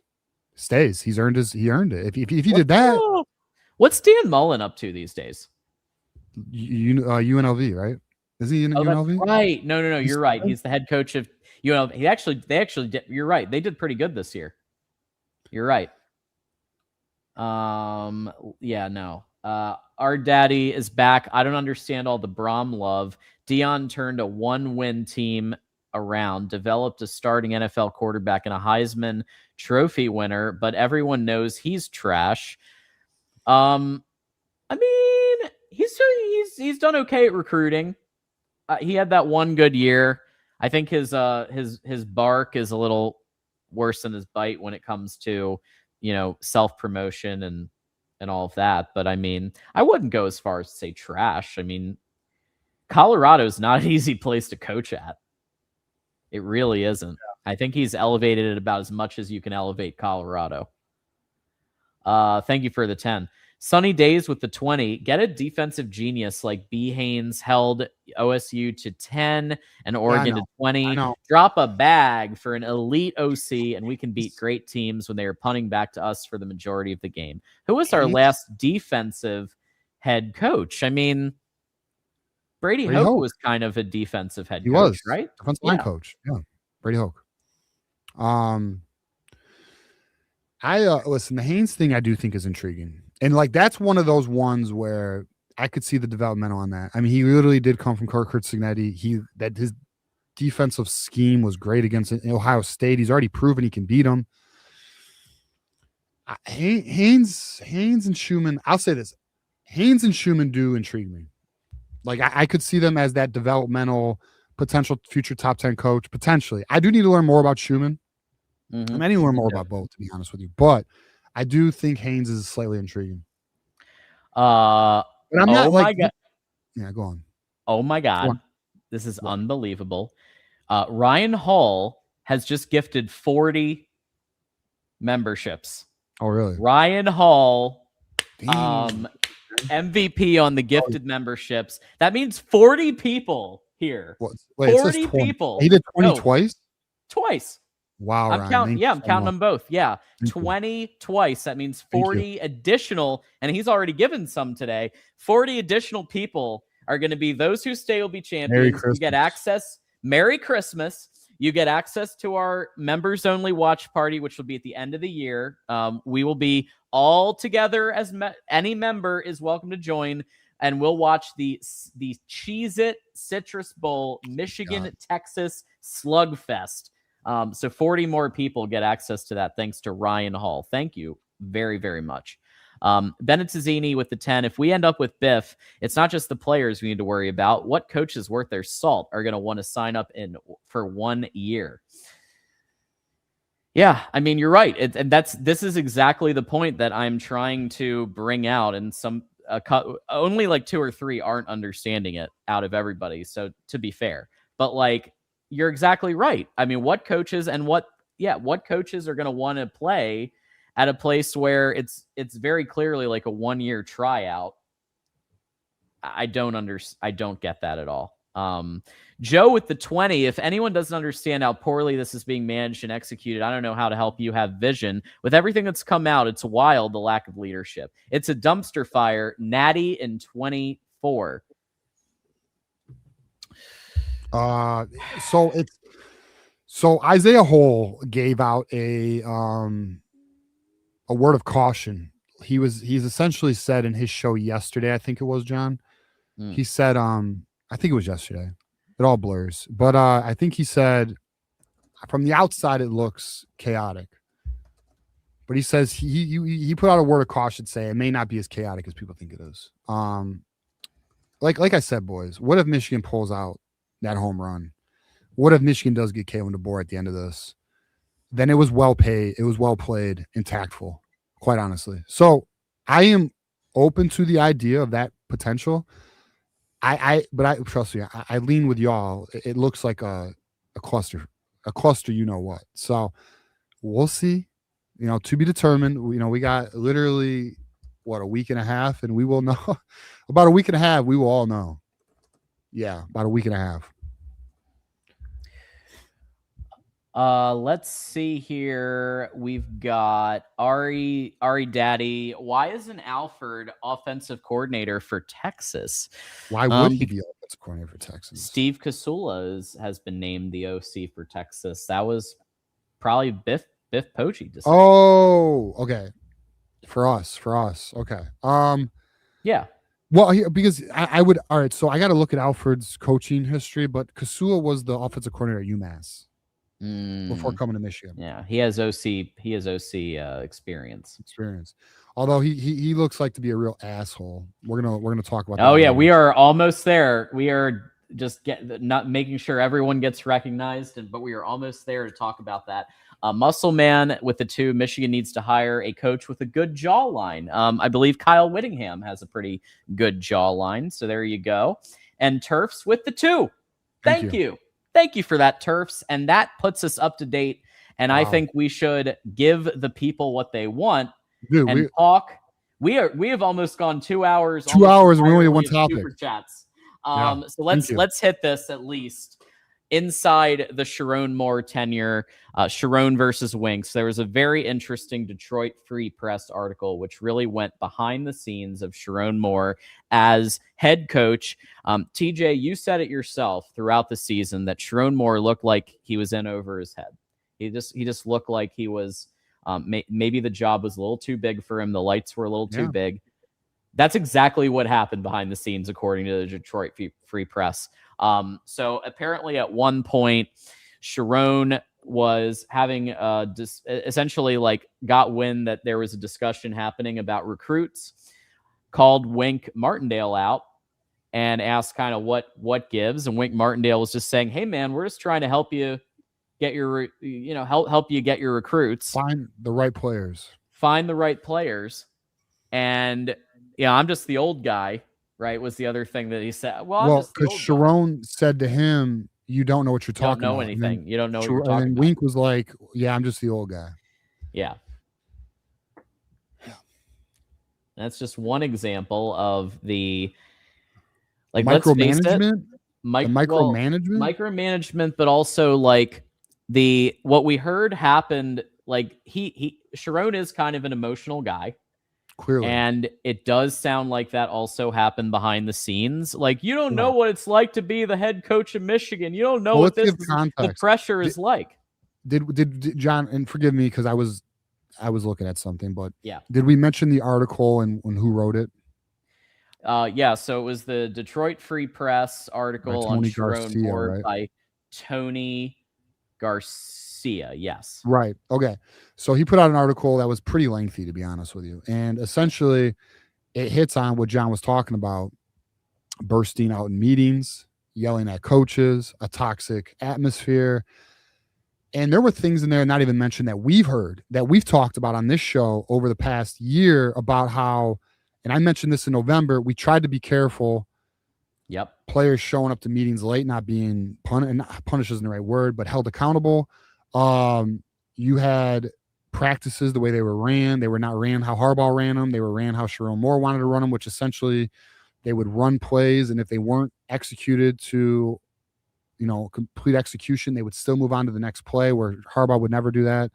Speaker 2: He earned it. If he did that.
Speaker 1: What's Dan Mullen up to these days?
Speaker 2: UNLV, right? Is he in UNLV?
Speaker 1: Right. No. You're right. He's the head coach of UNLV. They actually did. You're right. They did pretty good this year. You're right. Yeah, no. Our daddy is back. I don't understand all the BROHM love. Dion turned a 1-win team around, developed a starting NFL quarterback and a Heisman Trophy winner, but everyone knows he's trash. I mean, he's done okay at recruiting. He had that one good year. I think his bark is a little worse than his bite when it comes to, self-promotion and all of that. But I mean, I wouldn't go as far as to say trash. I mean, Colorado is not an easy place to coach at. It really isn't. Yeah. I think he's elevated it about as much as you can elevate Colorado. Thank you for the 10. Sunny Days with the 20. Get a defensive genius like B. Haynes held OSU to 10 and Oregon to 20. Drop a bag for an elite OC, and we can beat great teams when they are punting back to us for the majority of the game. Who was our last defensive head coach? I mean, Brady Hoke was kind of a defensive head coach, right?
Speaker 2: Defensive line coach. Yeah, Brady Hoke. Listen, the Haynes thing I do think is intriguing. And that's one of those ones where I could see the developmental on that. I mean, he literally did come from Kurt Signetti. His defensive scheme was great against Ohio State. He's already proven he can beat them. Haynes and Schumann. I'll say this: Haynes and Schumann do intrigue me. Like I could see them as that developmental potential future top 10 coach potentially. I do need to learn more about Schumann. I need to learn more about both, to be honest with you. But I do think Haynes is slightly intriguing.
Speaker 1: But I'm not
Speaker 2: like, my God. Yeah, go on.
Speaker 1: Oh my God, this is unbelievable. Ryan Hall has just gifted 40 memberships.
Speaker 2: Oh, really?
Speaker 1: Ryan Hall, MVP on the gifted memberships. That means 40 people here.
Speaker 2: Wait,
Speaker 1: 40 people.
Speaker 2: He did 20 twice?
Speaker 1: Twice.
Speaker 2: Wow,
Speaker 1: I'm counting. I'm counting them both. Yeah,
Speaker 2: Thank
Speaker 1: 20 you. Twice. That means 40 additional, and he's already given some today. 40 additional people are going to be those who stay will be champions. You get access. Merry Christmas. You get access to our members only watch party, which will be at the end of the year. We will be all together as any member is welcome to join, and we'll watch the Cheez-It Citrus Bowl Michigan Texas Slugfest. So 40 more people get access to that thanks to Ryan Hall. Thank you very, very much. Bennett Tazzini with the 10. If we end up with Biff, it's not just the players we need to worry about. What coaches worth their salt are going to want to sign up for 1 year? Yeah, I mean, you're right. And this is exactly the point that I'm trying to bring out. And only like 2 or 3 aren't understanding it out of everybody. So to be fair, but like, you're exactly right. I mean, what coaches are going to want to play at a place where it's very clearly like a 1-year tryout? I don't get that at all. Joe with the 20. If anyone doesn't understand how poorly this is being managed and executed, I don't know how to help you have vision. With everything that's come out, it's wild, the lack of leadership. It's a dumpster fire. Natty in 24.
Speaker 2: So Isaiah Hole gave out a word of caution. He's essentially said in his show yesterday, I think it was, John. He said, I think it was yesterday. It all blurs. But I think he said, from the outside, it looks chaotic. But he says he put out a word of caution saying it may not be as chaotic as people think it is. Like I said, boys, what if Michigan pulls out that home run? What if Michigan does get Kaylin Dbor at the end of this? Then it was well paid. It was well played and tactful, quite honestly. So I am open to the idea of that potential. But I trust me, I lean with y'all. It looks like a cluster, you know what. So we'll see, to be determined. We got literally a week and a half, and we will know. About a week and a half, we will all know. Yeah, about a week and a half.
Speaker 1: Let's see here. We've got Ari Daddy. Why isn't Alford offensive coordinator for Texas?
Speaker 2: Why would he be offensive coordinator for Texas?
Speaker 1: Steve Casula has been named the OC for Texas. That was probably Biff Poe.
Speaker 2: Oh, okay. For us. Okay.
Speaker 1: Yeah.
Speaker 2: Well, because I would. All right. So I got to look at Alford's coaching history, but Casula was the offensive coordinator at UMass. Before coming to Michigan.
Speaker 1: Yeah, he has OC experience.
Speaker 2: Although he looks like to be a real asshole. We're gonna talk about that.
Speaker 1: Oh yeah, we are almost there. We are just not making sure everyone gets recognized, but we are almost there to talk about that. Muscle Man with the 2. Michigan needs to hire a coach with a good jawline. I believe Kyle Whittingham has a pretty good jawline. So there you go. And Turfs with the 2. Thank you. Thank you for that, Turfs. And that puts us up to date. And I think we should give the people what they want and talk. We have almost gone 2 hours.
Speaker 2: 2 hours, and we only have one topic.
Speaker 1: Super chats. So let's hit this at least. Inside the Chiron Moore tenure, Chiron versus Winks, there was a very interesting Detroit Free Press article which really went behind the scenes of Chiron Moore as head coach. TJ, you said it yourself throughout the season that Chiron Moore looked like he was in over his head. He just looked like he was maybe the job was a little too big for him. The lights were a little too big. That's exactly what happened behind the scenes, according to the Detroit Free Press. So apparently at one point, Chiron was having essentially like got wind that there was a discussion happening about recruits, called Wink Martindale out and asked kind of what gives. And Wink Martindale was just saying, hey man, we're just trying to help you get your, help you get your recruits.
Speaker 2: Find the right players.
Speaker 1: And I'm just the old guy, right? Was the other thing that he said.
Speaker 2: Well, because Chiron said to him, you don't know what you're talking about.
Speaker 1: You don't know anything. You don't know what you're talking about.
Speaker 2: And Wink was like, yeah, I'm just the old guy.
Speaker 1: Yeah. That's just one example of the like
Speaker 2: micromanagement.
Speaker 1: Micromanagement, but also like what we heard happened. Like Chiron is kind of an emotional guy.
Speaker 2: Clearly.
Speaker 1: And it does sound like that also happened behind the scenes. Like, you don't know what it's like to be the head coach of Michigan. You don't know what the pressure is like.
Speaker 2: Did John, and forgive me because I was looking at something, but
Speaker 1: yeah,
Speaker 2: did we mention the article and who wrote it?
Speaker 1: Yeah, so it was the Detroit Free Press article on Chiron Moore by Tony Garcia. Yes.
Speaker 2: Right. Okay. So he put out an article that was pretty lengthy, to be honest with you. And essentially it hits on what John was talking about, bursting out in meetings, yelling at coaches, a toxic atmosphere. And there were things in there not even mentioned that we've heard, that we've talked about on this show over the past year about how, and I mentioned this in November, we tried to be careful.
Speaker 1: Yep.
Speaker 2: Players showing up to meetings late, not being punished isn't the right word, but held accountable. You had practices the way they were ran. They were not ran how Harbaugh ran them. They were ran how Chiron Moore wanted to run them, which essentially they would run plays. And if they weren't executed to, complete execution, they would still move on to the next play, where Harbaugh would never do that.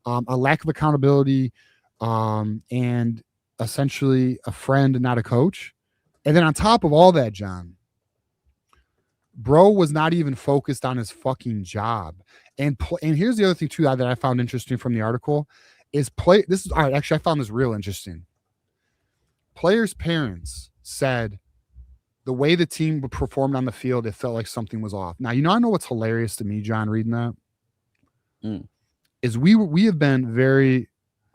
Speaker 2: A lack of accountability, and essentially a friend, not a coach. And then on top of all that, John, Bro was not even focused on his fucking job. And here's the other thing too that I found interesting from the article is this is all right. Actually, I found this real interesting. Players' parents said the way the team performed on the field, it felt like something was off. Now, I know what's hilarious to me, John, reading that is we have been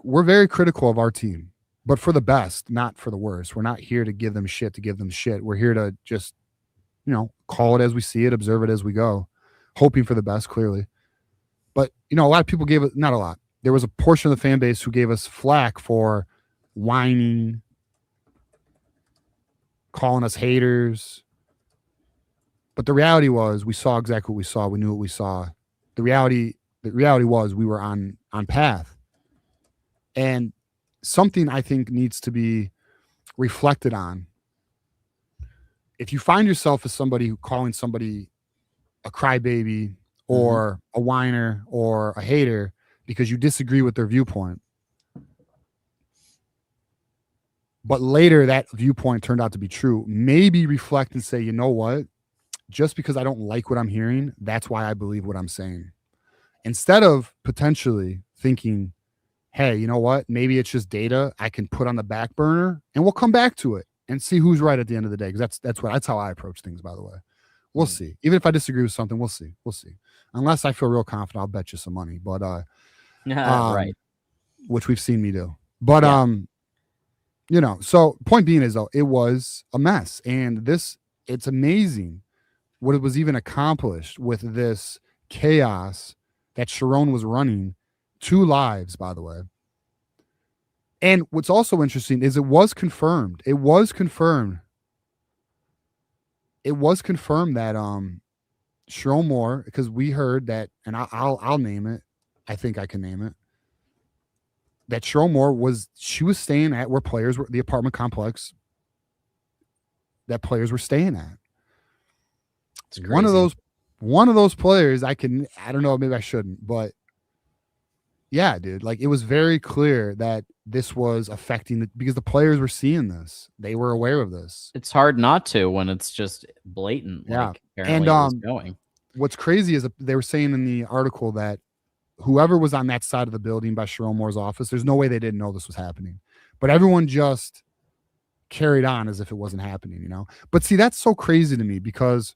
Speaker 2: we're very critical of our team, but for the best, not for the worst. We're not here to give them shit. We're here to just, call it as we see it, observe it as we go, hoping for the best, clearly. But, a lot of people gave it, not a lot. There was a portion of the fan base who gave us flack for whining, calling us haters. But the reality was we saw exactly what we saw. We knew what we saw. The reality was we were on path. And something I think needs to be reflected on. If you find yourself as somebody who calling somebody a crybaby or a whiner or a hater because you disagree with their viewpoint, but later that viewpoint turned out to be true, maybe reflect and say, you know what? Just because I don't like what I'm hearing, that's why I believe what I'm saying. Instead of potentially thinking, hey, you know what? Maybe it's just data I can put on the back burner and we'll come back to it and see who's right at the end of the day. Because that's how I approach things, by the way. We'll see. Even if I disagree with something, we'll see. Unless I feel real confident, I'll bet you some money. But
Speaker 1: right.
Speaker 2: Which we've seen me do. But so point being is though, it was a mess. And it's amazing what it was even accomplished with this chaos that Chiron was running. 2 lives, by the way. And what's also interesting is it was confirmed that Chiron Moore, because we heard that, and I'll name it. I think I can name it. That Chiron Moore she was staying at where players were, the apartment complex that players were staying at.
Speaker 1: It's crazy.
Speaker 2: One of those players I don't know, maybe I shouldn't, but yeah, dude, like it was very clear that this was affecting because the players were seeing this. They were aware of this.
Speaker 1: It's hard not to when it's just blatant.
Speaker 2: Yeah.
Speaker 1: Like, apparently it was going.
Speaker 2: What's crazy is they were saying in the article that whoever was on that side of the building by Chiron Moore's office, there's no way they didn't know this was happening. But everyone just carried on as if it wasn't happening, But see, that's so crazy to me because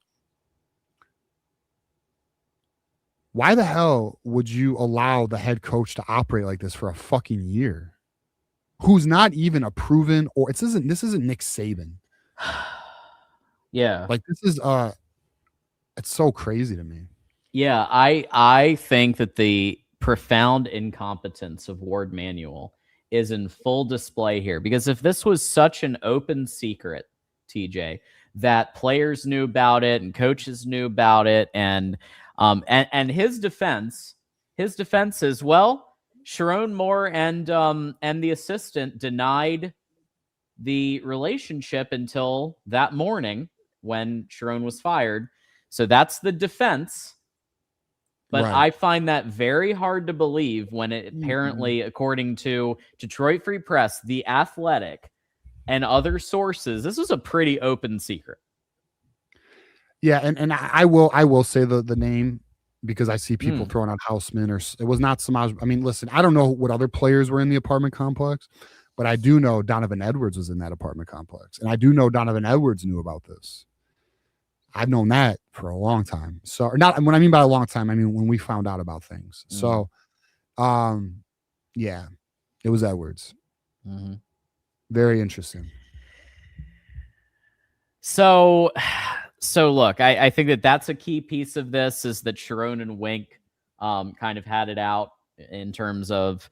Speaker 2: why the hell would you allow the head coach to operate like this for a fucking year? Who's not even a proven, or this isn't Nick Saban.
Speaker 1: Yeah.
Speaker 2: Like this is it's so crazy to me.
Speaker 1: Yeah, I think that the profound incompetence of Ward Manuel is in full display here, because if this was such an open secret, TJ, that players knew about it and coaches knew about it, and his defense is, well, Chiron Moore and the assistant denied the relationship until that morning when Chiron was fired. So that's the defense. But
Speaker 2: Right.
Speaker 1: I find that very hard to believe when it apparently, according to Detroit Free Press, The Athletic, and other sources, this was a pretty open secret.
Speaker 2: Yeah, and I will say the name, because I see people throwing out Houseman, or it was not Samaj. I mean, listen, I don't know what other players were in the apartment complex, but I do know Donovan Edwards was in that apartment complex, and I do know Donovan Edwards knew about this. I've known that for a long time. So, or not when I mean by a long time, I mean when we found out about things. So, yeah, it was Edwards. Very interesting.
Speaker 1: So look, I think that that's a key piece of this, is that Chiron and Wink kind of had it out in terms of,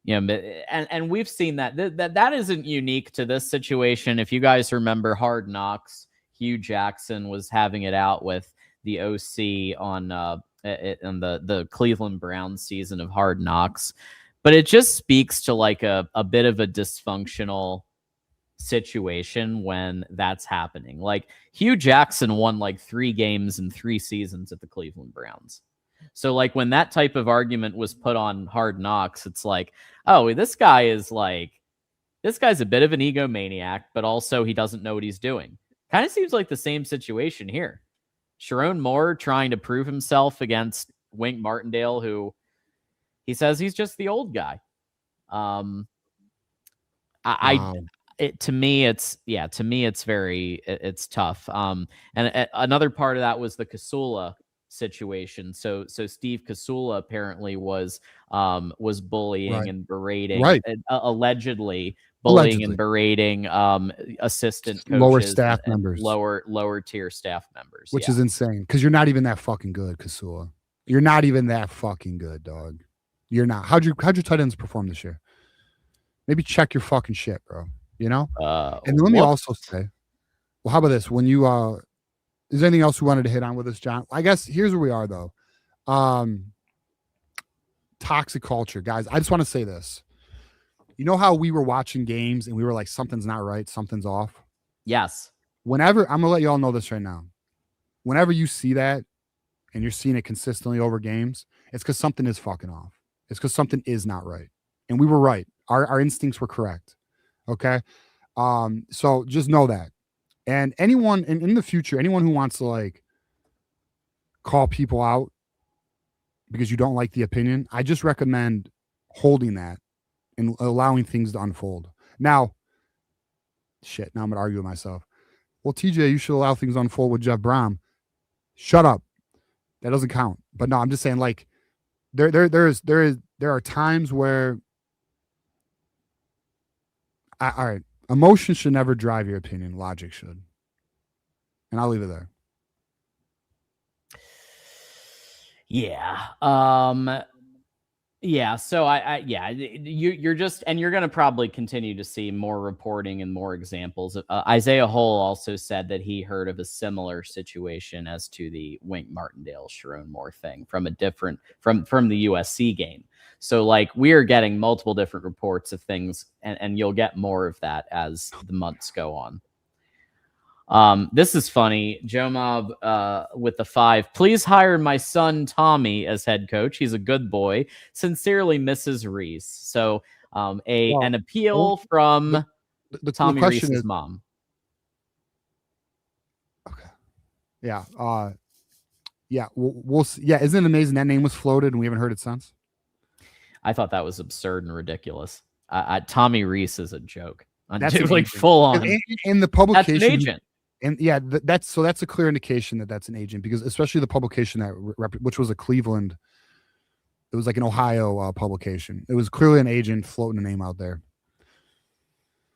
Speaker 1: and we've seen that isn't unique to this situation. If you guys remember Hard Knocks, Hugh Jackson was having it out with the OC on the Cleveland Browns season of Hard Knocks. But it just speaks to like a bit of a dysfunctional situation when that's happening. Like Hugh Jackson won like 3 games in 3 seasons at the Cleveland Browns. So like when that type of argument was put on Hard Knocks, it's like, oh, this guy's a bit of an egomaniac, but also he doesn't know what he's doing. Kind of seems like the same situation here. Chiron Moore trying to prove himself against Wink Martindale, who he says he's just the old guy. To me, it's tough. And another part of that was the Kasula situation. So Steve Kasula apparently was bullying and berating, allegedly bullying and berating assistant coaches,
Speaker 2: lower staff members,
Speaker 1: lower tier staff members,
Speaker 2: which is insane, because you're not even that fucking good, Kasula. You're not even that fucking good, dog. You're not. How'd your tight ends perform this year? Maybe check your fucking shit, bro. And let me also say, well, how about this? When you is there anything else we wanted to hit on with this, John? I guess here's where we are, though. Toxic culture, guys. I just want to say this. You know how we were watching games and we were like, something's not right, something's off?
Speaker 1: Yes.
Speaker 2: Whenever, I'm going to let you all know this right now. Whenever you see that and you're seeing it consistently over games, it's because something is fucking off. It's because something is not right. And we were right. Our instincts were correct. Okay? So just know that. And anyone in the future, anyone who wants to like call people out because you don't like the opinion, I just recommend holding that and allowing things to unfold. Now I'm going to argue with myself. Well, TJ, you should allow things to unfold with Jeff Braum. Shut up. That doesn't count. But no, I'm just saying, like, there are times where all right, emotion should never drive your opinion. Logic should. And I'll leave it there.
Speaker 1: Yeah. Yeah. So you're just, and you're going to probably continue to see more reporting and more examples. Isaiah Hole also said that he heard of a similar situation as to the Wink Martindale Chiron Moore thing from a different, from the USC game. So like we are getting multiple different reports of things, and you'll get more of that as the months go on. This is funny. Joe Mob with the 5. Please hire my son Tommy as head coach. He's a good boy. Sincerely, Mrs. Reese. So an appeal from Tommy Reese's mom.
Speaker 2: Okay. Yeah. Yeah. We'll see. Yeah. Isn't it amazing that name was floated and we haven't heard it since?
Speaker 1: I thought that was absurd and ridiculous. Tommy Reese is a joke.
Speaker 2: That's
Speaker 1: like full on.
Speaker 2: In the publication,
Speaker 1: that's an agent.
Speaker 2: And that's a clear indication that that's an agent, because especially the publication which was a Cleveland It was like an Ohio publication. It was clearly an agent floating a name out there.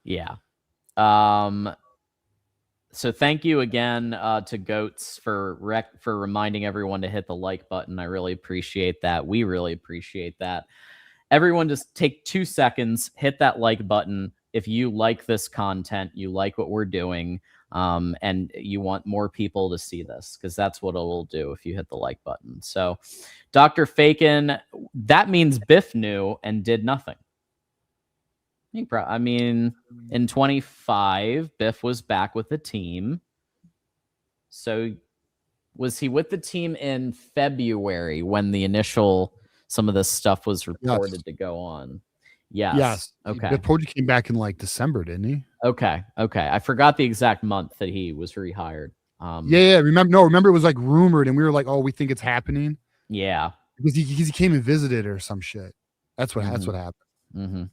Speaker 1: Yeah. So thank you again to Goats for reminding everyone to hit the like button. I really appreciate that. We really appreciate that. Everyone just take 2 seconds, hit that like button. If you like this content, you like what we're doing, and you want more people to see this, because that's what it will do if you hit the like button. So Dr. Fakin, that means Biff knew and did nothing. I mean, in 25, Biff was back with the team. So was he with the team in February when the initial, some of this stuff was reported to go on? Yes. Okay.
Speaker 2: Biff Poe came back in like December, didn't he?
Speaker 1: Okay. I forgot the exact month that he was rehired.
Speaker 2: Yeah. Remember it was like rumored, and we were like, oh, we think it's happening.
Speaker 1: Yeah.
Speaker 2: Because he came and visited or some shit. That's what happened.
Speaker 1: Mm-hmm.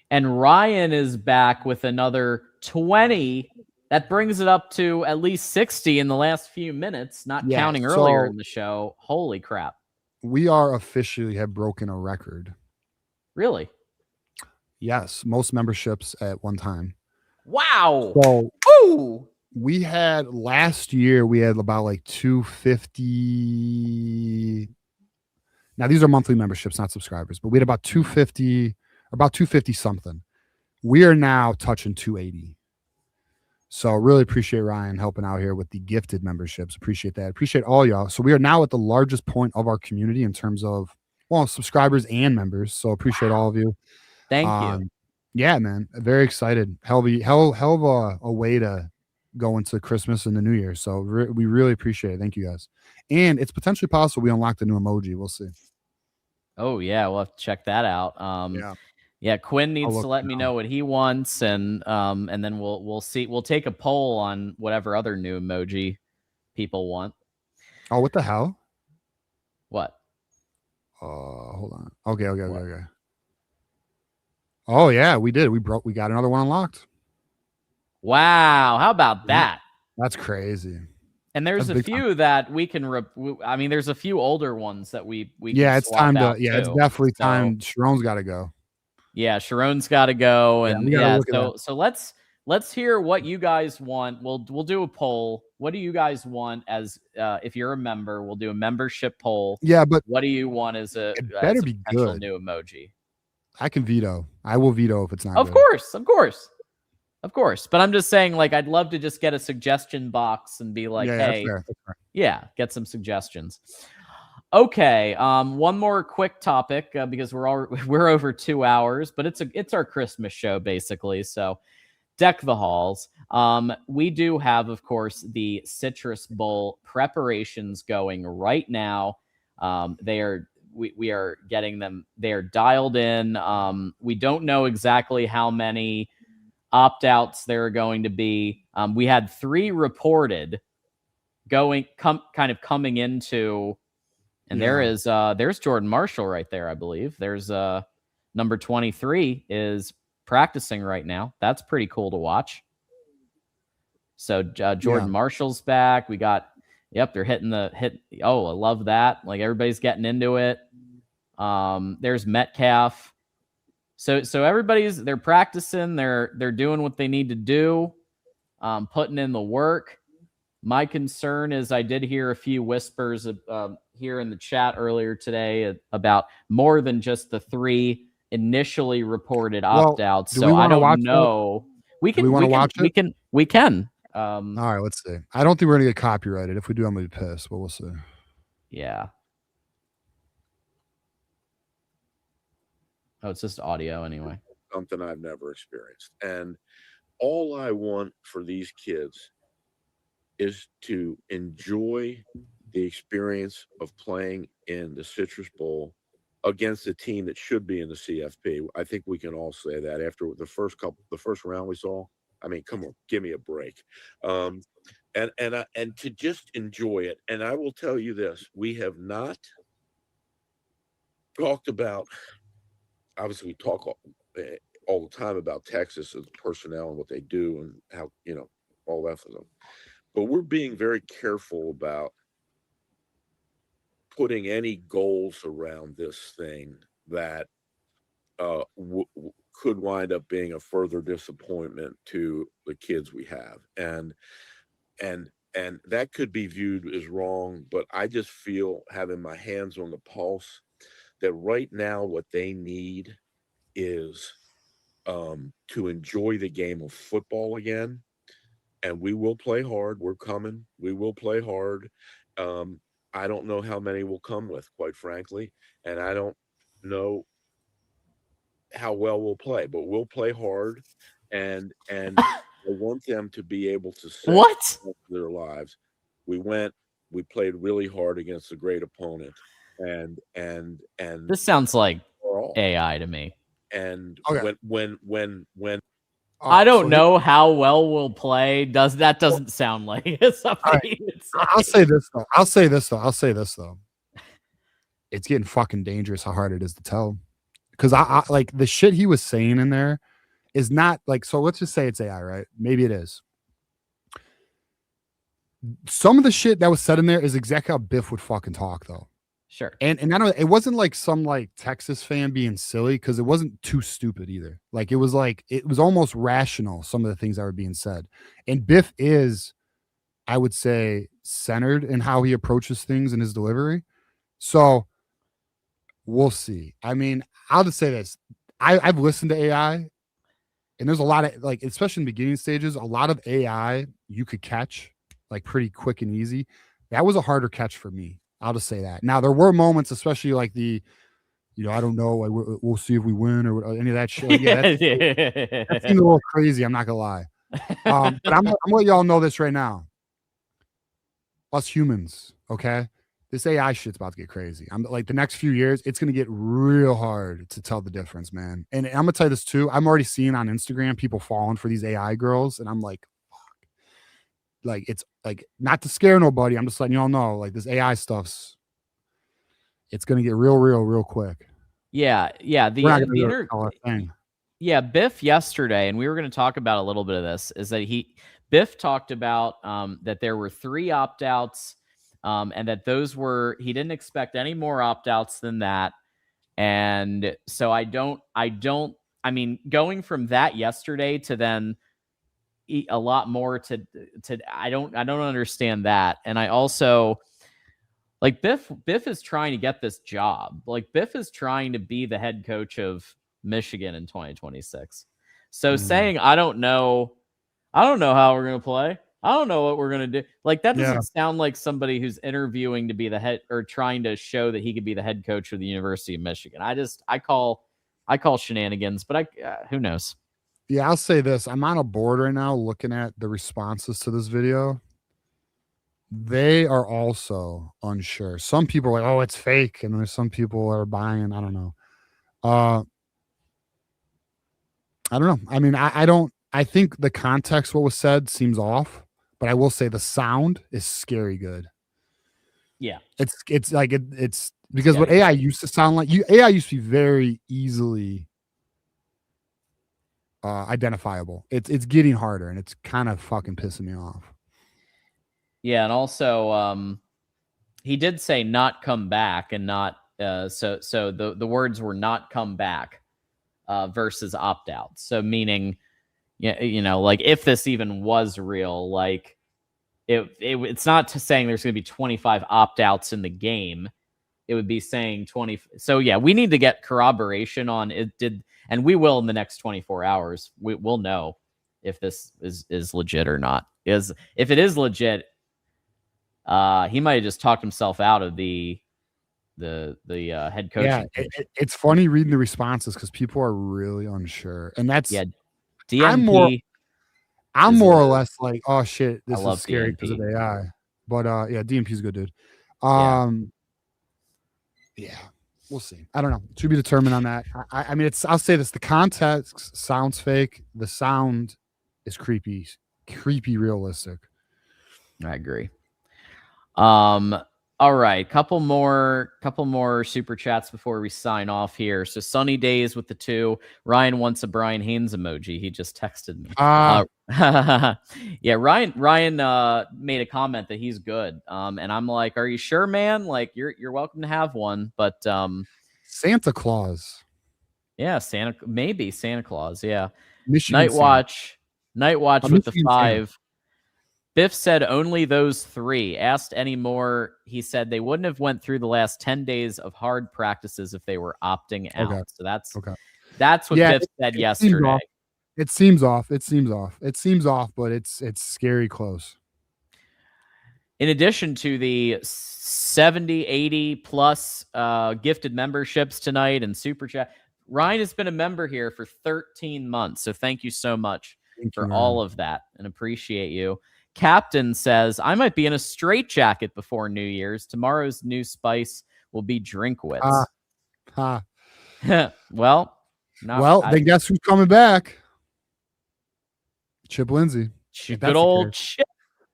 Speaker 1: And Ryan is back with another 20. That brings it up to at least 60 in the last few minutes, not counting earlier in the show. Holy crap.
Speaker 2: We are officially have broken a record.
Speaker 1: Really?
Speaker 2: Yes. Most memberships at one time.
Speaker 1: Wow.
Speaker 2: So we had last year, we had about like 250. Now, these are monthly memberships, not subscribers, but we had about 250, about 250 something. We are now touching 280. So really appreciate Ryan helping out here with the gifted memberships. Appreciate that. Appreciate all y'all. So we are now at the largest point of our community in terms of, well, subscribers and members. So appreciate all of you.
Speaker 1: Thank you.
Speaker 2: Yeah, man. Very excited. Hell of a way to go into Christmas and the New Year. So we really appreciate it. Thank you guys. And it's potentially possible we unlock the new emoji. We'll see.
Speaker 1: Oh yeah, we'll have to check that out. Yeah, Quinn needs to let me know what he wants, and then we'll see. We'll take a poll on whatever other new emoji people want.
Speaker 2: Oh, what the hell?
Speaker 1: What?
Speaker 2: Hold on. Okay. Oh yeah, we did. We got another one unlocked.
Speaker 1: Wow, how about that?
Speaker 2: That's crazy.
Speaker 1: And there's a few that we can. I mean, there's a few older ones that we.
Speaker 2: Yeah, it's time to. Yeah, it's definitely time. Chiron's got to go.
Speaker 1: Yeah, Chiron's got to go, and so let's hear what you guys want. We'll do a poll. What do you guys want as if you're a member? We'll do a membership poll.
Speaker 2: Yeah, but
Speaker 1: what do you want as a
Speaker 2: better be good
Speaker 1: new emoji?
Speaker 2: I can veto. I will veto if it's not.
Speaker 1: Of course. But I'm just saying, like, I'd love to just get a suggestion box and be like, hey,
Speaker 2: that's fair.
Speaker 1: Yeah, get some suggestions. Okay, one more quick topic because we're over 2 hours, but it's our Christmas show basically. So, deck the halls. We do have, of course, the Citrus Bowl preparations going right now. We are getting them. They are dialed in. We don't know exactly how many opt-outs there are going to be. We had 3 reported coming into. And there's Jordan Marshall right there, I believe. There's number 23 is practicing right now. That's pretty cool to watch. So Jordan Marshall's back. We got, they're hitting the hit. Oh, I love that. Like everybody's getting into it. There's Metcalf. So they're practicing. They're doing what they need to do, putting in the work. My concern is I did hear a few whispers here in the chat earlier today about more than just the 3 initially reported opt-outs. So I don't know. We can watch it. We can.
Speaker 2: All right, let's see. I don't think we're gonna get copyrighted. If we do, I'm gonna be pissed, but we'll see.
Speaker 1: Yeah. Oh, it's just audio anyway.
Speaker 3: Something I've never experienced. And all I want for these kids is to enjoy the experience of playing in the Citrus Bowl against a team that should be in the CFP. I think we can all say that after the first round we saw. I mean, come on, give me a break. And to just enjoy it. And I will tell you this, we have not talked about, obviously we talk all the time about Texas and personnel and what they do and how, all that for them. But we're being very careful about putting any goals around this thing that could wind up being a further disappointment to the kids we have, and that could be viewed as wrong, but I just feel, having my hands on the pulse, that right now what they need is to enjoy the game of football again. And we will play hard. We're coming. We will play hard. I don't know how many will come with, quite frankly, and I don't know how well we'll play, but we'll play hard, and I want them to be able to say
Speaker 1: what
Speaker 3: their lives. We played really hard against a great opponent, and
Speaker 1: this sounds like AI to me.
Speaker 3: And
Speaker 2: okay.
Speaker 3: when
Speaker 1: I don't know how well we'll play. Doesn't sound like something
Speaker 2: right.
Speaker 1: you would say.
Speaker 2: I'll say this though. It's getting fucking dangerous how hard it is to tell. Because I like the shit he was saying in there is not like, so let's just say it's AI, right? Maybe it is. Some of the shit that was said in there is exactly how Biff would fucking talk, though.
Speaker 1: Sure.
Speaker 2: And I don't, it wasn't like some like Texas fan being silly, because it wasn't too stupid either. Like it was almost rational, some of the things that were being said. And Biff is, I would say, centered in how he approaches things in his delivery. So we'll see. I mean, I'll just say this. I've listened to AI, and there's a lot of, like, especially in the beginning stages, a lot of AI you could catch like pretty quick and easy. That was a harder catch for me. I'll just say that. Now, there were moments, especially like the, I don't know, we'll see if we win or any of that shit. Like, yeah, that seemed a little crazy. I'm not gonna lie. But I'm gonna let y'all know this right now. Us humans, okay? This AI shit's about to get crazy. I'm like, the next few years, it's gonna get real hard to tell the difference, man. And I'm gonna tell you this too. I'm already seeing on Instagram people falling for these AI girls, and I'm like, fuck. Like, it's like, not to scare nobody. I'm just letting y'all know, like, this AI stuff's, it's gonna get real quick.
Speaker 1: Yeah. Yeah, Biff yesterday, and we were going to talk about a little bit of this, is that Biff talked about that there were 3 opt-outs, and that those were, he didn't expect any more opt-outs than that. And so I mean, going from that yesterday to then a lot more to I don't understand that. And I also, like, Biff is trying to get this job. Like, Biff is trying to be the head coach of Michigan in 2026. So saying, I don't know how we're going to play, I don't know what we're going to do, like, that doesn't sound like somebody who's interviewing to be the head, or trying to show that he could be the head coach of the University of Michigan. I call shenanigans, but who knows?
Speaker 2: Yeah, I'll say this. I'm on a board right now looking at the responses to this video. They are also unsure. Some people are like, oh, it's fake. And there's some people are buying. I don't know. I don't know. I mean, I think the context, what was said, seems off, but I will say the sound is scary good.
Speaker 1: Yeah.
Speaker 2: It's like, it's because what AI used to sound like, AI used to be very easily identifiable. It's getting harder, and it's kind of fucking pissing me off.
Speaker 1: Yeah, and also he did say not come back, and not so the words were not come back versus opt out. So meaning, like, if this even was real, like it's not saying there's going to be 25 opt outs in the game. It would be saying 20. So yeah, we need to get corroboration on it. And we will in the next 24 hours. We'll know if this is legit or not. If it is legit, he might have just talked himself out of the head coaching.
Speaker 2: Yeah, it's funny reading the responses because people are really unsure, and that's
Speaker 1: DMP.
Speaker 2: I'm more or less like, oh shit, this is scary
Speaker 1: DMP
Speaker 2: because of AI. But yeah, DMP's good, dude. Yeah, we'll see. I don't know. To be determined on that. I mean, I'll say this: the context sounds fake. The sound is creepy realistic.
Speaker 1: I agree. All All right, couple more super chats before we sign off here. So sunny days with the 2. Ryan wants a Brian Haynes emoji. He just texted me. Yeah, Ryan made a comment that he's good. And I'm like, are you sure, man? Like, you're welcome to have one, but
Speaker 2: Santa Claus.
Speaker 1: Yeah, maybe Santa Claus. Yeah,
Speaker 2: Michigan
Speaker 1: Night Watch with the 5.
Speaker 2: Santa.
Speaker 1: Biff said only those 3. Asked any more, he said they wouldn't have went through the last 10 days of hard practices if they were opting out.
Speaker 2: Okay.
Speaker 1: So that's
Speaker 2: okay.
Speaker 1: That's what Biff said yesterday.
Speaker 2: It seems off, but it's scary close.
Speaker 1: In addition to the 70, 80 plus gifted memberships tonight and super chat, Ryan has been a member here for 13 months. So thank you so much for all of that and appreciate you. Captain says, I might be in a straitjacket before New Year's. Tomorrow's new spice will be Drinkwitz. Well,
Speaker 2: then guess who's coming back? Chip Lindsay.
Speaker 1: Good old Chip.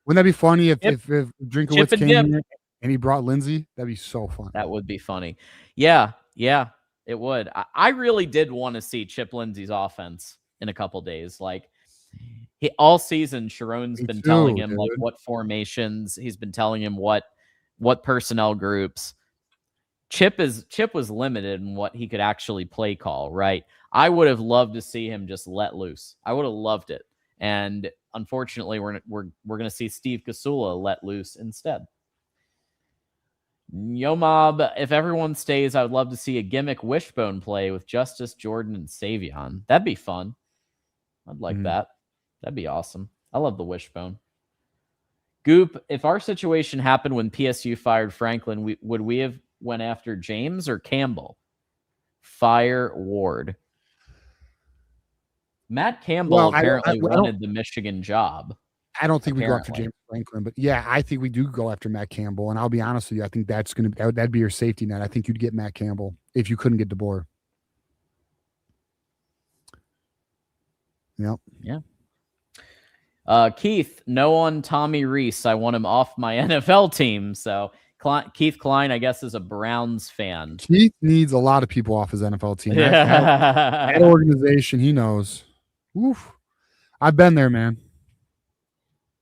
Speaker 2: Wouldn't that be funny if Drinkwitz came in and he brought Lindsay? That'd be so fun.
Speaker 1: That would be funny. Yeah, it would. I really did want to see Chip Lindsay's offense in a couple days. Like, all season, Chiron's been telling him like what formations. He's been telling him what personnel groups. Chip was limited in what he could actually play call. Right. I would have loved to see him just let loose. I would have loved it. And unfortunately, we're going to see Steve Kasula let loose instead. Yo Mob, if everyone stays, I would love to see a gimmick wishbone play with Justice, Jordan, and Savion. That'd be fun. I'd like that. That'd be awesome. I love the wishbone. Goop, if our situation happened when PSU fired Franklin, would we have went after James or Campbell? Fire Ward. Matt Campbell apparently wanted the Michigan job.
Speaker 2: I don't think we go after James Franklin, but yeah, I think we do go after Matt Campbell. And I'll be honest with you, I think that'd be your safety net. I think you'd get Matt Campbell if you couldn't get Dbor. Yep.
Speaker 1: Yeah. Keith, no on Tommy Reese. I want him off my NFL team. So Keith Klein, I guess, is a Browns fan.
Speaker 2: Keith needs a lot of people off his NFL team. That organization, he knows. Oof. I've been there, man.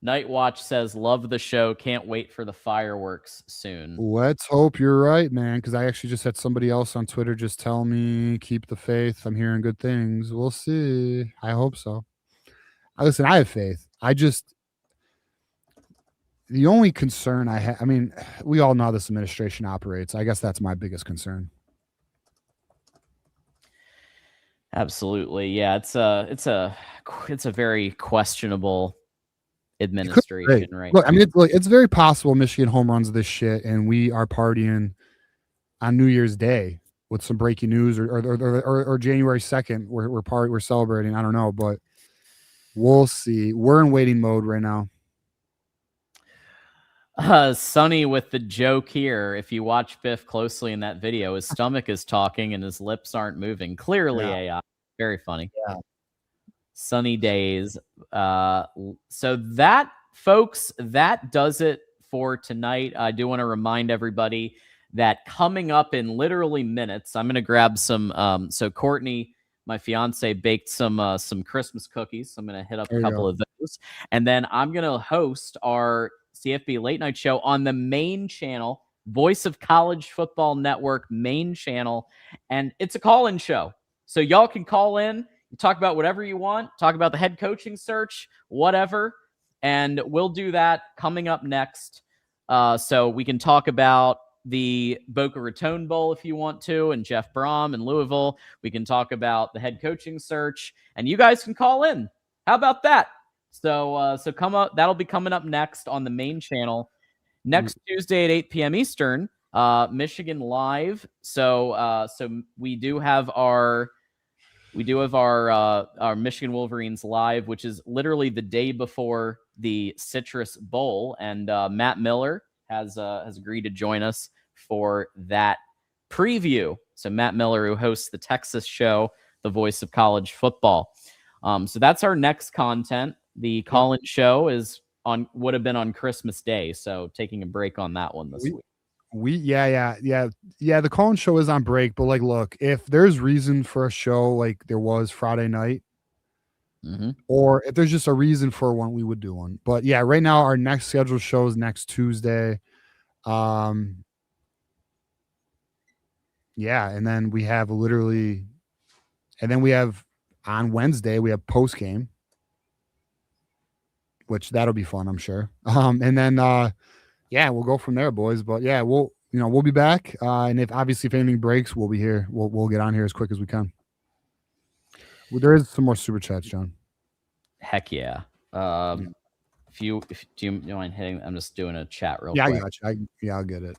Speaker 1: Night Watch says, love the show. Can't wait for the fireworks soon.
Speaker 2: Let's hope you're right, man, because I actually just had somebody else on Twitter just tell me, keep the faith. I'm hearing good things. We'll see. I hope so. Listen, I have faith. The only concern I have, I mean, we all know how this administration operates. I guess that's my biggest concern.
Speaker 1: Absolutely. Yeah, it's a very questionable administration, right?
Speaker 2: Look, I mean, it's very possible Michigan home runs this shit and we are partying on New Year's Day with some breaking news or January 2nd. We're celebrating. I don't know, but we'll see. We're in waiting mode right now.
Speaker 1: Sonny with the joke here. If you watch Biff closely in that video, his stomach is talking and his lips aren't moving. Clearly AI. Very funny.
Speaker 2: Yeah.
Speaker 1: Sunny days. So that, folks, that does it for tonight. I do want to remind everybody that coming up in literally minutes, I'm going to grab some. So Courtney, my fiance, baked some Christmas cookies. So I'm going to hit up a couple of those, and then I'm going to host our CFB late night show on the main channel, Voice of College Football Network main channel, and it's a call-in show. So y'all can call in. Talk about whatever you want. Talk about the head coaching search, whatever. And we'll do that coming up next. So we can talk about the Boca Raton Bowl if you want to, and Jeff Braum in Louisville. We can talk about the head coaching search, and you guys can call in. How about that? So come up. That'll be coming up next on the main channel next Tuesday at 8 p.m. Eastern. Michigan Live. So we do have our Michigan Wolverines live, which is literally the day before the Citrus Bowl, and Matt Miller has agreed to join us for that preview. So Matt Miller, who hosts the Texas show, The Voice of College Football. So that's our next content. The call-in show would have been on Christmas Day, so taking a break on that one this week.
Speaker 2: The call-in show is on break, but like, look, if there's reason for a show like there was Friday night, or if there's just a reason for one, we would do one. But yeah, right now our next scheduled show is next Tuesday. Yeah, and then we have on Wednesday we have Postgame, which that'll be fun, I'm sure. And then we'll go from there, boys. But yeah, we'll be back. And if anything breaks, we'll be here. We'll get on here as quick as we can. Well, there is some more super chats, John.
Speaker 1: Heck yeah. Do you mind hitting? I'm just doing a chat real quick.
Speaker 2: I got you. I'll get it.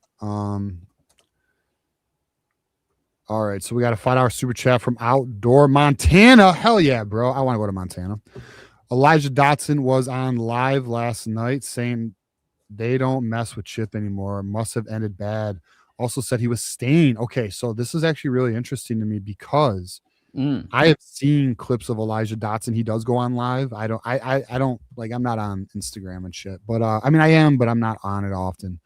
Speaker 2: All right, so we got a $5 super chat from Outdoor Montana. Hell yeah, bro. I want to go to Montana. Elijah Dotson was on live last night saying they don't mess with Chip anymore. Must have ended bad. Also said he was staying. Okay, so this is actually really interesting to me because I have seen clips of Elijah Dotson. He does go on live. I don't like, I'm not on Instagram and shit, but I mean I am, but I'm not on it often.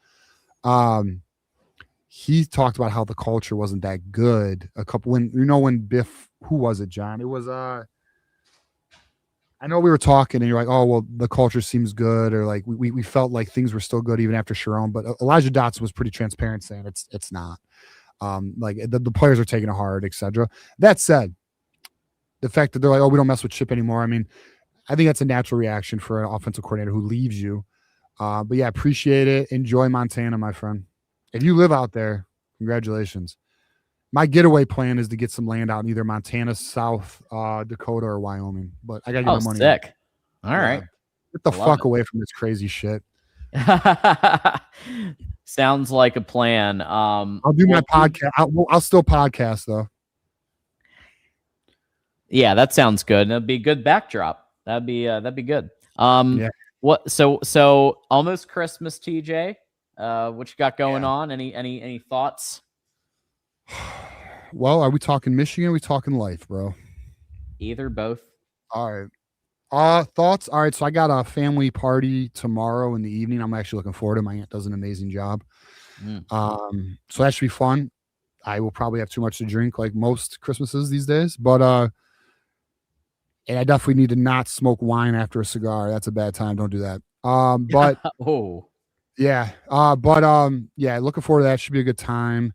Speaker 2: He talked about how the culture wasn't that good. When Biff, who was it, John? It was I know we were talking and you're like, oh well, the culture seems good, or like we felt like things were still good even after Chiron. But Elijah Dotson was pretty transparent saying it's not. Like the players are taking it hard, etc. That said, the fact that they're like, oh, we don't mess with Chip anymore. I mean, I think that's a natural reaction for an offensive coordinator who leaves you. But yeah, appreciate it. Enjoy Montana, my friend. If you live out there, congratulations. My getaway plan is to get some land out in either Montana, South Dakota, or Wyoming. But I got to get my money.
Speaker 1: Sick. All right.
Speaker 2: Get the fuck away from this crazy shit.
Speaker 1: Sounds like a plan.
Speaker 2: I'll do my podcast. I'll still podcast though.
Speaker 1: Yeah, that sounds good. That'd be a good backdrop. That'd be good.
Speaker 2: Yeah.
Speaker 1: What? So almost Christmas, TJ. What you got going on? Any thoughts?
Speaker 2: Well, are we talking Michigan? Or are we talking life, bro?
Speaker 1: Either, both.
Speaker 2: All right. Thoughts? All right. So I got a family party tomorrow in the evening. I'm actually looking forward to it. My aunt does an amazing job. So that should be fun. I will probably have too much to drink like most Christmases these days, but and I definitely need to not smoke wine after a cigar. That's a bad time. Don't do that. But looking forward to that. Should be a good time.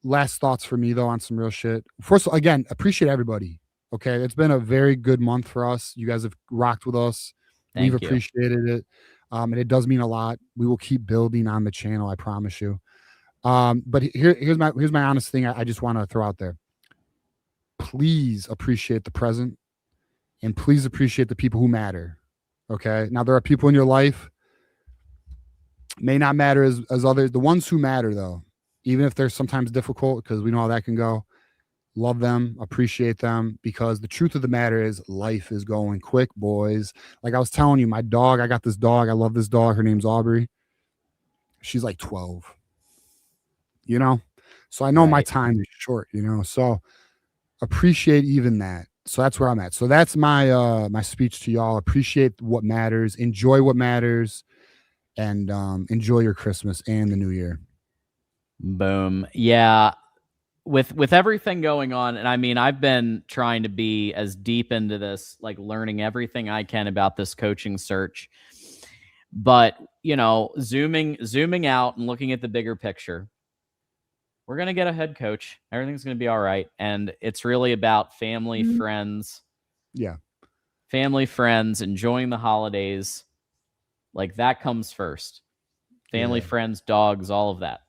Speaker 2: Last thoughts for me though on some real shit. First of all, again, appreciate everybody. Okay, it's been a very good month for us. You guys have rocked with us. We've appreciated it, and it does mean a lot. We will keep building on the channel. I promise you. But here's my honest thing. I just want to throw out there. Please appreciate the present, and please appreciate the people who matter. Okay. Now there are people in your life may not matter as others. The ones who matter though, even if they're sometimes difficult, because we know how that can go. Love them, appreciate them, because the truth of the matter is life is going quick, boys. Like I was telling you, my dog, I got this dog. I love this dog. Her name's Aubrey. She's like 12, so I know my time is short, so appreciate even that. So that's where I'm at. So that's my my speech to y'all. Appreciate what matters, enjoy what matters, and enjoy your Christmas and the New Year.
Speaker 1: Boom. Yeah. With everything going on, and I mean, I've been trying to be as deep into this, like learning everything I can about this coaching search. But, zooming out and looking at the bigger picture, we're going to get a head coach. Everything's going to be all right. And it's really about family, friends.
Speaker 2: Yeah.
Speaker 1: Family, friends, enjoying the holidays. Like that comes first. Family, friends, dogs, all of that.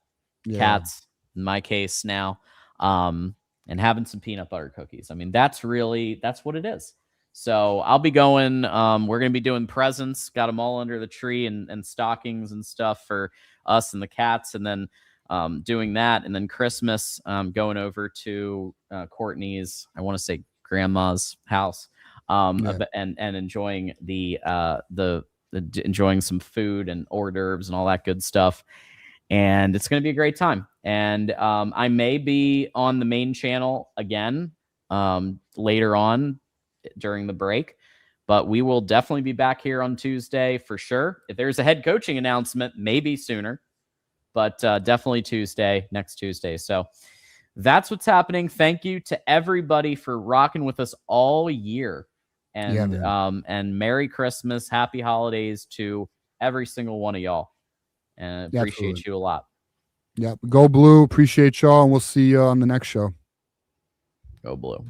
Speaker 1: Cats, in my case now. And having some peanut butter cookies. I mean, that's what it is. So I'll be going, we're going to be doing presents, got them all under the tree and stockings and stuff for us and the cats. And then, doing that. And then Christmas, going over to, Courtney's, I want to say grandma's house, and enjoying enjoying some food and hors d'oeuvres and all that good stuff. And it's going to be a great time. And I may be on the main channel again later on during the break, but we will definitely be back here on Tuesday for sure. If there's a head coaching announcement, maybe sooner. but definitely next Tuesday. So that's what's happening. Thank you to everybody for rocking with us all year. And and Merry Christmas, Happy Holidays to every single one of y'all. And appreciate you a lot.
Speaker 2: Yeah, go Blue. Appreciate y'all, and we'll see you on the next show.
Speaker 1: Go Blue.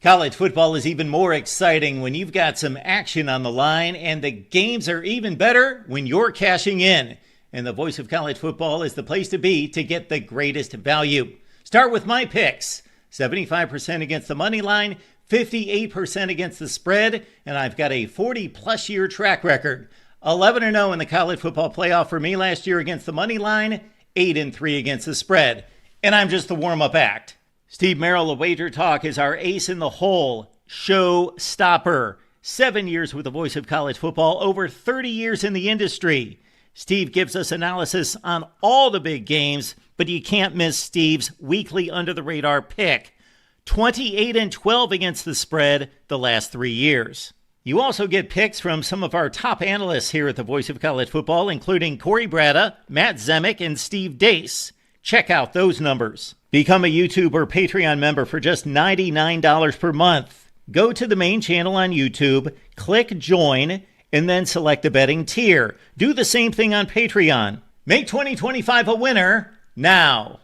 Speaker 4: College football is even more exciting when you've got some action on the line, and the games are even better when you're cashing in. And the Voice of College Football is the place to be to get the greatest value. Start with my picks. 75% against the money line, 58% against the spread, and I've got a 40-plus year track record. 11-0 in the college football playoff for me last year against the money line, 8-3 against the spread. And I'm just the warm-up act. Steve Merrill of Wager Talk is our ace in the hole, show stopper. 7 years with the Voice of College Football, over 30 years in the industry. Steve gives us analysis on all the big games, but you can't miss Steve's weekly under-the-radar pick. 28-12 against the spread the last 3 years. You also get picks from some of our top analysts here at the Voice of College Football, including Corey Bratta, Matt Zemek, and Steve Dace. Check out those numbers. Become a YouTube or Patreon member for just $99 per month. Go to the main channel on YouTube, click join, and then select the betting tier. Do the same thing on Patreon. Make 2025 a winner now.